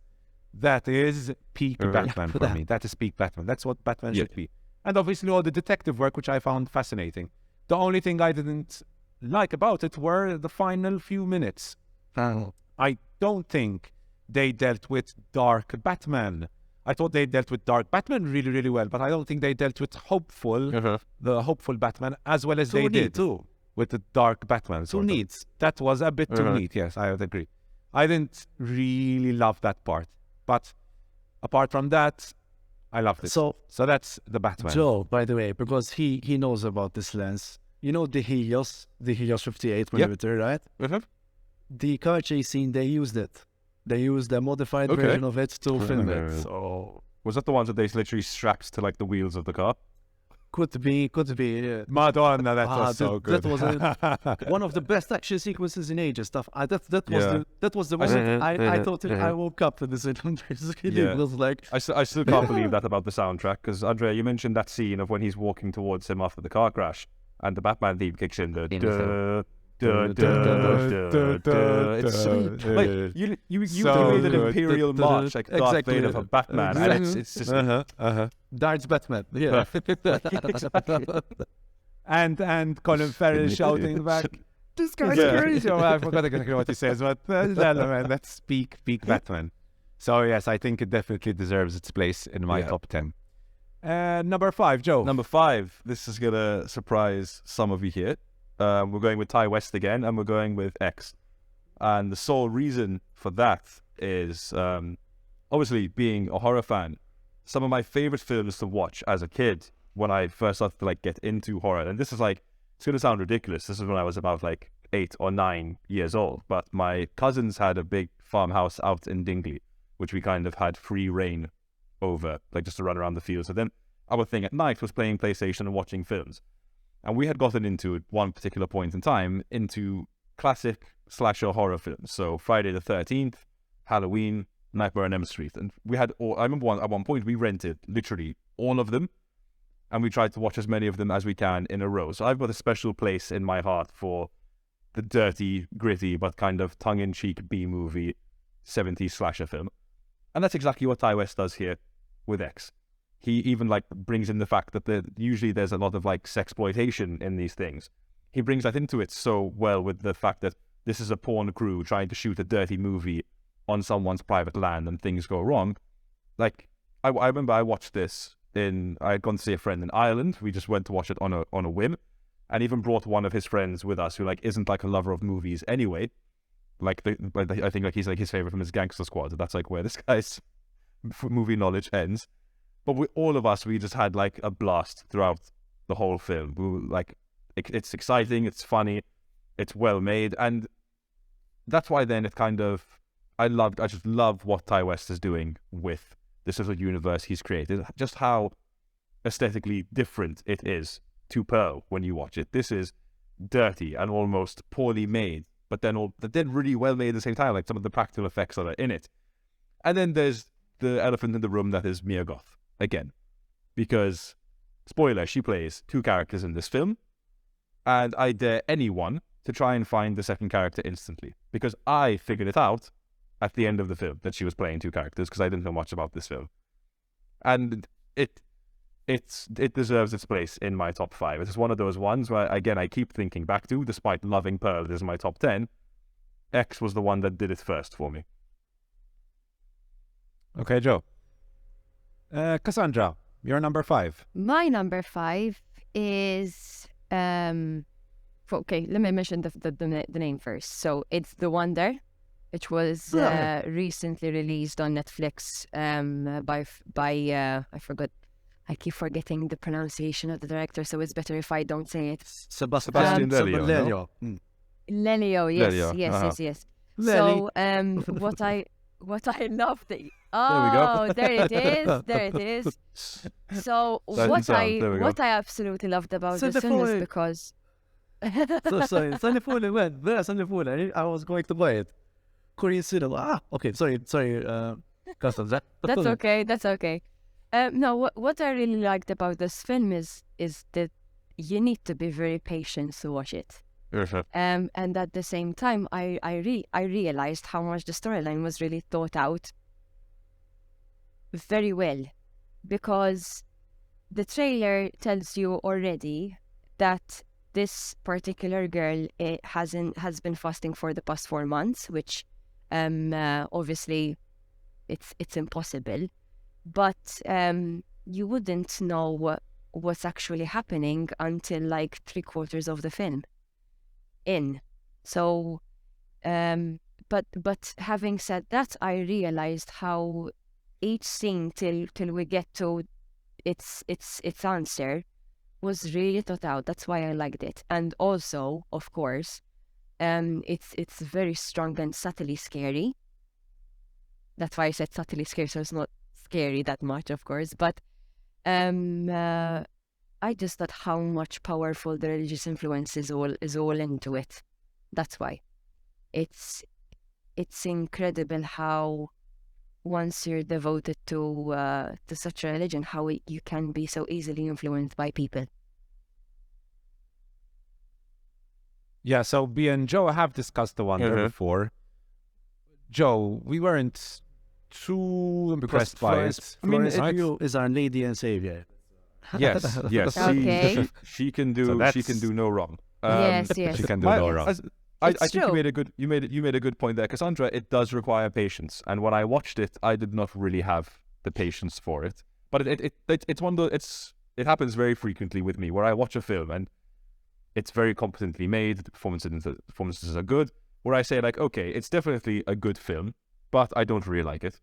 that is peak Batman for me. That is peak Batman. That's what Batman should be. And obviously all the detective work, which I found fascinating. The only thing I didn't like about it were the final few minutes. I don't think they dealt with dark Batman. I thought they dealt with dark Batman really, really well, but I don't think they dealt with the hopeful Batman as well as they did with the dark Batman. Too neat. That was a bit too neat, yes, I would agree. I didn't really love that part, but apart from that, I loved it. So that's the Batman. Joe, by the way, because he knows about this lens. You know the Helios 58mm, right? The car chase scene, they used it. They used a modified version of it to film it. So was that the ones that they literally strapped to like the wheels of the car? Could be. Madonna, that was so good. That was one of the best action sequences in ages. Stuff. That was the moment I thought I woke up to this. It was like I still can't believe that about the soundtrack, because Andrea, you mentioned that scene of when he's walking towards him after the car crash, and the Batman theme kicks in. It's so, like you made an Imperial March like Darth Vader for Batman, and it's just Darth Batman, yeah. and Colin Farrell shouting back, "This guy's crazy!" Oh, I forgot exactly what he says, but that's peak Batman. So yes, I think it definitely deserves its place in my top 10. Number 5, Joe. Number 5. This is gonna surprise some of you here. We're going with Ty West again, and we're going with X. And the sole reason for that is obviously being a horror fan. Some of my favorite films to watch as a kid when I first started to like get into horror, and this is like, it's gonna sound ridiculous. This is when I was about like 8 or 9 years old. But my cousins had a big farmhouse out in Dingley, which we kind of had free reign over, like just to run around the fields. So then our thing at night was playing PlayStation and watching films. And we had gotten into, at one particular point in time, into classic slasher horror films. So Friday the 13th, Halloween, Nightmare on Elm Street. And we had I remember at one point we rented literally all of them, and we tried to watch as many of them as we can in a row. So I've got a special place in my heart for the dirty, gritty, but kind of tongue-in-cheek B-movie 70s slasher film. And that's exactly what Ty West does here with X. He even like brings in the fact that usually there's a lot of like sexploitation in these things. He brings that into it so well with the fact that this is a porn crew trying to shoot a dirty movie on someone's private land and things go wrong. Like I remember I watched this I had gone to see a friend in Ireland. We just went to watch it on a whim, and even brought one of his friends with us who like isn't like a lover of movies anyway. Like I think like he's like his favorite from his Gangster Squad. That's like where this guy's movie knowledge ends. But all of us, we just had like a blast throughout the whole film. We were, like, it's exciting, it's funny, it's well made, and that's why then it kind of, I just love what Ty West is doing with this little universe he's created. Just how aesthetically different it is to Pearl when you watch it. This is dirty and almost poorly made but then really well made at the same time, like some of the practical effects that are in it. And then there's the elephant in the room that is Mia Goth, again. Because, spoiler, she plays 2 characters in this film, and I dare anyone to try and find the second character instantly. Because I figured it out at the end of the film that she was playing 2 characters, because I didn't know much about this film. And it deserves its place in my top 5. It's one of those ones where, again, I keep thinking back to, despite loving Pearl, it is my top 10. X was the one that did it first for me. Okay, Joe. Cassandra, your number 5. My number 5 is okay. Let me mention the name first. So it's The Wonder, which was recently released on Netflix by I forgot. I keep forgetting the pronunciation of the director, so it's better if I don't say it. Sebastian Lelio. Lelio, yes, Lelio, yes. Lelio. So what I love There we oh, go. there it is. So what I absolutely loved about this film is because So sorry, Sunny Fuller went. Where Sunny Fuller? I was going to buy it. Korean cinema. Okay, sorry, Cassandra. That's okay. No, what I really liked about this film is that you need to be very patient to watch it. And at the same time, I realized how much the storyline was really thought out very well, because the trailer tells you already that this particular girl has been fasting for the past 4 months, which obviously it's impossible, but you wouldn't know what's actually happening until like 3/4 of the film in. So but having said that, I realized how each scene till we get to its answer was really thought out. That's why I liked it. And also, of course, it's very strong and subtly scary. That's why I said subtly scary, so it's not scary that much, of course. But I just thought how much powerful the religious influence is all into it. That's why. It's incredible how once you're devoted to such a religion, how you can be so easily influenced by people. Yeah, so B and Joe have discussed The Wonder before. Joe, we weren't too impressed by it. Florence right? Pugh is our lady and savior. Yes. Okay. She can do no wrong. Yes. She can do no wrong. I It's think true. you made a good point there, Cassandra. It does require patience, and when I watched it, I did not really have the patience for it. But it's one of the, it happens very frequently with me where I watch a film and it's very competently made. The performances are good. Where I say like, okay, it's definitely a good film, but I don't really like it.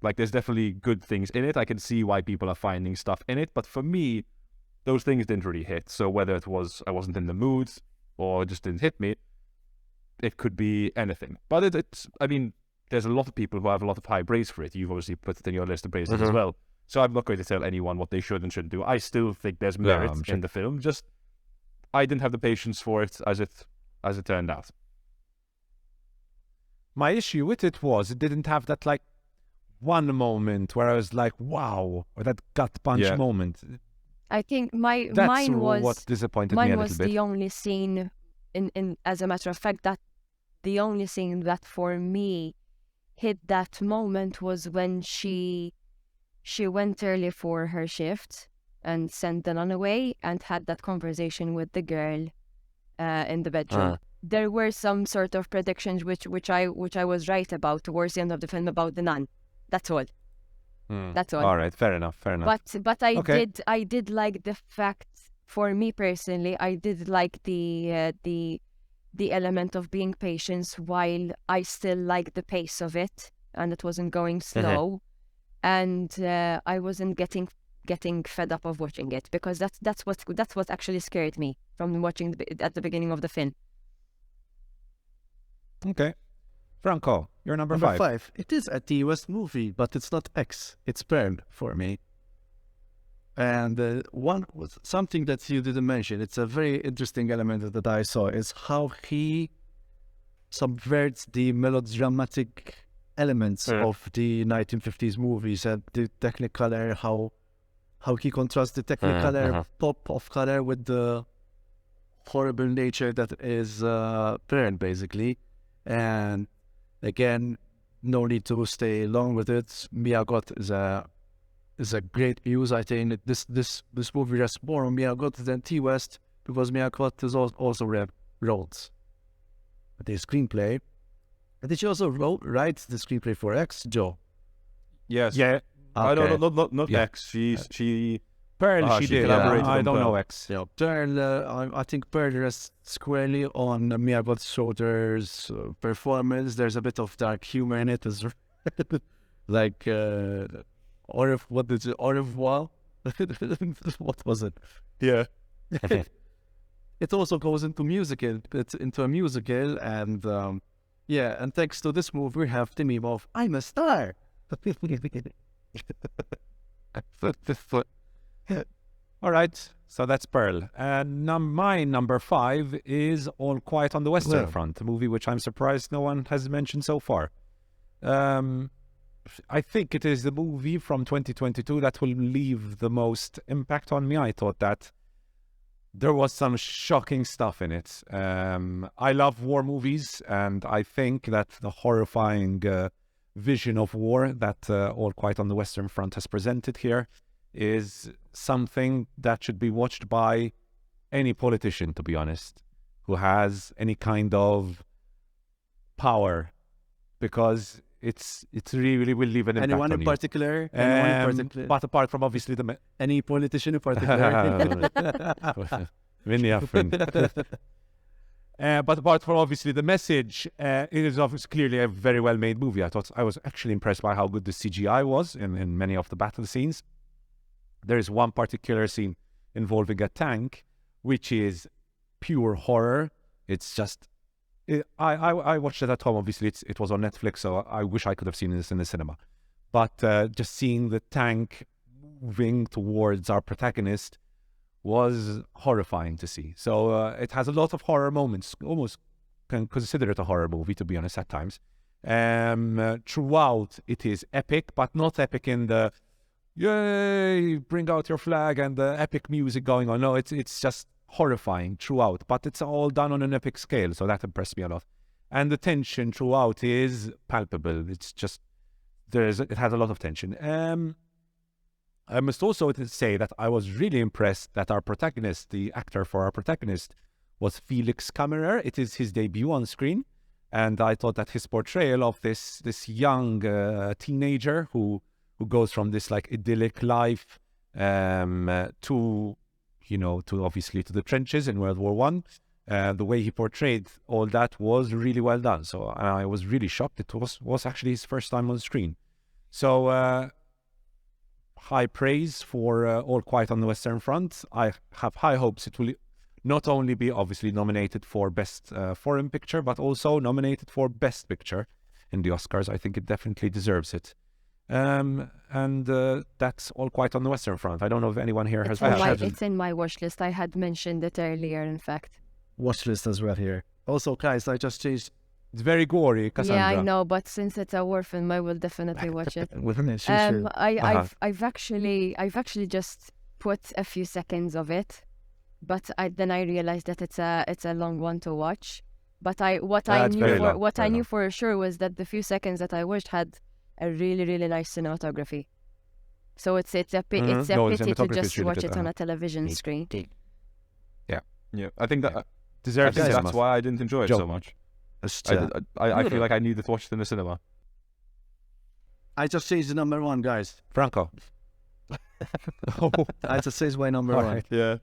Like, there's definitely good things in it. I can see why people are finding stuff in it, but for me, those things didn't really hit. So whether it was I wasn't in the mood or it just didn't hit me, it could be anything. But it's, I mean, there's a lot of people who have a lot of high praise for it. You've obviously put it in your list of praises as well. So I'm not going to tell anyone what they should and shouldn't do. I still think there's merit in the film. Just, I didn't have the patience for it as it turned out. My issue with it was it didn't have that like one moment where I was like, wow, or that gut punch moment. I think That's mine was what disappointed me a little bit. the only scene in as a matter of fact, that the only scene that for me hit that moment was when she went early for her shift and sent the nun away and had that conversation with the girl in the bedroom. There were some sort of predictions which I was right about towards the end of the film about the nun. That's all. That's all. All right, fair enough. But I Okay. did like the fact, for me personally, I did like the element of being patient while I still like the pace of it and it wasn't going slow, and I wasn't getting fed up of watching it, because that's what actually scared me from watching at the beginning of the film. Okay. Franco, you're number Number 5. 5. It is a T West movie, but it's not X. It's Pearl for me. And one was something that you didn't mention. It's a very interesting element that I saw is how he subverts the melodramatic elements Yeah. of the 1950s movies and the Technicolor, how he contrasts the Technicolor pop of color with the horrible nature that is Pearl, basically. And again, no need to stay long with it. Mia Goth is a great muse. I think this movie rests more on Mia Goth than T West, because Mia Goth is also wrote the screenplay. And did she also write the screenplay for X, Joe? Yes. Yeah, I don't Okay. know, not Yeah. X. She Pearl, Ah, she she did. collaborated I on don't Pearl. know X. Yeah, Pearl, I think Pearl rests squarely on Mia Goth's shoulders performance. There's a bit of dark humor in it as like what did it, au revoir? What was it? yeah. It also goes into a musical, and and thanks to this movie we have the meme of "I'm a star." All right, so that's Pearl. And my number 5 is All Quiet on the Western Well. Front, a movie which I'm surprised no one has mentioned so far. I think it is the movie from 2022 that will leave the most impact on me. I thought that there was some shocking stuff in it. I love war movies, and I think that the horrifying vision of war that All Quiet on the Western Front has presented here is something that should be watched by any politician, to be honest, who has any kind of power, because it's really will leave an impact Anyone on in you. particular? Anyone in particular? But apart from obviously the Any politician in particular? Vinny Affin. But apart from obviously the message, it is obviously clearly a very well made movie. I was actually impressed by how good the CGI was in many of the battle scenes. There is one particular scene involving a tank, which is pure horror. It's just, I watched it at home. Obviously, it was on Netflix, so I wish I could have seen this in the cinema. But just seeing the tank moving towards our protagonist was horrifying to see. So it has a lot of horror moments. Almost can consider it a horror movie, to be honest, at times. Throughout, it is epic, but not epic in the yay, bring out your flag and the epic music going on. No, it's just horrifying throughout, but it's all done on an epic scale, so that impressed me a lot. And the tension throughout is palpable. It's just it has a lot of tension. I must also say that I was really impressed that our protagonist, the actor for our protagonist, was Felix Kammerer. It is his debut on screen, and I thought that his portrayal of this young teenager who goes from this like idyllic life to obviously to the trenches in World War One. The way he portrayed all that was really well done. So I was really shocked. It was actually his first time on screen. So high praise for All Quiet on the Western Front. I have high hopes it will not only be obviously nominated for Best Foreign Picture, but also nominated for Best Picture in the Oscars. I think it definitely deserves it. And that's All Quiet on the Western Front. I don't know if anyone here has watched it. It's in my watch list. I had mentioned it earlier, in fact. Watch list as well here. Also, guys, I just changed. It's very gory, Cassandra. Yeah, I know, but since it's a war film, I will definitely watch it. Within it, I've actually just put a few seconds of it, but then I realized that it's a long one to watch. But I knew for sure was that the few seconds that I watched had a really, really nice cinematography. So it's a pity to just really watch good, it on a television screen. Yeah, I think that Deserves that's cinema. why I didn't enjoy it Joe. so much. I feel like I needed to watch it in the cinema. I just changed the number one, guys. Franco. I just changed my number one. Alright. Yeah,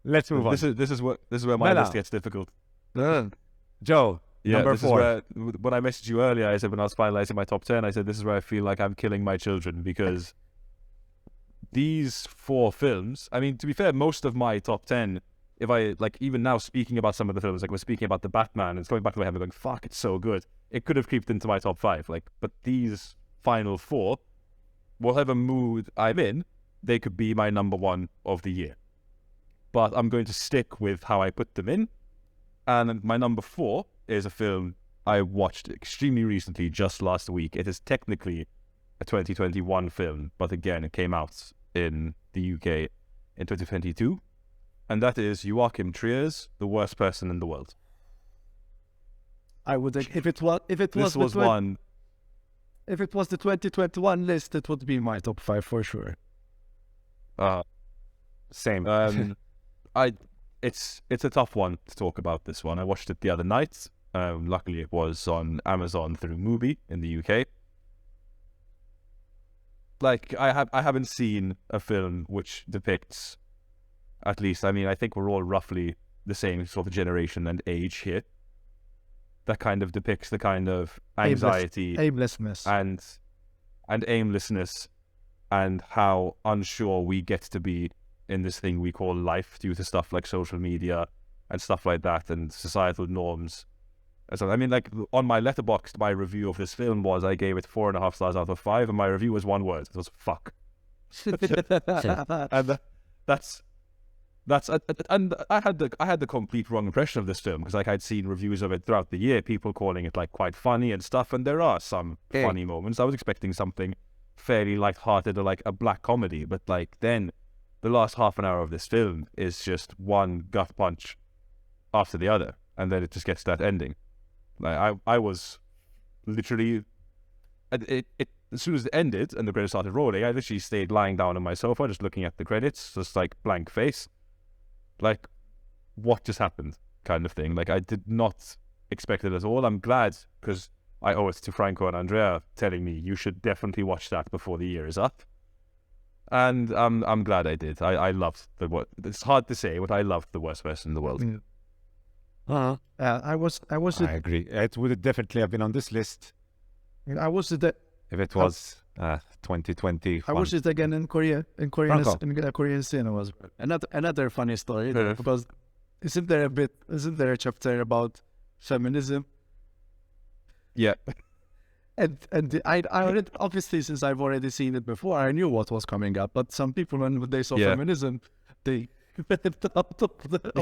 Let's move on. this is where my Mela. list gets difficult. Joe, Yeah, number this 4. is where, when I messaged you earlier, I said when I was finalizing my top 10, I said this is where I feel like I'm killing my children, because these 4 films, I mean, to be fair, most of my top 10, if I, like, even now speaking about some of the films, like we're speaking about the Batman, it's going back to my head, I'm going, fuck, it's so good. It could have creeped into my top 5, like, but these final 4, whatever mood I'm in, they could be my number 1 of the year. But I'm going to stick with how I put them in, and my number 4 is a film I watched extremely recently, just last week. It is technically a 2021 film, but again, it came out in the UK in 2022, and that is Joachim Trier's The Worst Person in the World. I would, if it was This was one. if it was the 2021 list, it would be my top 5 for sure. Same. It's a tough one to talk about, this one. I watched it the other night. Luckily, it was on Amazon through Mubi in the UK. Like, I haven't seen a film which depicts, at least, I mean, I think we're all roughly the same sort of generation and age here, that kind of depicts the kind of anxiety aimlessness and aimlessness, and how unsure we get to be in this thing we call life due to stuff like social media and stuff like that and societal norms. And so, I mean, like, on my Letterboxd, my review of this film was, I gave it 4.5 stars out of 5, and my review was one word. It was fuck. And and I had the complete wrong impression of this film, because like I'd seen reviews of it throughout the year, people calling it like quite funny and stuff, and there are some funny moments. I was expecting something fairly light-hearted or like a black comedy, but like then the last half an hour of this film is just one gut punch after the other, and then it just gets that ending. Like I was literally, it as soon as it ended and the credits started rolling, I literally stayed lying down on my sofa just looking at the credits, just like blank face. Like, what just happened, kind of thing. Like, I did not expect it at all. I'm glad, because I owe it to Franco and Andrea telling me you should definitely watch that before the year is up. And I'm glad I did. I loved it's hard to say, but I loved The Worst Person in the World. Uh-huh. I agree. It would definitely have been on this list. I was it if it was 2020. I watched it again in Korea, in Korean cinemas. Another funny story, because isn't there a chapter about feminism? Yeah. And I already, obviously, since I've already seen it before, I knew what was coming up. But some people, when they saw feminism, they went out of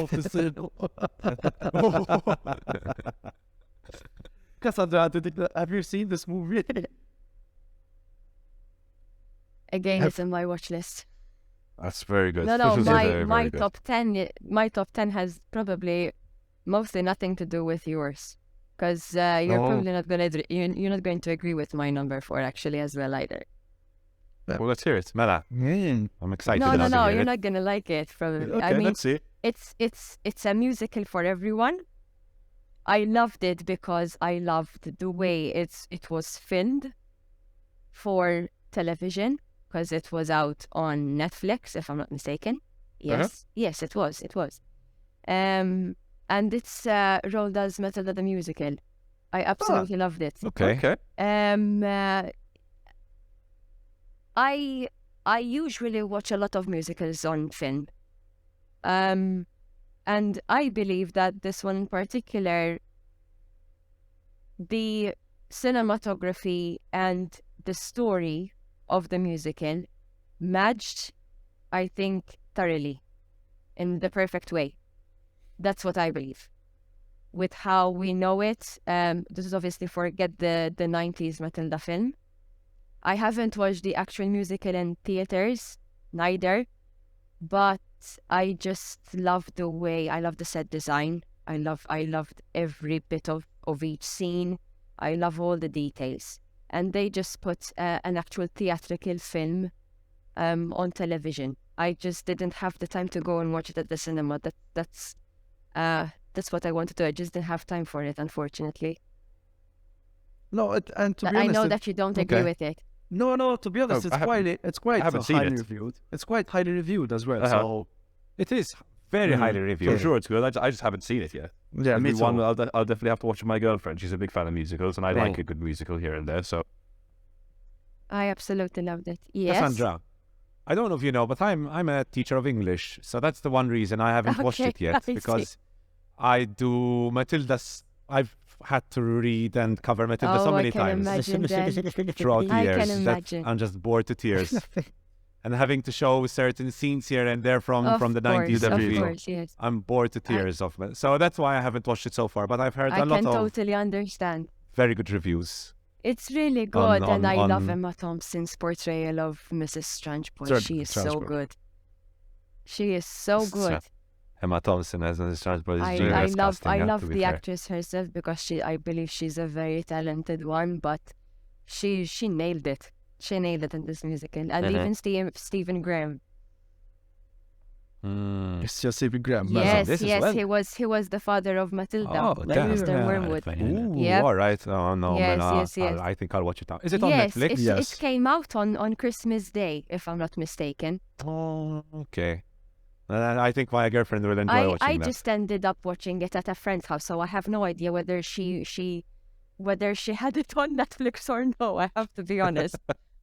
the cinema. Cassandra, have you seen this movie? Again, it's in my watch list. That's very good. No, Very, my very top 10. My top 10 has probably mostly nothing to do with yours, because you're probably not you're not going to agree with my number 4 actually as well either. Well, let's hear it. Mela, I'm excited. No, you're not gonna like it. Probably. Okay, I mean, let's see. it's a musical for everyone. I loved it because I loved the way it was filmed for television, because it was out on Netflix, if I'm not mistaken. Yes, yes, it was. And it's rolled as Matilda the musical. I absolutely loved it. Okay. I usually watch a lot of musicals on film. And I believe that this one in particular, the cinematography and the story of the musical matched, I think, thoroughly in the perfect way. That's what I believe. With how we know it, this is obviously forget the 90s Matilda film. I haven't watched the actual musical in theaters, neither, but I just love the way, I love the set design. I loved every bit of each scene. I love all the details. And they just put an actual theatrical film on television. I just didn't have the time to go and watch it at the cinema. That's what I wanted to do. I just didn't have time for it, unfortunately. No, and to be I honest, know that you don't agree with it. No. To be honest, it's quite highly it. reviewed. It's quite highly reviewed as well. So it is very highly reviewed. I'm sure it's good. I just haven't seen it yet. Yeah, me too. I'll definitely have to watch with my girlfriend. She's a big fan of musicals, and I like a good musical here and there. So I absolutely loved it. Yes. Cassandra, I don't know if you know, but I'm a teacher of English, so that's the one reason I haven't watched it yet, because I do Matilda's. I've had to read and cover Matilda so many times imagine throughout the I years can that imagine. I'm just bored to tears. and having to show certain scenes here and there from the 90s movie. Of course, yes. I'm bored to tears of it. So that's why I haven't watched it so far. But I've heard I a lot can of totally understand. very good reviews. It's really good, and I love on- Emma Thompson's portrayal of Mrs. Strangepoint. Strange- She is so Strangepoint. good. She is so good. Emma Thompson as a Strangepoint I is genius love casting, to be the fair. actress herself because I believe she's a very talented one, but she nailed it. She nailed it in this musical, and even Stephen Graham. Mm. It's just Stephen Graham. Yes, this as yes, well. he was the father of Matilda, Oh, like Mr. Wormwood. Ooh, Yep. all right. Oh, no, Yes, man, yes. I think I'll watch it now. Is it on Yes, Netflix? Yes. it came out on Christmas Day, if I'm not mistaken. Oh, okay. I think my girlfriend will enjoy watching I that. just ended up watching it at a friend's house, so I have no idea whether she had it on Netflix or no. I have to be honest.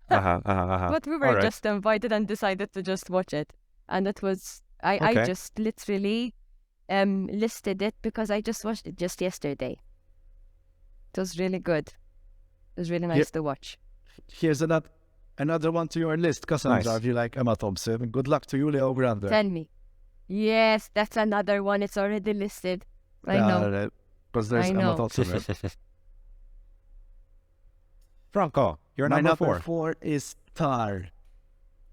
But we were All right. just invited and decided to just watch it, and it was I Okay. just literally listed it because I just watched it just yesterday. It was really good. It was really nice to watch. Here's another one to your list, Cassandra. Nice. If you like Emma Thompson, good luck to you, Leo Grande. Tell me. Yes, that's another one. It's already listed. I know. Because there's I Emma know. Thompson. Right? Franco, you're My number number 4. 4 is Tar.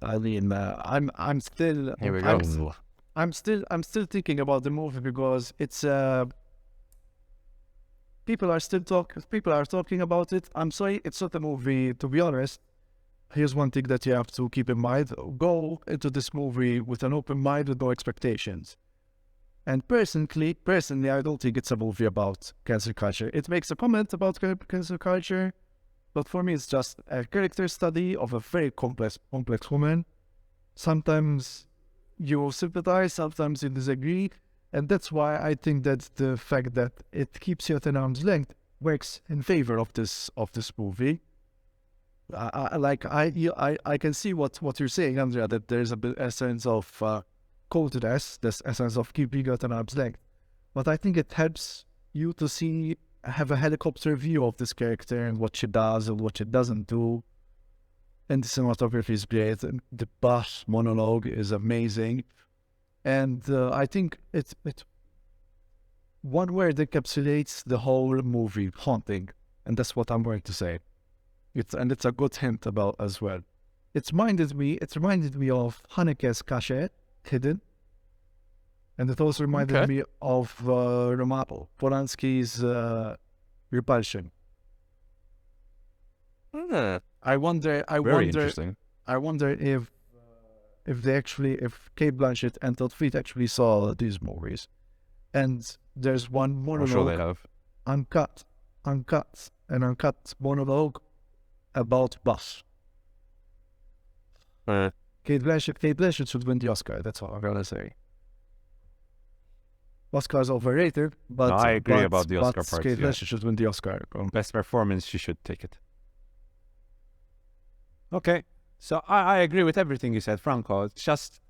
I mean, I'm still Here we go. I'm still thinking about the movie because it's people are talking about it. I'm sorry, it's not a movie. To be honest, here's one thing that you have to keep in mind: go into this movie with an open mind, with no expectations. And personally, I don't think it's a movie about cancel culture. It makes a comment about cancel culture, but for me, it's just a character study of a very complex woman. Sometimes you sympathize, sometimes you disagree, and that's why I think that the fact that it keeps you at an arm's length works in favor of this movie. I can see what you're saying, Andrea, that there's a sense of coldness, this essence of keeping you at an arm's length, but I think it helps you to have a helicopter view of this character and what she does and what she doesn't do. And the cinematography is great, and the boss monologue is amazing, and I think it's one word encapsulates the whole movie: haunting, and that's what I'm going to say. It's a good hint about as well. It reminded me of Haneke's Cachet, Hidden, and it also reminded me of Polanski's Repulsion. I wonder Very interesting. I wonder if Kate Blanchett and Todd Field actually saw these movies. And there's one I'm monologue, sure they have. uncut monologue about Bus. Kate Blanchett should win the Oscar. That's all I'm gonna say. Oscar's overrated, but No, I agree about the Oscar but part, Kate yeah. Blanchett should win the Oscar. Best performance, she should take it. Okay, so I agree with everything you said, Franco. It's just,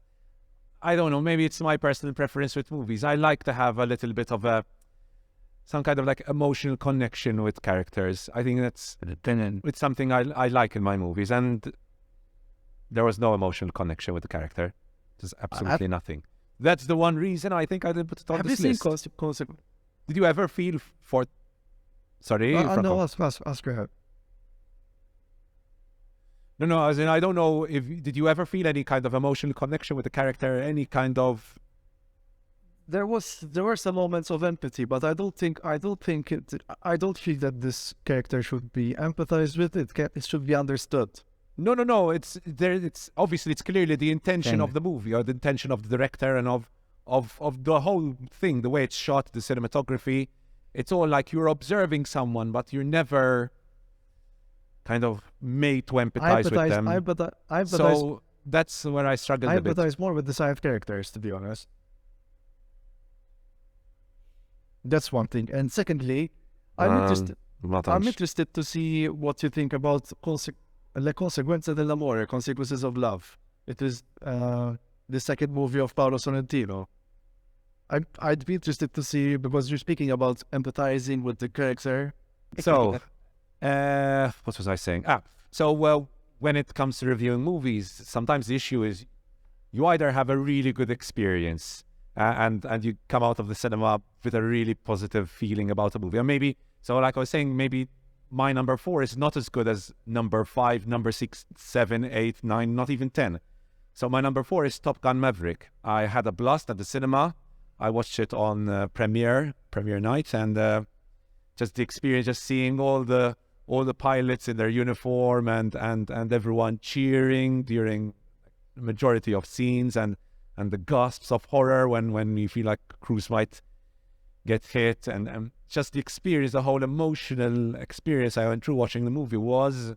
I don't know, maybe it's my personal preference with movies. I like to have a little bit of some kind of like emotional connection with characters. I think it's something I like in my movies, and there was no emotional connection with the character. There's absolutely nothing. That's the one reason I think I didn't put it on Have this you list. seen Consequence? Did you ever feel for... Sorry, Franco. No, ask her. No, as in, I don't know if... Did you ever feel any kind of emotional connection with the character? Any kind of... There were some moments of empathy, but I don't feel that this character should be empathized with. It should be understood. No. It's obviously, it's clearly the intention of the movie, or the intention of the director, and of the whole thing, the way it's shot, the cinematography. It's all like you're observing someone, but you're never kind of made to empathize with them. So that's where I struggled a bit. I empathize more with the side characters, to be honest. That's one thing. And secondly, I'm interested to see what you think about Le Conseguenze dell'amore, Consequences of Love. It is the second movie of Paolo Sorrentino. I'd be interested to see, because you're speaking about empathizing with the character. So, what was I saying? So, when it comes to reviewing movies, sometimes the issue is you either have a really good experience and you come out of the cinema with a really positive feeling about the movie. And maybe, so like I was saying, maybe my number 4 is not as good as number 5, number 6, 7, 8, 9, not even 10. So my number 4 is Top Gun Maverick. I had a blast at the cinema. I watched it on premiere night, and just the experience, just seeing all the pilots in their uniform and everyone cheering during the majority of scenes, and the gasps of horror when you feel like Cruise might get hit, and just the experience, the whole emotional experience I went through watching the movie was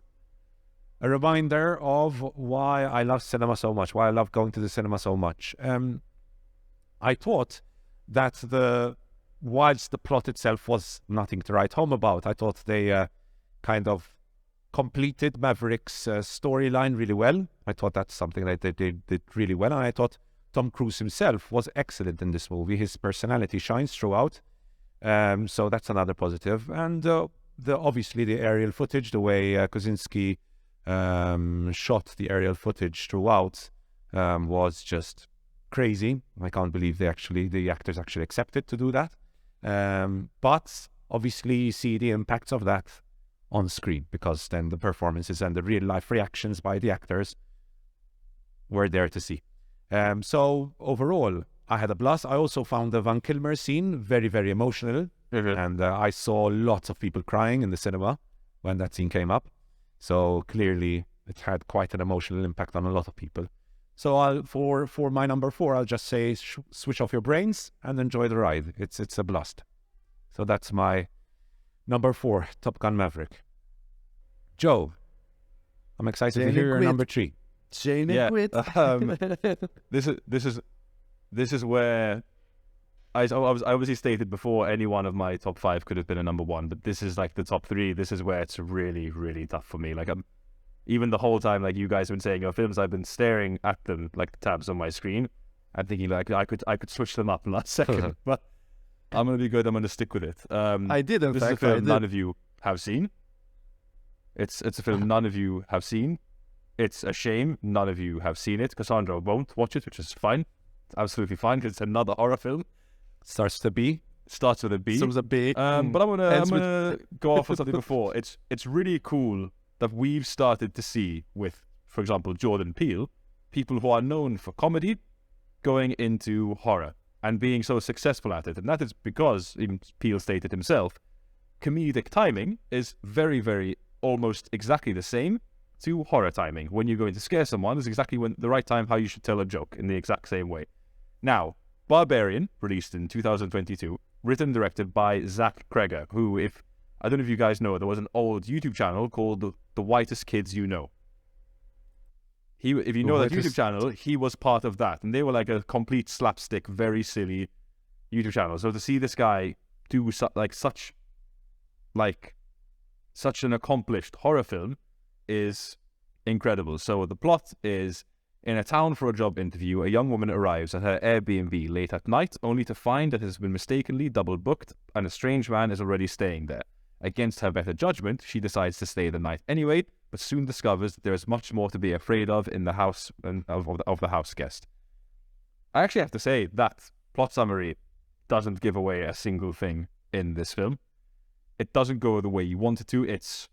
a reminder of why I love cinema so much, why I love going to the cinema so much. I thought that whilst the plot itself was nothing to write home about, I thought they kind of completed Maverick's storyline really well. I thought that's something that they did really well, and I thought Tom Cruise himself was excellent in this movie. His personality shines throughout, so that's another positive. And obviously the aerial footage, the way Kosinski shot the aerial footage throughout was just crazy. I can't believe the actors actually accepted to do that. But obviously you see the impacts of that on screen, because then the performances and the real life reactions by the actors were there to see. So overall, I had a blast. I also found the Van Kilmer scene very, very emotional. And I saw lots of people crying in the cinema when that scene came up. So clearly it had quite an emotional impact on a lot of people. So for my number 4, I'll just say switch off your brains and enjoy the ride. It's a blast. So that's my number 4, Top Gun Maverick. Joe, I'm excited to hear your number 3. Jane Yeah. quit. This is where I obviously stated before any one of my top 5 could have been a number 1, but this is like the top 3. This is where it's really, really tough for me. Like even the whole time, like you guys have been saying your films, I've been staring at them like the tabs on my screen and thinking like I could switch them up in the last second. But I'm gonna be good. I'm gonna stick with it. I did, in this fact. is a film none of you have seen. It's a film none of you have seen. It's a shame none of you have seen it. Cassandra won't watch it, which is fine. It's absolutely fine because it's another horror film. Starts with a B. But I'm gonna go off on something before. It's really cool that we've started to see with, for example, Jordan Peele, people who are known for comedy going into horror and being so successful at it. And that is because, even Peele stated himself, comedic timing is very, very almost exactly the same to horror timing. When you're going to scare someone, is exactly when the right time how you should tell a joke in the exact same way. Now, Barbarian, released in 2022, written and directed by Zach Kreger, who, I don't know if you guys know, there was an old YouTube channel called The Whitest Kids You Know. If you know that YouTube channel, he was part of that, and they were like a complete slapstick, very silly YouTube channel. So to see this guy do such an accomplished horror film is incredible. So the plot is, in a town for a job interview, a young woman arrives at her Airbnb late at night, only to find that it has been mistakenly double booked and a strange man is already staying there. Against her better judgment, she decides to stay the night anyway, but soon discovers that there is much more to be afraid of in the house and of the house guest. I actually have to say that plot summary doesn't give away a single thing in this film. It doesn't go the way you want it to. It's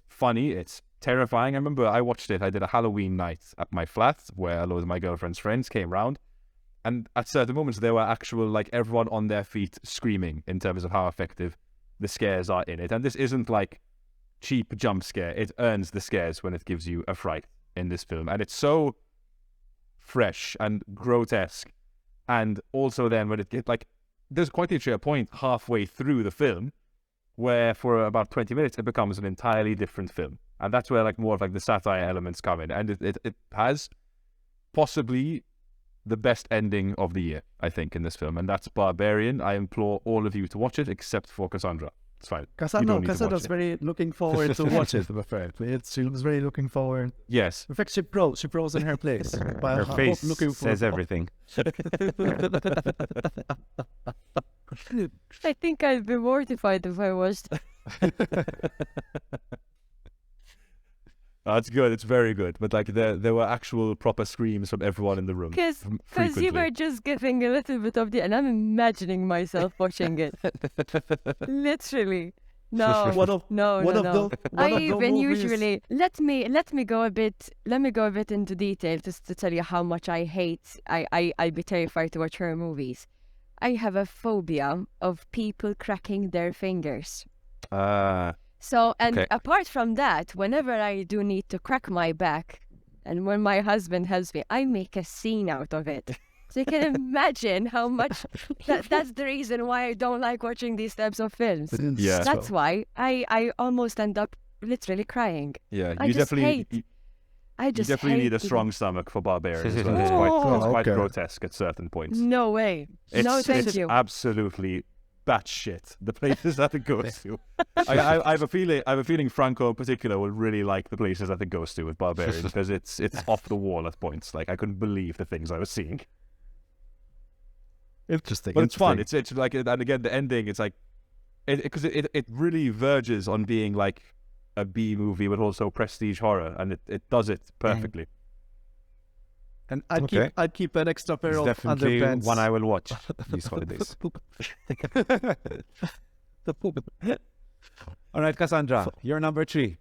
funny, it's terrifying. I remember I watched it, I did a Halloween night at my flat where a load of my girlfriend's friends came round, and at certain moments there were actual, like, everyone on their feet screaming in terms of how effective the scares are in it. And this isn't like cheap jump scare. It earns the scares when it gives you a fright in this film. And it's so fresh and grotesque. And also then when it gets, like, there's quite literally a point halfway through the film where for about 20 minutes it becomes an entirely different film. And that's where, like, more of, like, the satire elements come in. And it has possibly the best ending of the year, I think, in this film. And that's Barbarian. I implore all of you to watch it, except for Cassandra. It's fine. Cassandra's very looking forward to watch it, apparently. She was very looking forward. Yes. In fact, she froze in her place. Her face says everything. I think I'd be mortified if I was. That's good. It's very good. But like there were actual proper screams from everyone in the room. Because you were just giving a little bit of and I'm imagining myself watching it. Literally. No, no. I even usually let me go a bit into detail just to tell you how much I hate. I'd be terrified to watch horror movies. I have a phobia of people cracking their fingers. So, and Okay. apart from that, whenever I do need to crack my back, and when my husband helps me, I make a scene out of it. So you can imagine how much, that's the reason why I don't like watching these types of films. Yeah. That's why I almost end up literally crying. Yeah, I you just definitely hate- I you just definitely need a hate strong stomach for barbarians. As well. Oh. It's quite Okay. grotesque at certain points. No way. No, thank it's you. absolutely batshit. The places that it goes to. I have a feeling Franco in particular will really like the places that it goes to with barbarians because it's off the wall at points. Like I couldn't believe the things I was seeing. Interesting. But it's fun. It's like, and again the ending. It's like because it really verges on being like a B movie, but also prestige horror, and it does it perfectly. And Okay. I'd keep an extra pair It's of definitely underpants. one I will watch these holidays. All right, Cassandra, you're number 3.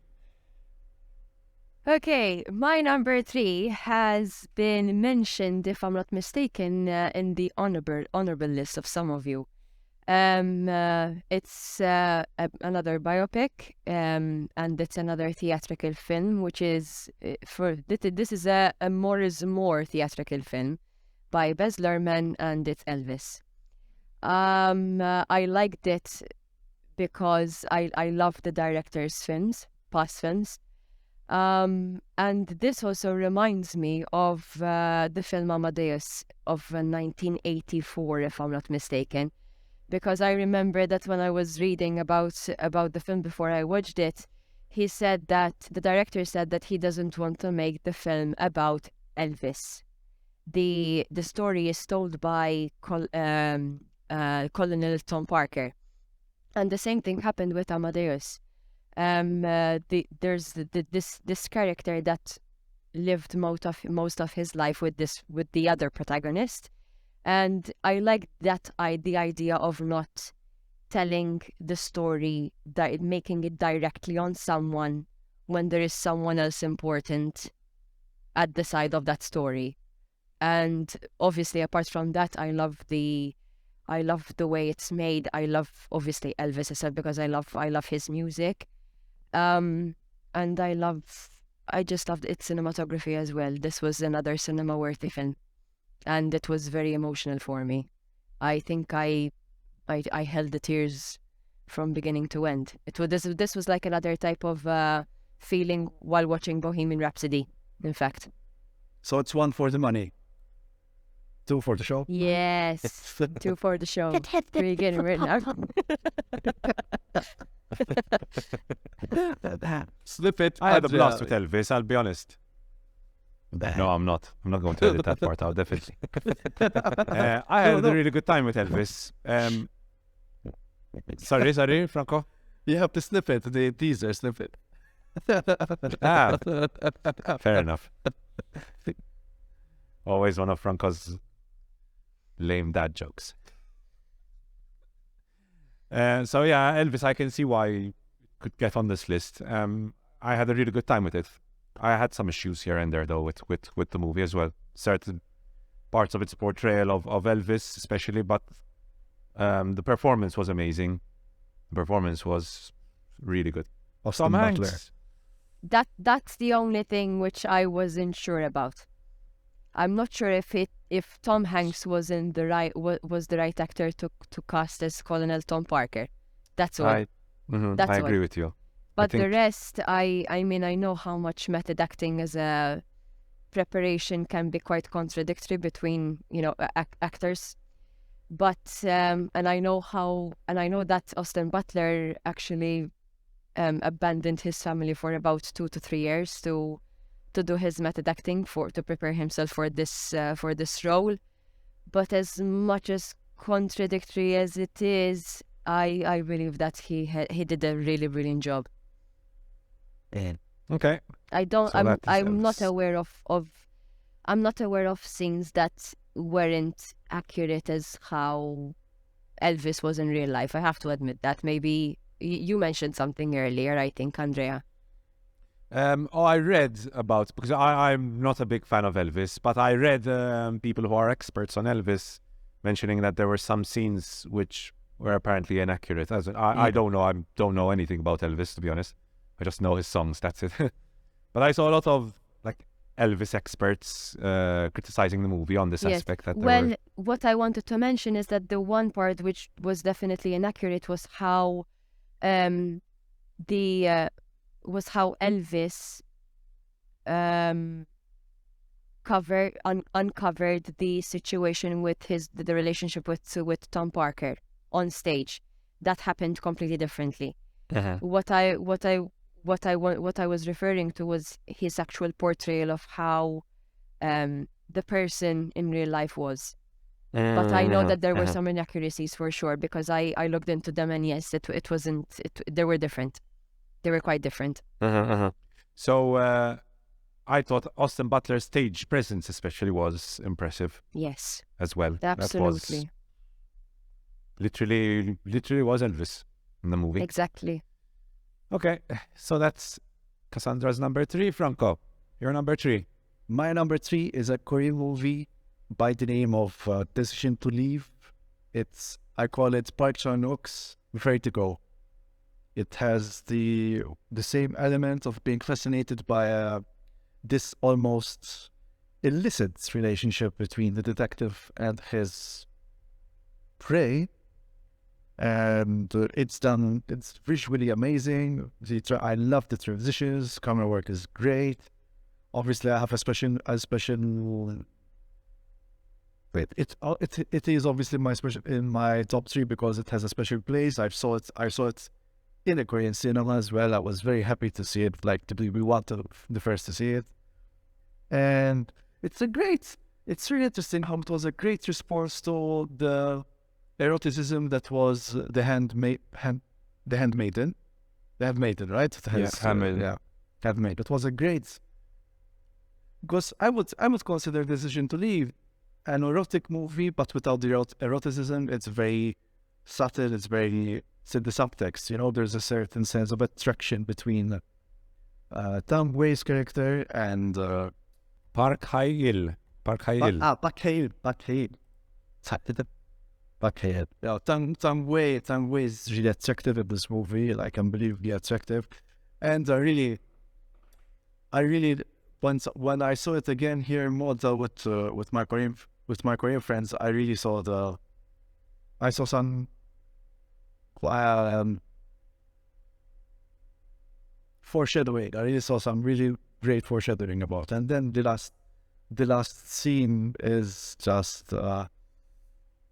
Okay, my number 3 has been mentioned, if I'm not mistaken, in the honorable list of some of you. It's another biopic, and it's another theatrical film, which is this is a More is More theatrical film by Baz Luhrmann, and it's Elvis. I liked it because I love the director's past films. And this also reminds me of the film Amadeus of 1984, if I'm not mistaken, because I remember that when I was reading about the film before I watched it, the director said that he doesn't want to make the film about Elvis. The story is told by Colonel Tom Parker, and the same thing happened with Amadeus. There's this character that lived most of his life with the other protagonist, and I like the idea of not telling the story, making it directly on someone when there is someone else important at the side of that story. And obviously, apart from that, I love the way it's made. I love obviously Elvis as well because I love his music. And I just loved its cinematography as well. This was another cinema-worthy film, and it was very emotional for me. I think I held the tears from beginning to end. This was like another type of feeling while watching Bohemian Rhapsody, in fact. So it's 1 for the money, 2 for the show. Yes, 2 for the show. We're getting right now. Slip it. I had a blast Andrea. with Elvis, I'll be honest. No, I'm not. I'm not going to edit that part out, definitely. I had a really good time with Elvis. Sorry, Franco. You have to snip it. The teaser, snip it. Ah, fair enough. Always one of Franco's lame dad jokes. So yeah, Elvis, I can see why it could get on this list. I had a really good time with it. I had some issues here and there though with the movie as well. Certain parts of its portrayal of Elvis especially, but the performance was amazing. The performance was really good. Austin Tom Butler. Hanks. That's the only thing which I wasn't sure about. I'm not sure if Tom Hanks was the right actor to cast as Colonel Tom Parker. That's all. That's I all. agree with you. But the think- rest, I mean, I know how much method acting as a preparation can be quite contradictory between actors. But and I know that Austin Butler actually abandoned his family for about 2 to 3 years to do his method acting to prepare himself for this role. But as much as contradictory as it is, I believe that he did a really brilliant job. Okay. I don't. So that is I'm not Elvis. aware of. I'm not aware of scenes that weren't accurate as how Elvis was in real life. I have to admit that. Maybe you mentioned something earlier. I think Andrea. I read about, because I'm not a big fan of Elvis, but I read people who are experts on Elvis mentioning that there were some scenes which were apparently inaccurate. I don't know. I don't know anything about Elvis, to be honest. I just know his songs. That's it. But I saw a lot of like Elvis experts criticizing the movie on this Yes. aspect. That there Well, were, what I wanted to mention is that the one part which was definitely inaccurate was how the was how Elvis uncovered the situation with the relationship with Tom Parker on stage. That happened completely differently. What I was referring to was his actual portrayal of how the person in real life was. But I know that there were some inaccuracies for sure, because I looked into them, and yes, it wasn't. They were different. They were quite different. So I thought Austin Butler's stage presence especially was impressive Yes, as well. absolutely, That was literally was Elvis in the movie. exactly. Okay, so that's Cassandra's number 3, Franco. Your number 3. My number 3 is a Korean movie by the name of Decision to Leave. I call it Park Chan-wook's Vertigo. It has the same element of being fascinated by this almost illicit relationship between the detective and his prey. And it's visually amazing. I love the transitions. Camera work is great. Obviously, I have it is obviously in my top 3 because it has a special place. I saw it in a Korean cinema as well. I was very happy to see it. Like, to be one of the first to see it, and it's really interesting how it was a great response to the eroticism that was the handmaiden, right? Handmaid. It was a great, because I would consider Decision to Leave an erotic movie, but without the eroticism. It's very subtle. It's in the subtext. There's a certain sense of attraction between Tam Wei's character and Park Hae-il. Park Hae-il. Yeah, Tam Wei is really attractive in this movie, like unbelievably attractive. And I really, when I saw it again here in Malta with my Korean friends, I really saw some foreshadowing. I really saw some really great foreshadowing about. And then the last scene is just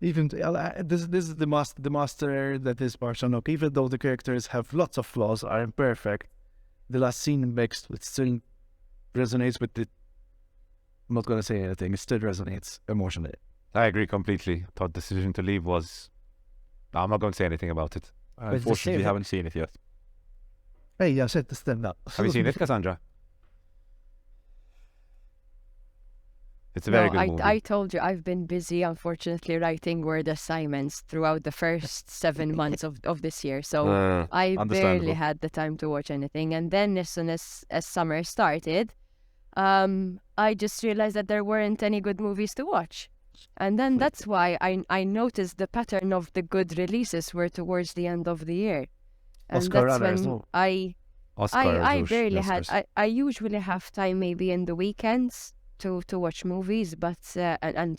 this is the master that is Park Chan-wook. Even though the characters have lots of flaws, are imperfect, the last scene still resonates with it. I'm not going to say anything. It still resonates emotionally. I agree completely. Thought Decision to Leave was... I'm not going to say anything about it. Unfortunately, haven't seen it yet. Hey, I said to stand up. Have you seen it, Cassandra? It's a very good movie. I told you, I've been busy, unfortunately, writing word assignments throughout the first 7 months of this year. So I barely had the time to watch anything. And then as soon as summer started, I just realized that there weren't any good movies to watch. And then that's why I noticed the pattern of the good releases were towards the end of the year. And Oscar that's runners, when no. I barely had... I usually have time maybe in the weekends to watch movies, but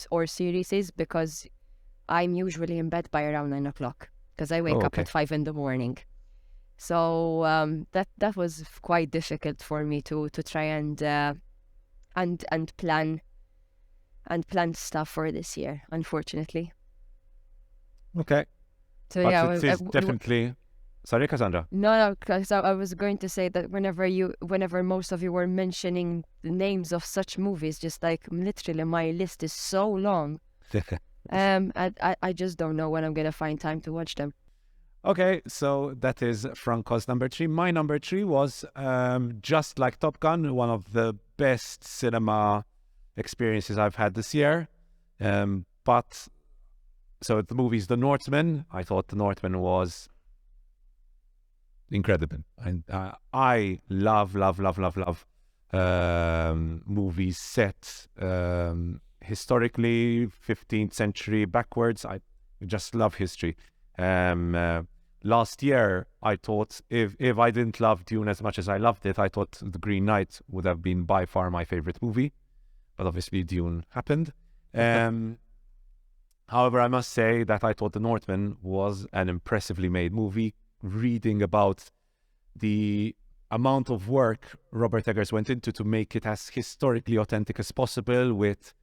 or series, because I'm usually in bed by around 9 o'clock, because I wake up at 5 in the morning. So that was quite difficult for me to try and plan stuff for this year, unfortunately. Okay. So but yeah, it is definitely... Sorry, Cassandra. No, because I was going to say that whenever most of you were mentioning the names of such movies, just like literally my list is so long. I just don't know when I'm gonna find time to watch them. Okay, so that is Franco's number 3. My number 3 was just like Top Gun, one of the best cinema experiences I've had this year. But so the movie is The Northman. I thought The Northman was incredible, and I love movies set historically 15th century backwards. I just love history. Last year, I thought if I didn't love Dune as much as I loved it, I thought The Green Knight would have been by far my favorite movie. But obviously Dune happened. However, I must say that I thought The Northman was an impressively made movie. Reading about the amount of work Robert Eggers went into to make it as historically authentic as possible, with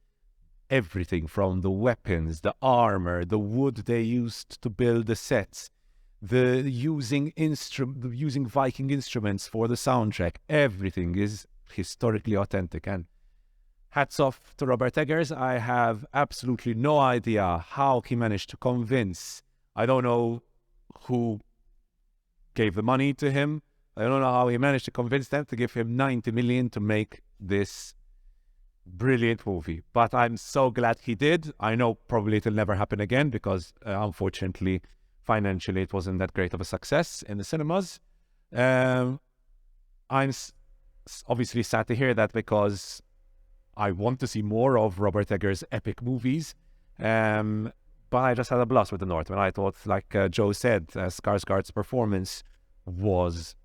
everything from the weapons, the armor, the wood they used to build the sets, the using Viking instruments for the soundtrack. Everything is historically authentic, and hats off to Robert Eggers. I have absolutely no idea how he managed to convince. I don't know who gave the money to him. I don't know how he managed to convince them to give him 90 million to make this brilliant movie. But I'm so glad he did. I know probably it'll never happen again because unfortunately, financially, it wasn't that great of a success in the cinemas. I'm obviously sad to hear that because I want to see more of Robert Eggers' epic movies. But I just had a blast with The Northman. I thought, like Joe said, Skarsgård's performance was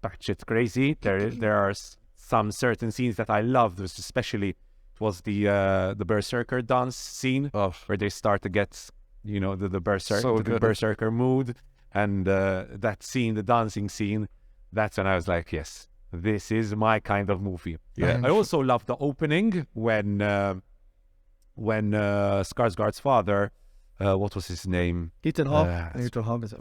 batshit crazy. There are some certain scenes that I loved, especially it was the Berserker dance scene where they start to get, the Berserker mood, and that scene, the dancing scene. That's when I was like, yes, this is my kind of movie. Yeah. I also love the opening when Skarsgård's father, what was his name? Ethan Hawke. I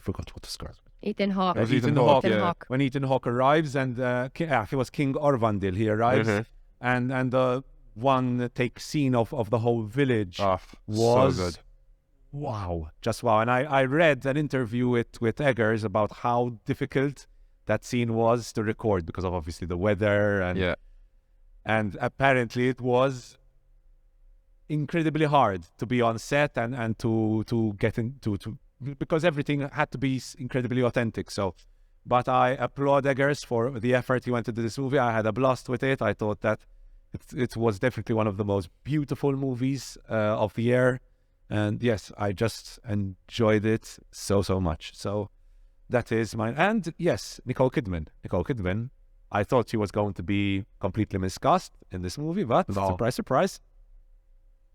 forgot what the Skarsgård. Ethan Hawke. Ethan Hawke. When Ethan Hawke arrives, and he was King Orvandil. He arrives, and the one take scene of the whole village was so good. Wow, just wow. And I read an interview with Eggers about how difficult that scene was to record because of obviously the weather and apparently it was incredibly hard to be on set and to get into because everything had to be incredibly authentic. So, but I applaud Eggers for the effort he went into this movie. I had a blast with it. I thought that it was definitely one of the most beautiful movies of the year. And yes, I just enjoyed it so much. So that is mine. And yes, Nicole Kidman. I thought she was going to be completely miscast in this movie, but surprise, surprise.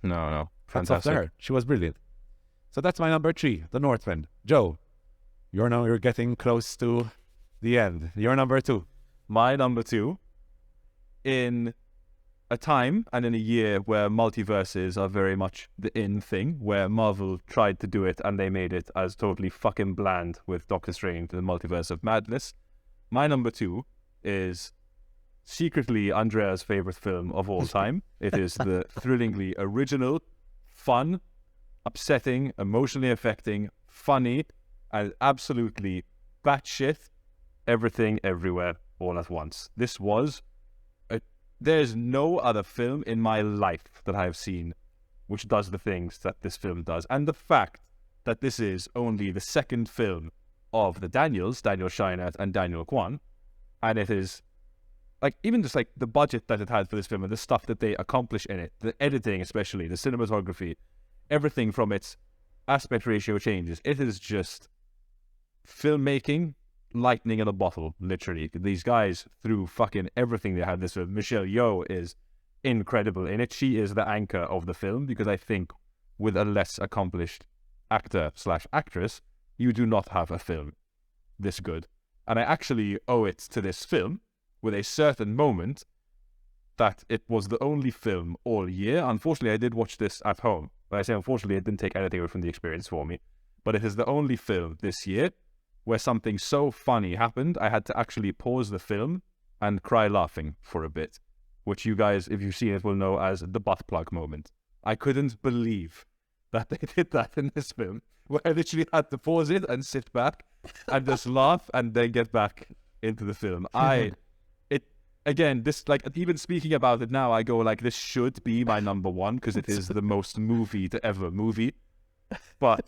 No. Fantastic. Hats off to her. She was brilliant. So that's my number 3, The Northman. Joe, you're getting close to the end. Your number 2. My number 2, in a time and in a year where multiverses are very much the in thing, where Marvel tried to do it and they made it as totally fucking bland with Doctor Strange, the Multiverse of Madness. My number 2 is secretly Andrea's favorite film of all time. It is the thrillingly original, fun, upsetting, emotionally affecting, funny, and absolutely batshit everything everywhere all at once. This was there's no other film in my life that I have seen which does the things that this film does. And the fact that this is only the second film of the Daniels, Daniel Scheinert and Daniel Kwan, and it is like even just like the budget that it had for this film and the stuff that they accomplish in it, the editing especially, the cinematography, everything from its aspect ratio changes. It is just filmmaking, lightning in a bottle, literally. These guys threw fucking everything they had this film. Michelle Yeoh is incredible in it. She is the anchor of the film because I think with a less accomplished actor/actress, you do not have a film this good. And I actually owe it to this film with a certain moment that it was the only film all year. Unfortunately, I did watch this at home. When I say unfortunately, it didn't take anything away from the experience for me. But it is the only film this year where something so funny happened, I had to actually pause the film and cry laughing for a bit, which you guys, if you've seen it, will know as the butt plug moment. I couldn't believe that they did that in this film. where I literally had to pause it and sit back and just laugh and then get back into the film. Again, this, like, even speaking about it now, I go like, this should be my number one because it is the most movie to ever movie. But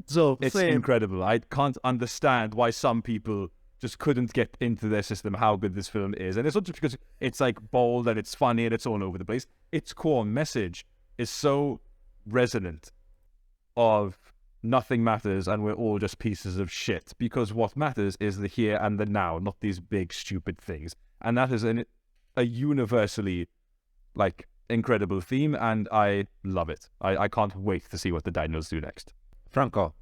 So it's same. incredible. I can't understand why some people just couldn't get into their system how good this film is. And it's not just because it's like bold and it's funny and it's all over the place. Its core message is so resonant of nothing matters and we're all just pieces of shit, because what matters is the here and the now, not these big stupid things. And that is a universally like incredible theme, and I love it. I can't wait to see what the Daniels do next. Franco.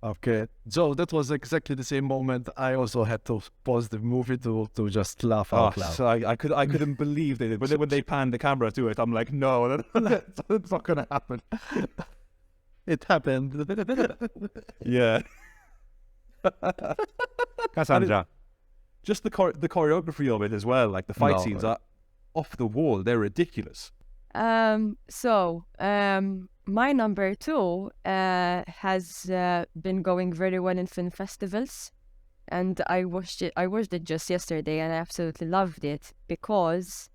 Okay, so that was exactly the same moment. I also had to pause the movie to just laugh out loud. So I couldn't believe they did. When they panned the camera to it, I'm like, no, that's not gonna happen. It happened. Yeah. Cassandra. Just the choreography of it as well, like the fight scenes are off the wall. They're ridiculous. My number two has been going very well in film festivals, and I watched it just yesterday, and I absolutely loved it because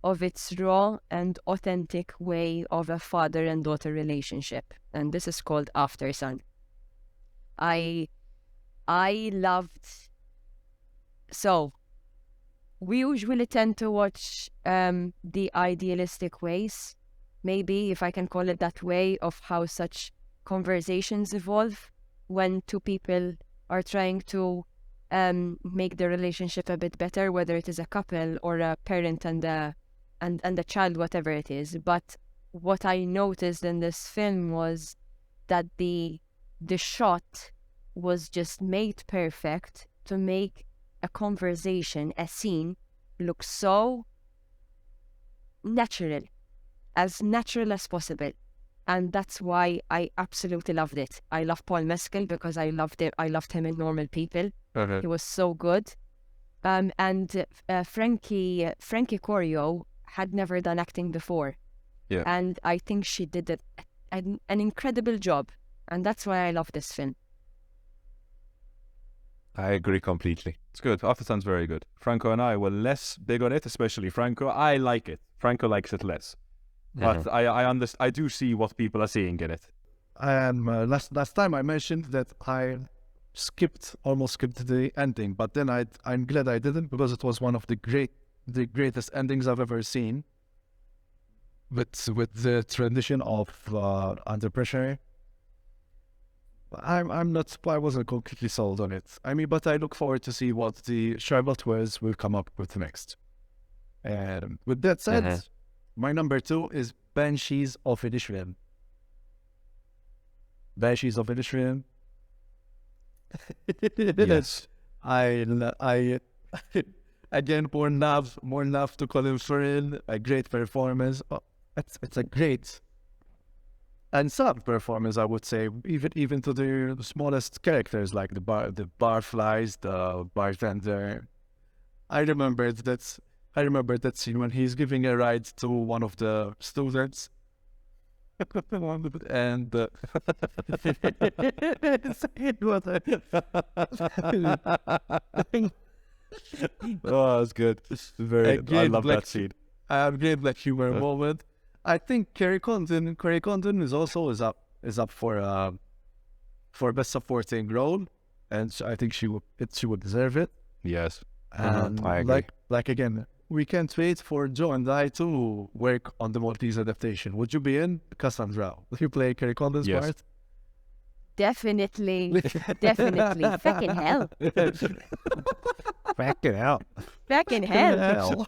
of its raw and authentic way of a father and daughter relationship, and this is called After Sun. I loved. So, we usually tend to watch the idealistic ways, maybe, if I can call it that way, of how such conversations evolve when two people are trying to make the relationship a bit better, whether it is a couple or a parent and a child, whatever it is. But what I noticed in this film was that the shot was just made perfect to make a conversation, a scene, look so natural as possible. And that's why I absolutely loved it. I love Paul Mescal because I loved him in Normal People. Okay. He was so good. And Frankie Corio had never done acting before. Yeah. And I think she did an incredible job. And that's why I love this film. I agree completely. It's good. After Sun's very good. Franco and I were less big on it, especially Franco. I like it. Franco likes it less. But I do see what people are seeing in it. Last time I mentioned that I almost skipped the ending, but then I'm glad I didn't, because it was one of the greatest endings I've ever seen. With the transition of Under Pressure. I wasn't completely sold on it. I mean, but I look forward to see what the Charlotte Wells will come up with next. And with that said, my number two is Banshees of Inisherin. Banshees of Inisherin. Yes. I again, more love to Colin Farrell. A great performance. It's a great and sad performance, I would say, even to the smallest characters like the barflies, the bartender. I remember that scene when he's giving a ride to one of the students, and Oh, it's good. It's very. I love that scene. A great black humor moment. I think Kerry Condon is up for best supporting role, and I think she would deserve it. Yes. And I agree. like again, we can't wait for Joe and I to work on the Maltese adaptation. Would you be in, Cassandra? Would you play Kerry Condon's Yes. part? Definitely. Fucking hell. Fucking hell. Fucking hell.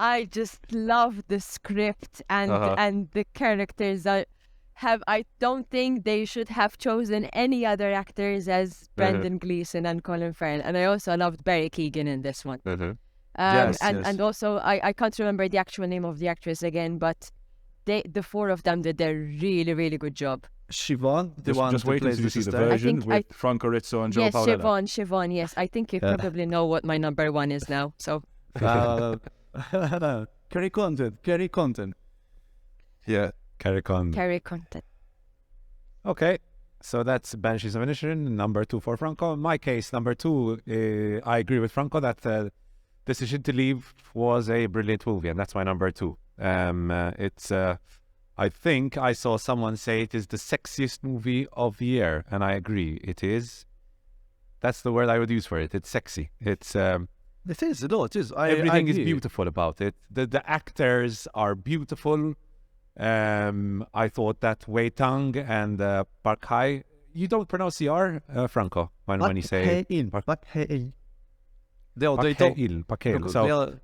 I just love the script and the characters. I don't think they should have chosen any other actors as Brendan Gleeson and Colin Farrell. And I also loved Barry Keoghan in this one. Yes. And also I can't remember the actual name of the actress again, but the four of them did a really, really good job. Siobhan, the one Just who wait plays until you see the sister. version think with Franco Rizzo and Joe Yes, Paolella. Siobhan, yes. I think you probably know what my number one is now. So Kerry Condon. Yeah. Carry on. Carrie Content. Okay, so that's Banshees of Inisherin, number 2 for Franco. In my case, number 2, I agree with Franco that Decision to Leave was a brilliant movie, and that's my number 2. It's, I think I saw someone say it is the sexiest movie of the year, and I agree. It is. That's the word I would use for it. It's sexy. It's It is. No, it is. everything is agree. beautiful about it. The actors are beautiful. I thought that Wei Tang and Park Hae. You don't pronounce the R, Franco, when you say Park They Hae don't. Il, Park Hae Il. Look, So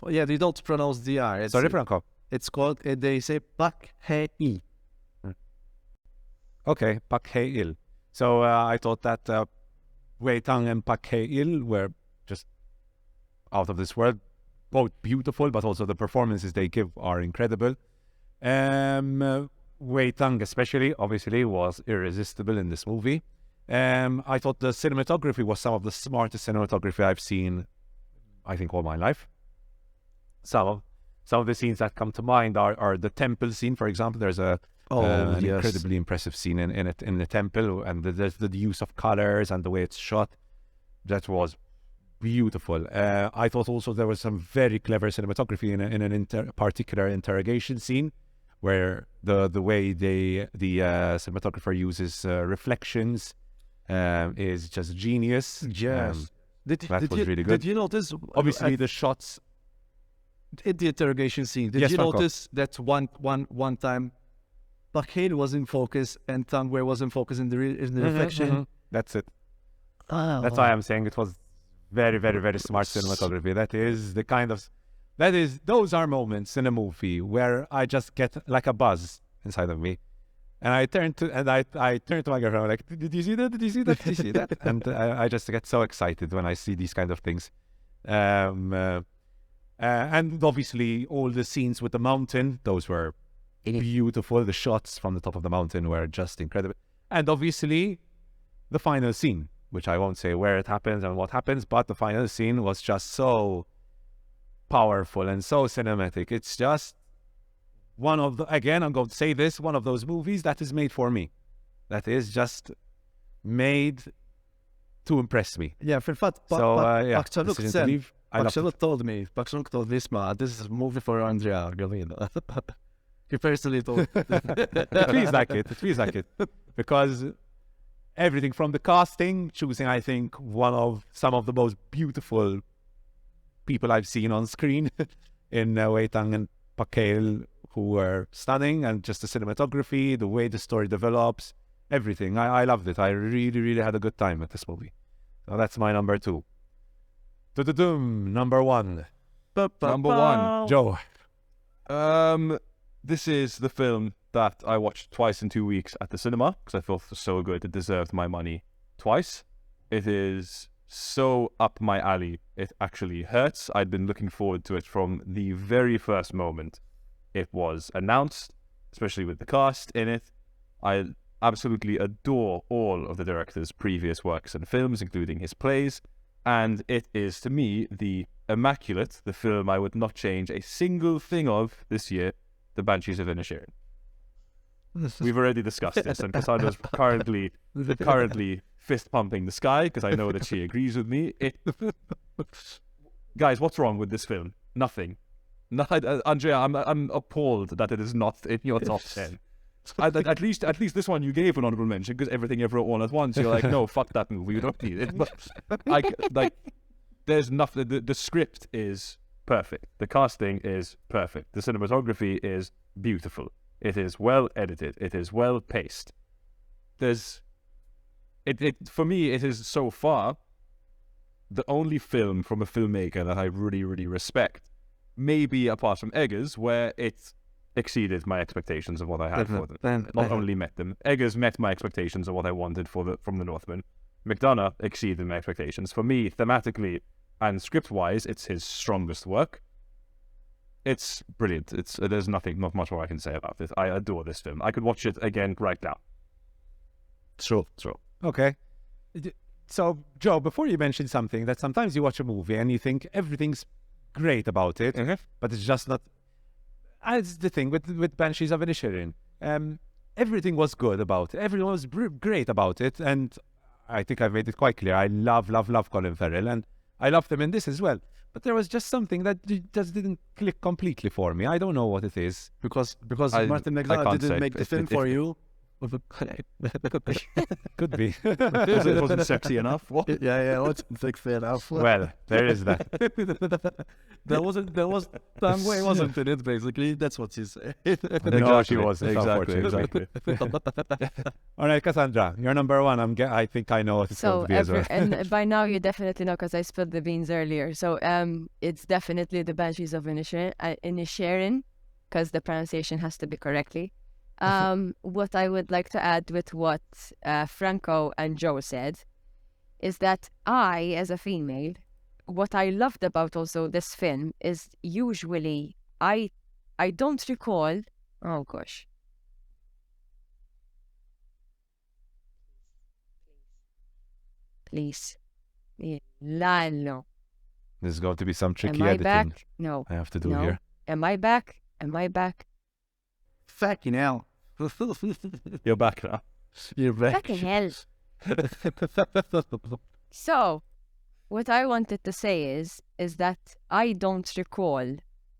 yeah, they don't pronounce the R. sorry, Franco. It's called. They say Pak Hei. Okay, Park Hae Il. So I thought that Wei Tang and Park Hae Il were just out of this world. Both beautiful, but also the performances they give are incredible. Wei Tang especially, obviously, was irresistible in this movie. I thought the cinematography was some of the smartest cinematography I've seen, I think, all my life. Some of the scenes that come to mind are the temple scene, for example. There's an incredibly impressive scene in the temple, and the use of colors and the way it's shot. That was beautiful. I thought also there was some very clever cinematography in an particular interrogation scene, where the way the cinematographer uses reflections is just genius. Yes. That was really good. Did you notice? Obviously, the shots. In the interrogation scene, did Yes, you Franco. notice that one time, Bakhail was in focus and Tangway was in focus in the reflection? That's it. Oh. That's why I'm saying it was very, very, very smart cinematography. That is the kind of those are moments in a movie where I just get like a buzz inside of me, and I turn to my girlfriend, I'm like, did you see that? Did you see that? Did you see that? And I just get so excited when I see these kind of things. And obviously all the scenes with the mountain, those were beautiful. The shots from the top of the mountain were just incredible. And obviously the final scene, which I won't say where it happens and what happens, but the final scene was just so powerful and so cinematic. It's just one of the, again, I'm going to say this, one of those movies that is made for me. That is just made to impress me. Yeah, fil-fatt, Decision to Leave, I loved it. told me, Isma, this is a movie for Andrea Gavino. He personally told It feels like it. It feels like it. Because everything from the casting, choosing, I think, some of the most beautiful people I've seen on screen in Wei Tang and Pakale, who were stunning, and just the cinematography, the way the story develops, everything. I loved it. I really, really had a good time with this movie. So that's my number 2. Number 1. Number 1. Joe. This is the film that I watched twice in 2 weeks at the cinema because I thought it was so good. It deserved my money twice. It is so up my alley. It actually hurts. I'd been looking forward to it from the very first moment it was announced, especially with the cast in it. I absolutely adore all of the director's previous works and films, including his plays. And it is, to me, the immaculate, the film I would not change a single thing of this year, The Banshees of Inisherin. We've already discussed this, and Cassandra's currently fist pumping the sky because I know that she agrees with me. Guys, what's wrong with this film? Nothing. Andrea, I'm appalled that it is not in your top 10. At least this one you gave an honorable mention because everything ever all at once. You're like, no, fuck that movie. You don't need it. But there's nothing. The script is perfect. The casting is perfect. The cinematography is beautiful. It is well edited. It is well paced. For me, it is so far the only film from a filmmaker that I really, really respect. Maybe apart from Eggers, where it exceeded my expectations of what I had for them. Not only met them. Eggers met my expectations of what I wanted from the Northman. McDonough exceeded my expectations. For me, thematically and script-wise, it's his strongest work. It's brilliant. There's not much more I can say about it. I adore this film. I could watch it again right now. True. Okay. So, Joe, before you mention something, that sometimes you watch a movie and you think everything's great about it, but it's just not. It's the thing with Banshees of Inisherin. everything was good about it. Everyone was great about it. And I think I've made it quite clear. I love Colin Farrell. And I loved him in this as well. But there was just something that just didn't click completely for me. I don't know what it is. Because Martin I McDonagh can't didn't say. make the film for you. Could be. It wasn't sexy enough. What? Yeah, what's sexy enough? Well, there is that. there was Tang Wei wasn't in it, basically. That's what she said. No, she wasn't. Exactly. Unfortunately. All right, Cassandra, you're number one. I think I know what it's going So to be as well. and by now you definitely know because I spilled the beans earlier. So it's definitely the Banshees of Inisherin, because the pronunciation has to be correctly. What I would like to add with what Franco and Joe said is that I, as a female, what I loved about also this film is usually I don't recall. Oh gosh. Please. No. There's going to be some tricky Am I editing back? No. I have to do No. here. Am I back? Am I back? Fucking hell. You're back now. You're back. Fucking hell. So, what I wanted to say is that I don't recall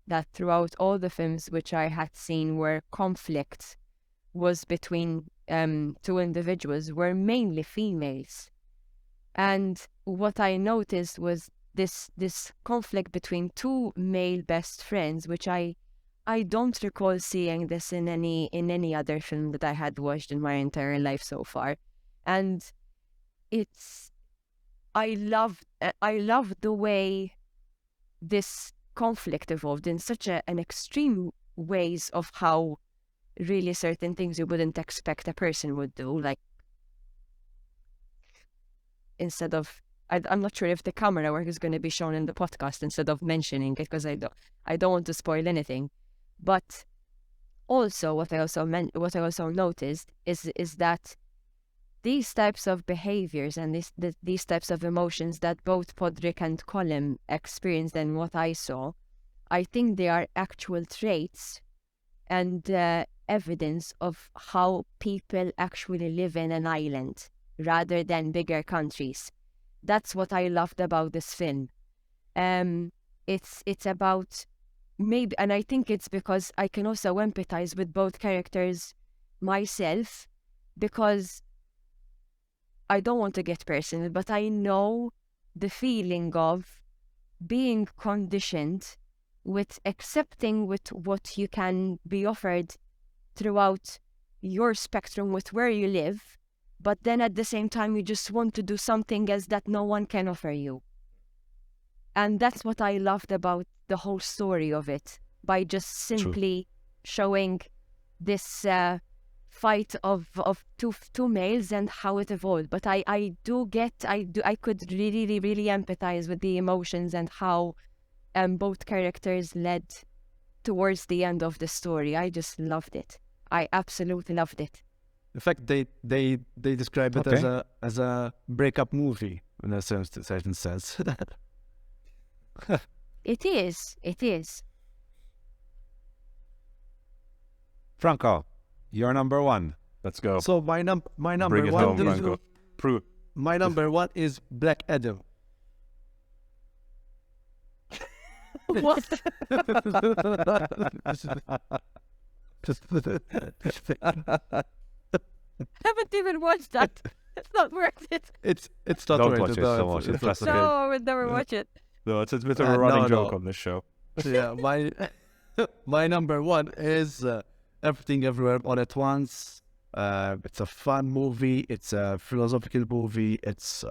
that throughout all the films which I had seen where conflict was between two individuals were mainly females. And what I noticed was this conflict between two male best friends, which I don't recall seeing this in any other film that I had watched in my entire life so far. And I love the way this conflict evolved in such an extreme ways of how really certain things you wouldn't expect a person would do. Like, instead of, I'm not sure if the camera work is going to be shown in the podcast instead of mentioning it, because I don't want to spoil anything. But also, what I also noticed is that these types of behaviors and these types of emotions that both Podrick and Colin experienced and what I saw, I think they are actual traits and evidence of how people actually live in an island rather than bigger countries. That's what I loved about this film. It's about maybe, and I think it's because I can also empathize with both characters myself, because I don't want to get personal, but I know the feeling of being conditioned with accepting with what you can be offered throughout your spectrum with where you live, but then at the same time you just want to do something else that no one can offer you. And that's what I loved about the whole story of it, by just simply showing this fight of two males and how it evolved. But I could really empathize with the emotions and how both characters led towards the end of the story. I just loved it. I absolutely loved it. In fact, they describe it as a breakup movie in a certain sense. It is. Franco, you're number one. Let's go. So my number Bring it one home, is Franco. Prove. my number one is Black Adam. What? Haven't even watched that. It's not worth it. It's not Don't worth watch it. it, No, don't watch it. it's Okay. No, I would never watch it. No, it's a bit of a running no, joke no. on this show. Yeah, my number one is Everything Everywhere All at Once. It's a fun movie. It's a philosophical movie. It's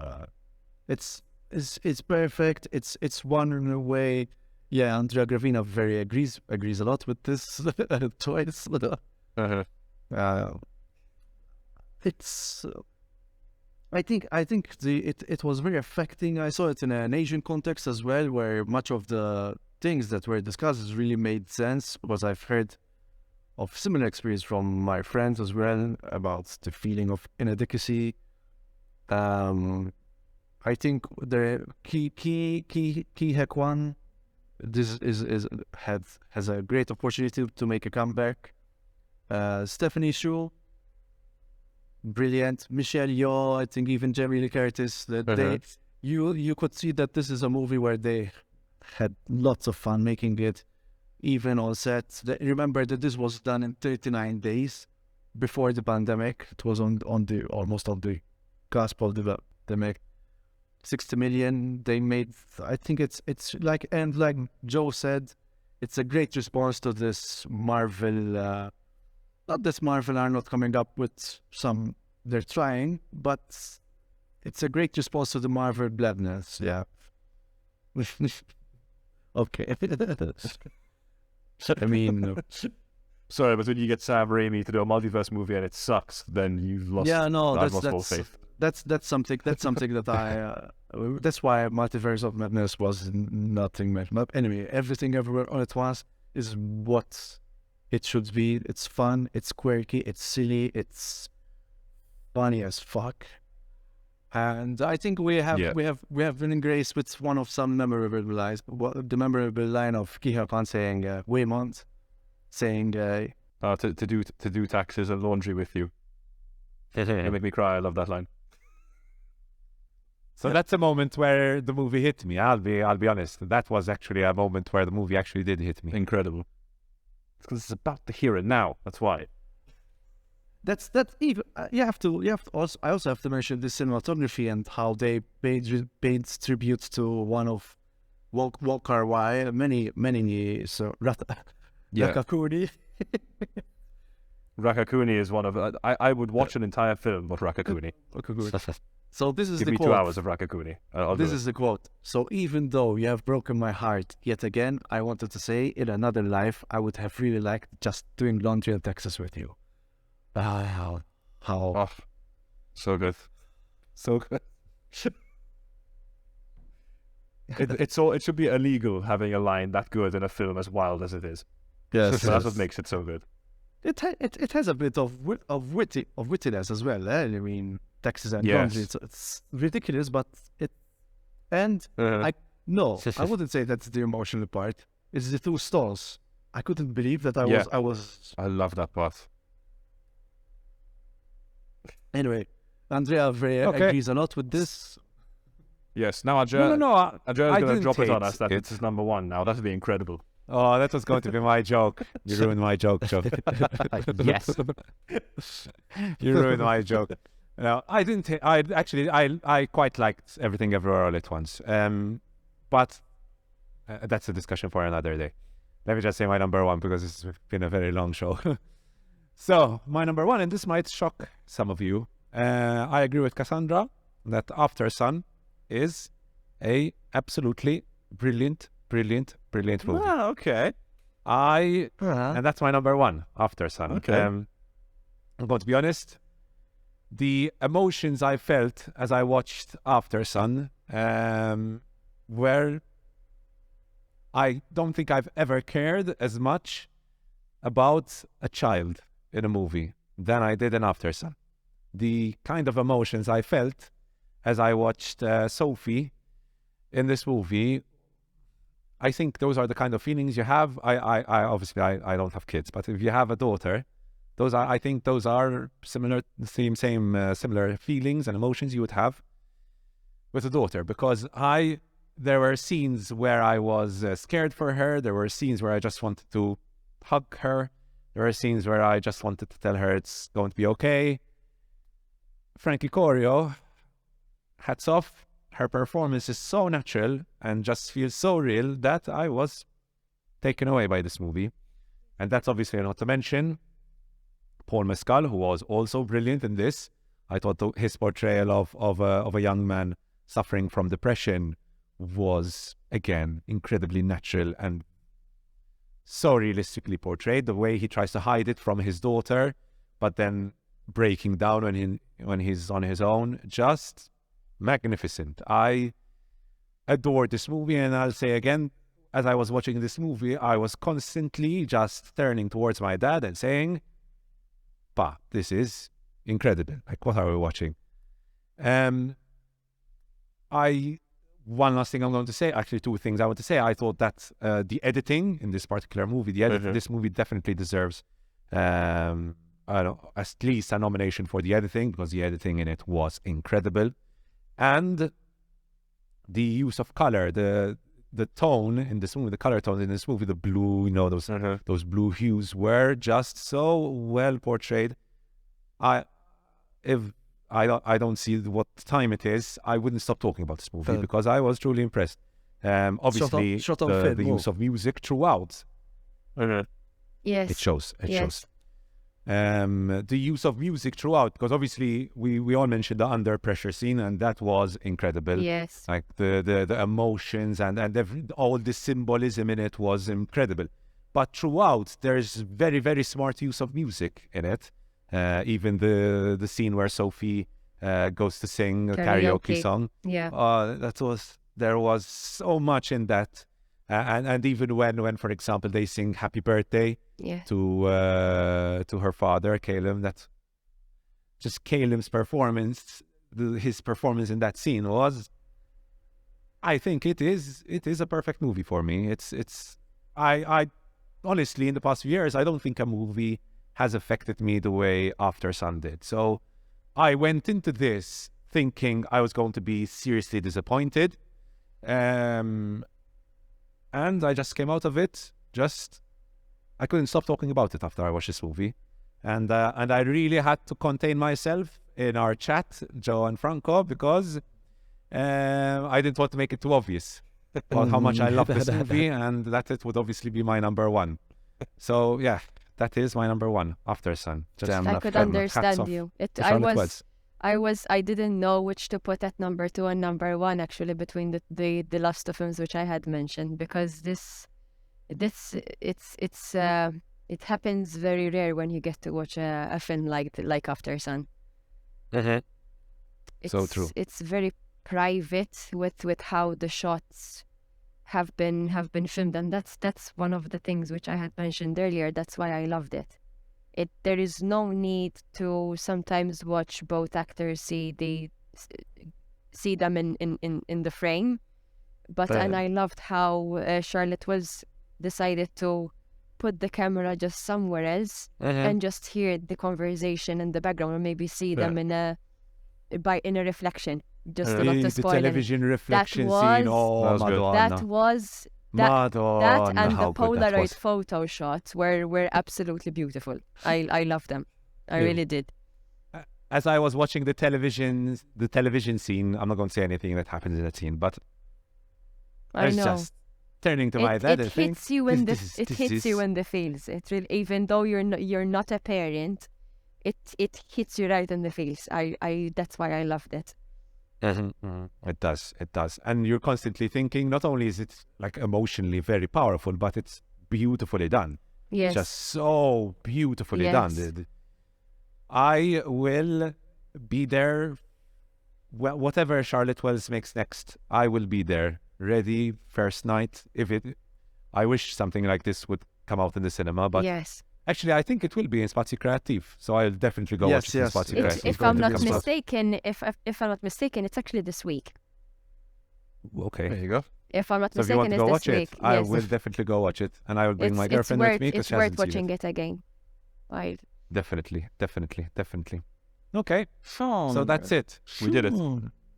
perfect. It's one in a way. Yeah, Andrea Gravina very agrees a lot with this choice. It's. I think it was very affecting. I saw it in an Asian context as well, where much of the things that were discussed really made sense, because I've heard of similar experience from my friends as well about the feeling of inadequacy. I think the Ki Hek-wan has a great opportunity to make a comeback. Stephanie Shu brilliant. Michelle Yeoh, I think even Jamie Lee Curtis. You could see that this is a movie where they had lots of fun making it, even on set. Remember that this was done in 39 days before the pandemic. It was almost on the cusp of the pandemic. 60 million they made. I think it's like, and like Joe said, it's a great response to this Marvel. Not that Marvel are not coming up with some. They're trying, but it's a great response to the Marvel bladness. Yeah. Okay. I mean, sorry, but when you get Sam Raimi to do a multiverse movie and it sucks, then you've lost. yeah, no, I've lost all faith. that's something that I. That's why Multiverse of Madness was nothing. Anyway, Everything Everywhere All at Once is what it should be. It's fun. It's quirky. It's silly. It's funny as fuck. And I think we have been graced with one of some memorable lines. The memorable line of Ki Hao Kwan saying Waymont, saying to do taxes and laundry with you. You make me cry. I love that line. So that's a moment where the movie hit me. I'll be honest. That was actually a moment where the movie actually did hit me. Incredible. It's because it's about the here and now. That's why. That's even you have to also, I also have to mention the cinematography and how they paid tribute to one of Wong Kar-wai, many so Ratatouille. Ratatouille is one of I would watch an entire film about Ratatouille. So this is Give the me quote. 2 hours of Ratatouille. This is the quote. So even though you have broken my heart yet again, I wanted to say in another life I would have really liked just doing laundry in Texas with you. How so good, so good. It should be illegal having a line that good in a film as wild as it is. yes, That's what makes it so good. It has a bit of wittiness as well. I mean, Texas and Yes. laundry. It's ridiculous, but I wouldn't say that's the emotional part. It's the two stalls. I couldn't believe that I was. I love that part. Anyway, Andrea agrees a lot with this. Yes. Now Andrea's I going to didn't drop it on hate us that it's number one now. That'd be incredible. Oh, that was going to be my joke. You ruined my joke, Joe. Yes. You ruined my joke. No, I didn't. I quite liked Everything Everywhere All at Once. But that's a discussion for another day. Let me just say my number one because this has been a very long show. So my number one, and this might shock some of you. I agree with Cassandra that After Sun is a absolutely brilliant movie. Ah, okay. And that's my number one, After Sun. Okay. I'm going to be honest. The emotions I felt as I watched After Sun were, I don't think I've ever cared as much about a child in a movie than I did in After Sun. The kind of emotions I felt as I watched Sophie in this movie, I think those are the kind of feelings you have. I obviously don't have kids, but if you have a daughter, I think those are similar feelings and emotions you would have with a daughter. Because there were scenes where I was scared for her. There were scenes where I just wanted to hug her. There were scenes where I just wanted to tell her it's going to be okay. Frankie Corio, hats off. Her performance is so natural and just feels so real that I was taken away by this movie. And that's obviously not to mention Paul Mescal, who was also brilliant in this. I thought his portrayal of a young man suffering from depression was, again, incredibly natural and so realistically portrayed. The way he tries to hide it from his daughter, but then breaking down when he's on his own, just magnificent. I adore this movie, and I'll say again, as I was watching this movie, I was constantly just turning towards my dad and saying, "Pa, this is incredible. Like, what are we watching?" One last thing I'm going to say, actually 2 things I want to say. I thought that the editing in this particular movie, this movie definitely deserves at least a nomination for the editing, because the editing in it was incredible. And the use of color, the tone in this movie, the color tone in this movie, the blue, those blue hues were just so well portrayed. If I don't see what time it is, I wouldn't stop talking about this movie because I was truly impressed. Obviously, shot on film, the use of music throughout. Yes. It shows. The use of music throughout, because obviously we all mentioned the under pressure scene, and that was incredible. Yes. Like the emotions and all the symbolism in it was incredible. But throughout, there's very, very smart use of music in it. Even the scene where Sophie goes to sing a karaoke song. Yeah. There was so much in that. And even when, for example, they sing "Happy Birthday" to her father, Caleb, that just Caleb's performance, his performance in that scene was, I think it is a perfect movie for me. I honestly, in the past few years, I don't think a movie has affected me the way After Sun did. So I went into this thinking I was going to be seriously disappointed. And I just came out of it, I couldn't stop talking about it after I watched this movie. And I really had to contain myself in our chat, Joe and Franco, because I didn't want to make it too obvious about how much I love this movie, and that it would obviously be my number one. So yeah, that is my number one, After Sun. I could understand you. I didn't know which to put at number 2 and number 1 actually between the last of films which I had mentioned, because it happens very rare when you get to watch a film like After Sun. So true. It's very private with how the shots have been filmed, and that's one of the things which I had mentioned earlier. That's why I loved it. There is no need to sometimes watch both actors see them in the frame, and I loved how Charlotte Wells decided to put the camera just somewhere else and just hear the conversation in the background, or maybe see them in a reflection. Just not to spoil the television reflection scene. Oh, that and the Polaroid photo shots were absolutely beautiful. I love them. I really did. As I was watching the television scene, I'm not going to say anything that happens in that scene, but I know. Just turning to my dad. It hits you in the feels. It really, even though you're not a parent, it hits you right in the feels. That's why I loved it. It does. And you're constantly thinking, not only is it like emotionally very powerful, but it's beautifully done. Yes. Just so beautifully done. I will be there. Whatever Charlotte Wells makes next, I will be there, ready, first night. I wish something like this would come out in the cinema, but actually, I think it will be in Spazio Creative, so I'll definitely go watch it in Spazio Creative. If I'm not mistaken, it's actually this week. Okay, there you go. If I'm not so mistaken, if you want to go it's watch this week. I will definitely go watch it, and I will bring my girlfriend with me because she hasn't seen it. It's worth watching it again. Definitely. Okay, so that's it.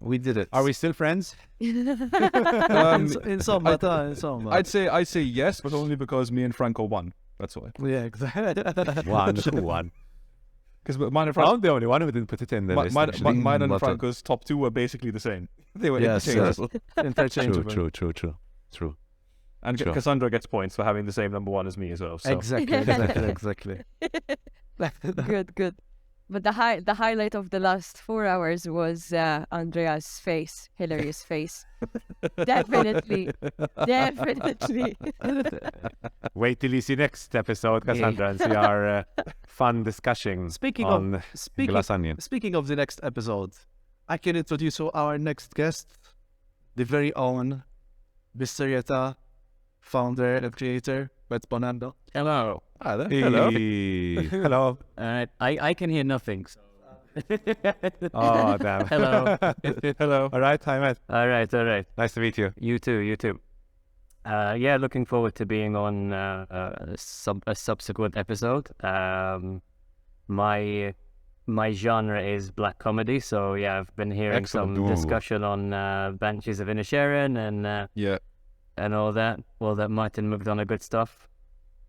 We did it. Are we still friends? In some matter. I'd say yes, but only because me and Franco won. That's why. Yeah, exactly. One. Because mine and Franco, I'm the only one who didn't put it in the list. Mine and Franco's top 2 were basically the same. They were interchangeable. Interchangeable. True. And Cassandra gets points for having the same number 1 as me as well. So. Exactly. Good. But the highlight of the last 4 hours was Andrea's face, Hilary's face. Definitely. Wait till you see next episode, Cassandra, and see our fun discussion on Glass Onion. Speaking of the next episode, I can introduce our next guest, the very own Visterieta, founder and creator, Bert Bonando. Hello. Hello. All right. I can hear nothing. So. Oh, damn. Hello. Hello. All right. Hi, Matt. All right. Nice to meet you. You too. Looking forward to being on a subsequent episode. my genre is black comedy. So yeah, I've been hearing Excellent. some discussion on Banshees of Inisherin and Yeah, and all that. Well, that Martin moved on a good stuff.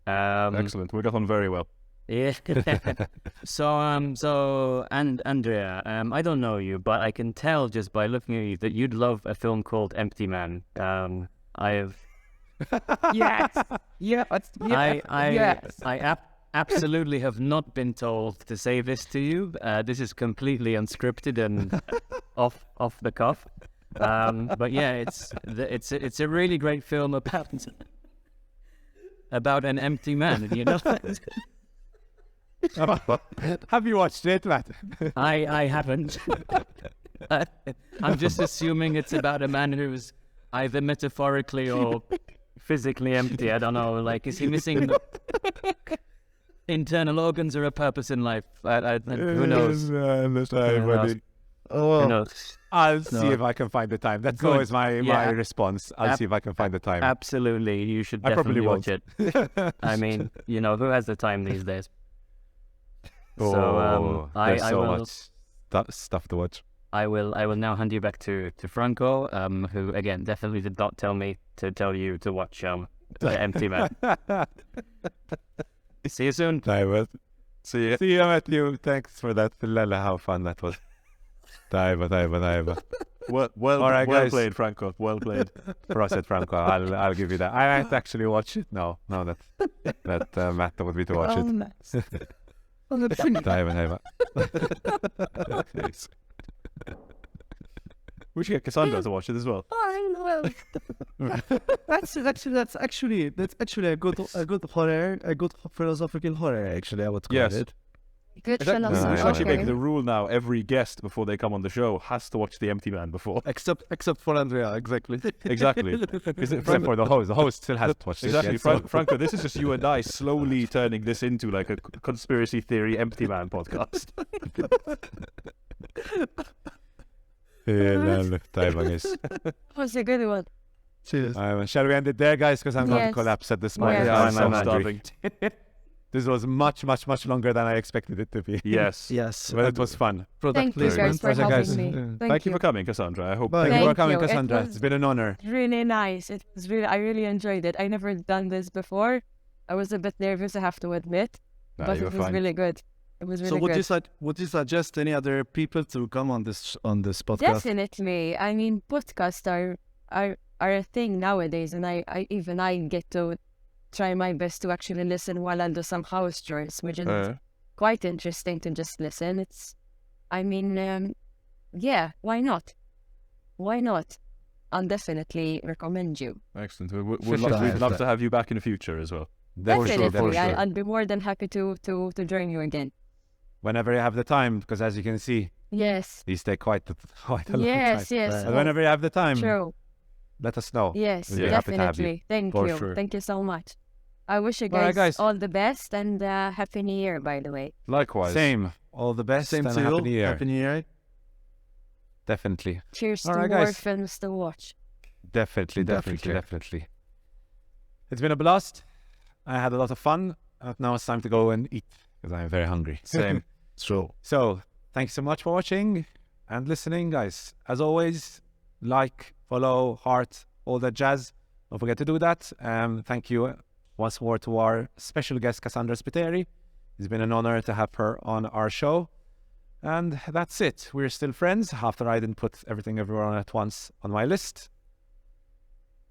excellent. We got on very well. Yeah. So Andrea, I don't know you, but I can tell just by looking at you that you'd love a film called Empty Man. I have. Yes. Yeah. I absolutely have not been told to say this to you. This is completely unscripted and off the cuff. But yeah, it's a really great film about an empty man. You know. Have you watched it, Matt? I haven't. I'm just assuming it's about a man who's either metaphorically or physically empty. I don't know. Like, is he missing internal organs or a purpose in life? Who knows? Who knows? I'll see if I can find the time. That's Good. always my Yeah. response. I'll see if I can find the time. Absolutely, you should I probably definitely watch it. I mean, who has the time these days? So there's I so will. much stuff to watch. I will now hand you back to Franco, who again definitely did not tell me to tell you to watch The Empty Man. See you soon. Dive. See ya. See you, Matthew. Thanks for that. Lala, how fun that was. Dive. Well All right, guys. played, Franco. Well played. Prosit, Franco. I'll give you that. I might actually watch it. No, that Matt would be to watch it. Nice. Dive. We should get Cassandra to watch it as well. That's actually a good horror, a good philosophical horror. Actually, I would call Yes. it. Good We philosophy. should actually Okay. make the rule now. Every guest before they come on the show has to watch The Empty Man before. Except for Andrea, exactly. Exactly. Except for the host. The host still has to watch this. Exactly. yet, so- Franco, this is just you and I slowly turning this into like a conspiracy theory Empty Man podcast. Dive, I guess. Was a good one. Cheers. Shall we end it there, guys? Because I'm going to Yes. collapse at this point. Yes. Yeah, I'm I'm so starving. hungry. This was much longer than I expected it to be. Yes. Yes. But it was fun. Product Thank you guys placement. for Pleasure, guys. having me. Thank you for coming, Cassandra. I hope. Bye. Thank you for Thank coming, you. It Cassandra. was- It's been an honor. Really nice. It was really. I really enjoyed it. I never done this before. I was a bit nervous, I have to admit, Nah, but you it were was fine. really good. It was So really good. would you suggest any other people to come on this podcast? Definitely. I mean, podcasts are a thing nowadays, and I get to try my best to actually listen while I do some house chores, which is quite interesting to just listen. Yeah, why not? Why not? I'll definitely recommend you. Excellent. For We'd sure. love to have you back in the future as well. Definitely. sure. I'll be more than happy to join you again. Whenever you have the time, because as you can see, Yes. these take quite a long time. Yes, yes. But whenever you have the time, True. let us know. Yes, We'll be happy to have you. definitely. Thank For you. sure. Thank you so much. I wish you All right, guys guys. all the best and Happy New Year, by the way. Likewise. Same. All the best Same and to you. happy new year. Happy New Year. Definitely. Cheers All to right, more guys. films to watch. Definitely. It's been a blast. I had a lot of fun. Now it's time to go and eat because I'm very hungry. Same. So, So, thanks so much for watching and listening, guys. As always, like, follow, heart, all that jazz. Don't forget to do that. Thank you once more to our special guest, Cassandra Spiteri. It's been an honor to have her on our show. And that's it. We're still friends after I didn't put everything everywhere on at once on my list.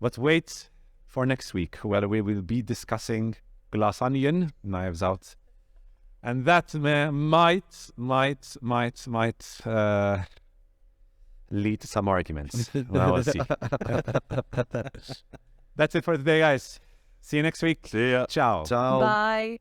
But wait for next week, where we will be discussing Glass Onion, Knives Out. And that might lead to some arguments. Well, we'll see. That's it for today, guys. See you next week. See ya. Ciao. ciao. Bye.